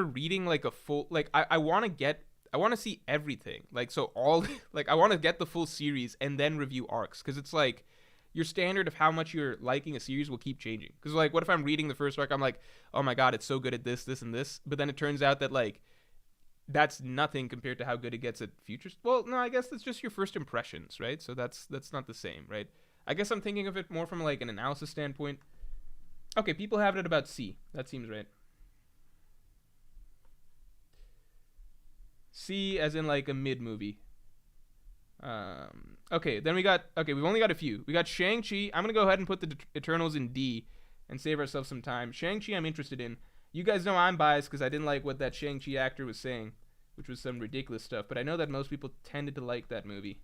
reading like a full, like I want to see everything. Like, so all, like I want to get the full series and then review arcs. Cause it's like your standard of how much you're liking a series will keep changing. Cause like, what if I'm reading the first arc? I'm like, oh my God, it's so good at this, this, and this. But then it turns out that like, that's nothing compared to how good it gets at futures. Well, no, I guess that's just your first impressions, right? So that's not the same, right? I guess I'm thinking of it more from like an analysis standpoint. Okay, people have it at about C. That seems right. C as in like a mid movie. Okay, then we've only got a few. We got Shang-Chi. I'm gonna go ahead and put the Eternals in D and save ourselves some time. Shang-Chi I'm interested in. You guys know I'm biased because I didn't like what that Shang-Chi actor was saying, which was some ridiculous stuff, but I know that most people tended to like that movie.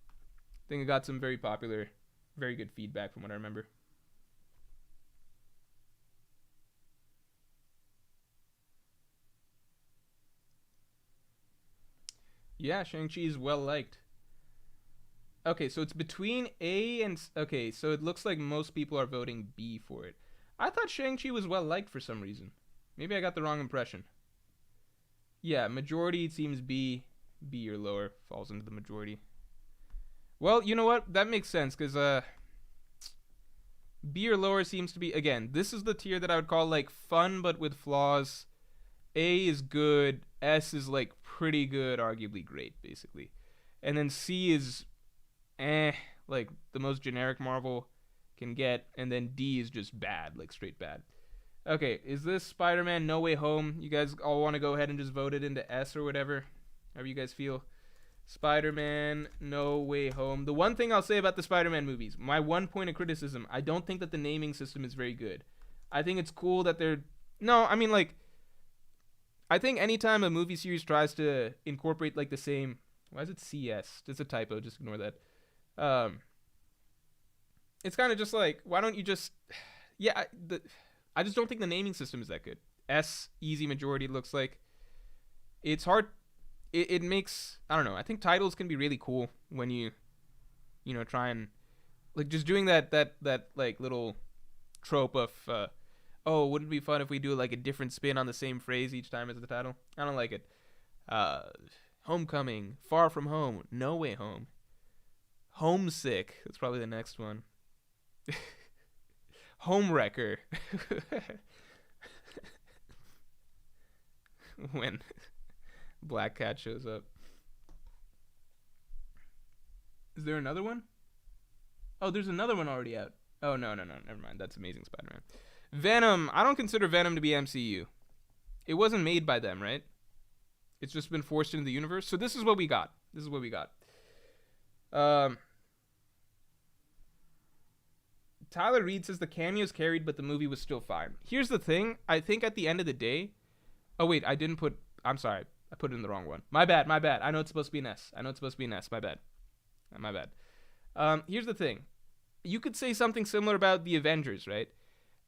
I think it got some very popular, very good feedback from what I remember. Yeah, Shang-Chi is well liked. Okay, so it's between A and... Okay, so it looks like most people are voting B for it. I thought Shang-Chi was well liked for some reason. Maybe I got the wrong impression. Yeah, majority seems B. B or lower falls into the majority. Well, you know what? That makes sense, because B or lower seems to be... Again, this is the tier that I would call, like, fun but with flaws. A is good. S is, like, pretty good, arguably great, basically. And then C is... like the most generic Marvel can get, and then D is just bad, like straight bad. Okay, is this Spider-Man No Way Home? You guys all want to go ahead and just vote it into S or whatever, however you guys feel. Spider-Man No Way Home. The one thing I'll say about the Spider-Man movies, my one point of criticism, I don't think that the naming system is very good. I think it's cool that they're... No, I mean, like, I think anytime a movie series tries to incorporate, like, the same... Why is it CS? It's a typo, just ignore that. It's kind of just like, why don't you just... Yeah, I just don't think the naming system is that good. S, easy majority, looks like. It's hard... It makes... I don't know. I think titles can be really cool when you know, try and... Like, just doing that like, little trope of... oh, wouldn't it be fun if we do, like, a different spin on the same phrase each time as the title? I don't like it. Homecoming, Far From Home, No Way Home. Homesick. That's probably the next one. Homewrecker. When Black Cat shows up. Is there another one? Oh, there's another one already out. Oh, no. Never mind. That's Amazing Spider-Man. Venom. I don't consider Venom to be MCU. It wasn't made by them, right? It's just been forced into the universe. So this is what we got. Tyler Reed says the cameos carried, but the movie was still fine. Here's the thing. I think at the end of the day... Oh, wait. I'm sorry. I put it in the wrong one. My bad. I know it's supposed to be an S. My bad. Here's the thing. You could say something similar about the Avengers, right?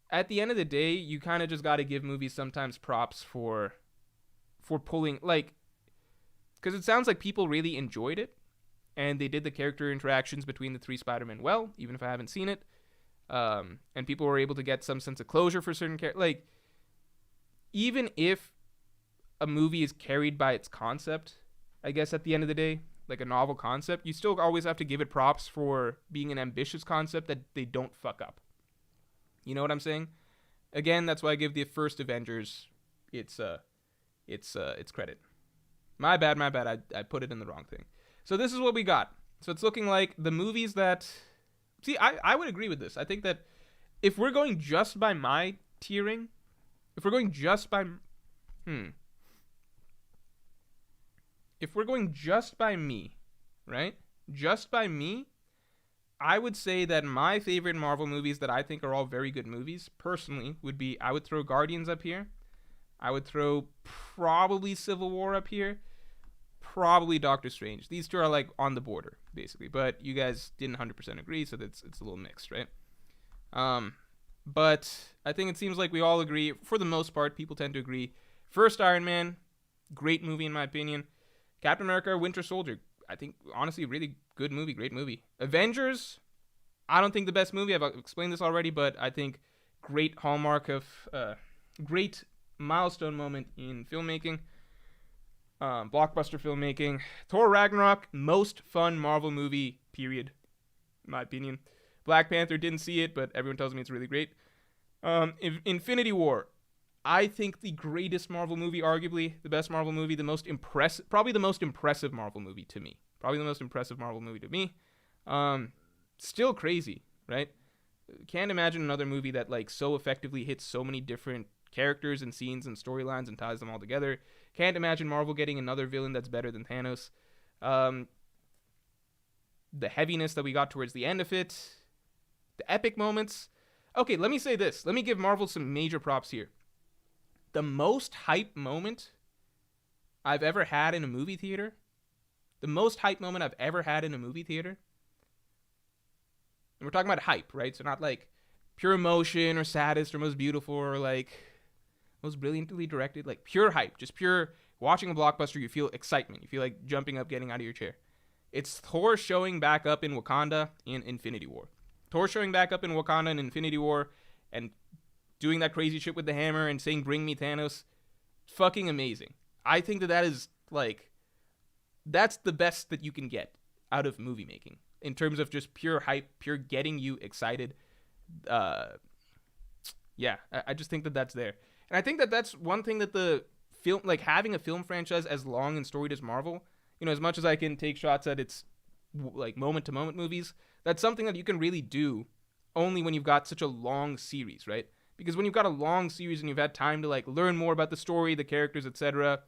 At the end of the day, you kind of just got to give movies sometimes props for pulling... Like... Because it sounds like people really enjoyed it. And they did the character interactions between the three Spider-Men well, even if I haven't seen it. And people were able to get some sense of closure for certain characters. Like, even if a movie is carried by its concept, I guess at the end of the day, like a novel concept, you still always have to give it props for being an ambitious concept that they don't fuck up. You know what I'm saying? Again, that's why I give the first Avengers its credit. My bad. I put it in the wrong thing. So this is what we got. So it's looking like the movies that... See, I would agree with this. I think that if we're going just by my tiering, if we're going just by... If we're going just by me, right? Just by me, I would say that my favorite Marvel movies that I think are all very good movies, personally, would be... I would throw Guardians up here. I would throw probably Civil War up here. Probably Doctor Strange. These two are like on the border, basically. But you guys didn't 100% agree, so it's a little mixed, right? But I think it seems like we all agree. For the most part, people tend to agree. First Iron Man, great movie in my opinion. Captain America, Winter Soldier, I think, honestly, really good movie, great movie. Avengers, I don't think the best movie. I've explained this already, but I think great hallmark of... great milestone moment in filmmaking. Blockbuster filmmaking. Thor Ragnarok, most fun Marvel movie, period, in my opinion. Black Panther, didn't see it, but everyone tells me it's really great. Infinity War, I think the greatest Marvel movie, arguably the best Marvel movie, the most impressive, probably the most impressive Marvel movie to me. Still crazy, right? Can't imagine another movie that like so effectively hits so many different characters and scenes and storylines and ties them all together. Can't imagine Marvel getting another villain that's better than Thanos. The heaviness that we got towards the end of it, the epic moments. Okay, let me say this. Let me give Marvel some major props here. The most hype moment I've ever had in a movie theater, and we're talking about hype, right? So not like pure emotion or saddest or most beautiful or like most brilliantly directed, like pure hype, just pure watching a blockbuster, you feel excitement. You feel like jumping up, getting out of your chair. It's Thor showing back up in Wakanda in Infinity War. Thor showing back up in Wakanda in Infinity War and doing that crazy shit with the hammer and saying, "Bring me Thanos." Fucking amazing. I think that is like, that's the best that you can get out of movie making in terms of just pure hype, pure getting you excited. Yeah, I just think that that's there. And I think that that's one thing that the film, like having a film franchise as long and storied as Marvel, you know, as much as I can take shots at its like moment to moment movies, that's something that you can really do only when you've got such a long series, right? Because when you've got a long series and you've had time to like learn more about the story, the characters, etc.,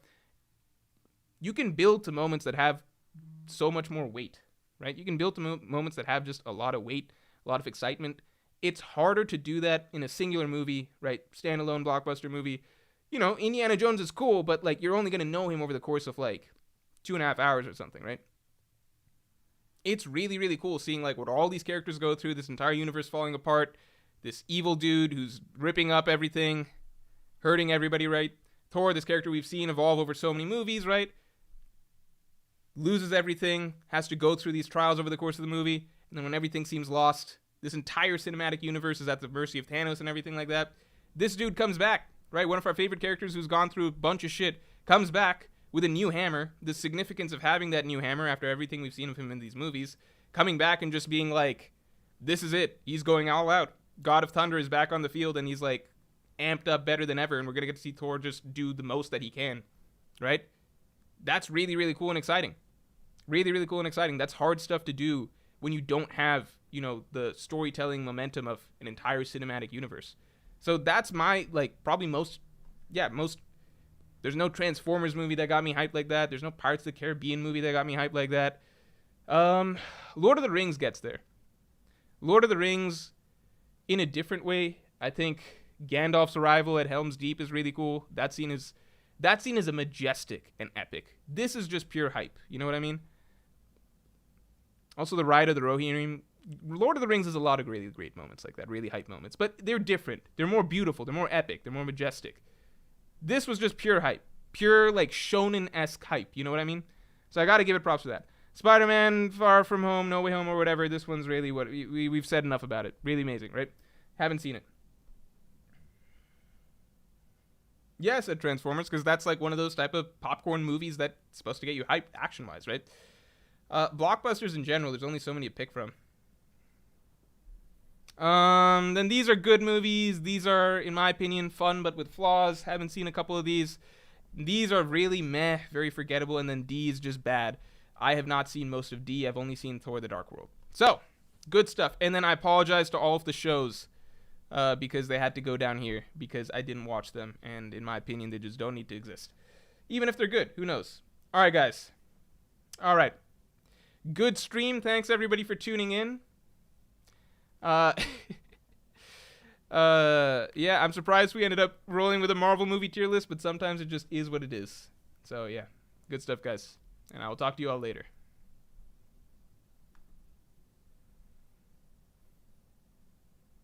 you can build to moments that have so much more weight, right? You can build to moments that have just a lot of weight, a lot of excitement. It's harder to do that in a singular movie, right? Standalone blockbuster movie. You know, Indiana Jones is cool, but like you're only going to know him over the course of like 2.5 hours or something, right? It's really, really cool seeing like what all these characters go through, this entire universe falling apart, this evil dude who's ripping up everything, hurting everybody, right? Thor, this character we've seen evolve over so many movies, right? Loses everything, has to go through these trials over the course of the movie, and then when everything seems lost, this entire cinematic universe is at the mercy of Thanos and everything like that. This dude comes back, right? One of our favorite characters who's gone through a bunch of shit comes back with a new hammer. The significance of having that new hammer after everything we've seen of him in these movies, coming back and just being like, this is it. He's going all out. God of Thunder is back on the field and he's like amped up better than ever, and we're going to get to see Thor just do the most that he can, right? That's really, really cool and exciting. Really, really cool and exciting. That's hard stuff to do when you don't have, you know, the storytelling momentum of an entire cinematic universe. So that's my, like, probably most, there's no Transformers movie that got me hyped like that. There's no Pirates of the Caribbean movie that got me hyped like that. Lord of the Rings gets there. Lord of the Rings, in a different way, I think Gandalf's arrival at Helm's Deep is really cool. That scene is a majestic and epic. This is just pure hype. You know what I mean? Also, the Ride of the Rohirrim. Lord of the Rings has a lot of really great moments like that, really hype moments. But they're different. They're more beautiful. They're more epic. They're more majestic. This was just pure hype. Pure, like, shonen-esque hype. You know what I mean? So I got to give it props for that. Spider-Man, Far From Home, No Way Home, or whatever. This one's really what we've said enough about it. Really amazing, right? Haven't seen it. Yeah, I said Transformers because that's like one of those type of popcorn movies that's supposed to get you hyped action-wise, right? Blockbusters in general, there's only so many to pick from. Then these are good movies. These are, in my opinion, fun but with flaws. Haven't seen a couple of these. These are really meh, very forgettable, and then D is just bad. I have not seen most of D. I've only seen Thor: The Dark World. So, good stuff. And then I apologize to all of the shows because they had to go down here because I didn't watch them, and in my opinion, they just don't need to exist. Even if they're good, who knows? All right, guys. All right. Good stream. Thanks, everybody, for tuning in. Yeah, I'm surprised we ended up rolling with a Marvel movie tier list, but sometimes it just is what it is. So, yeah. Good stuff, guys. And I will talk to you all later.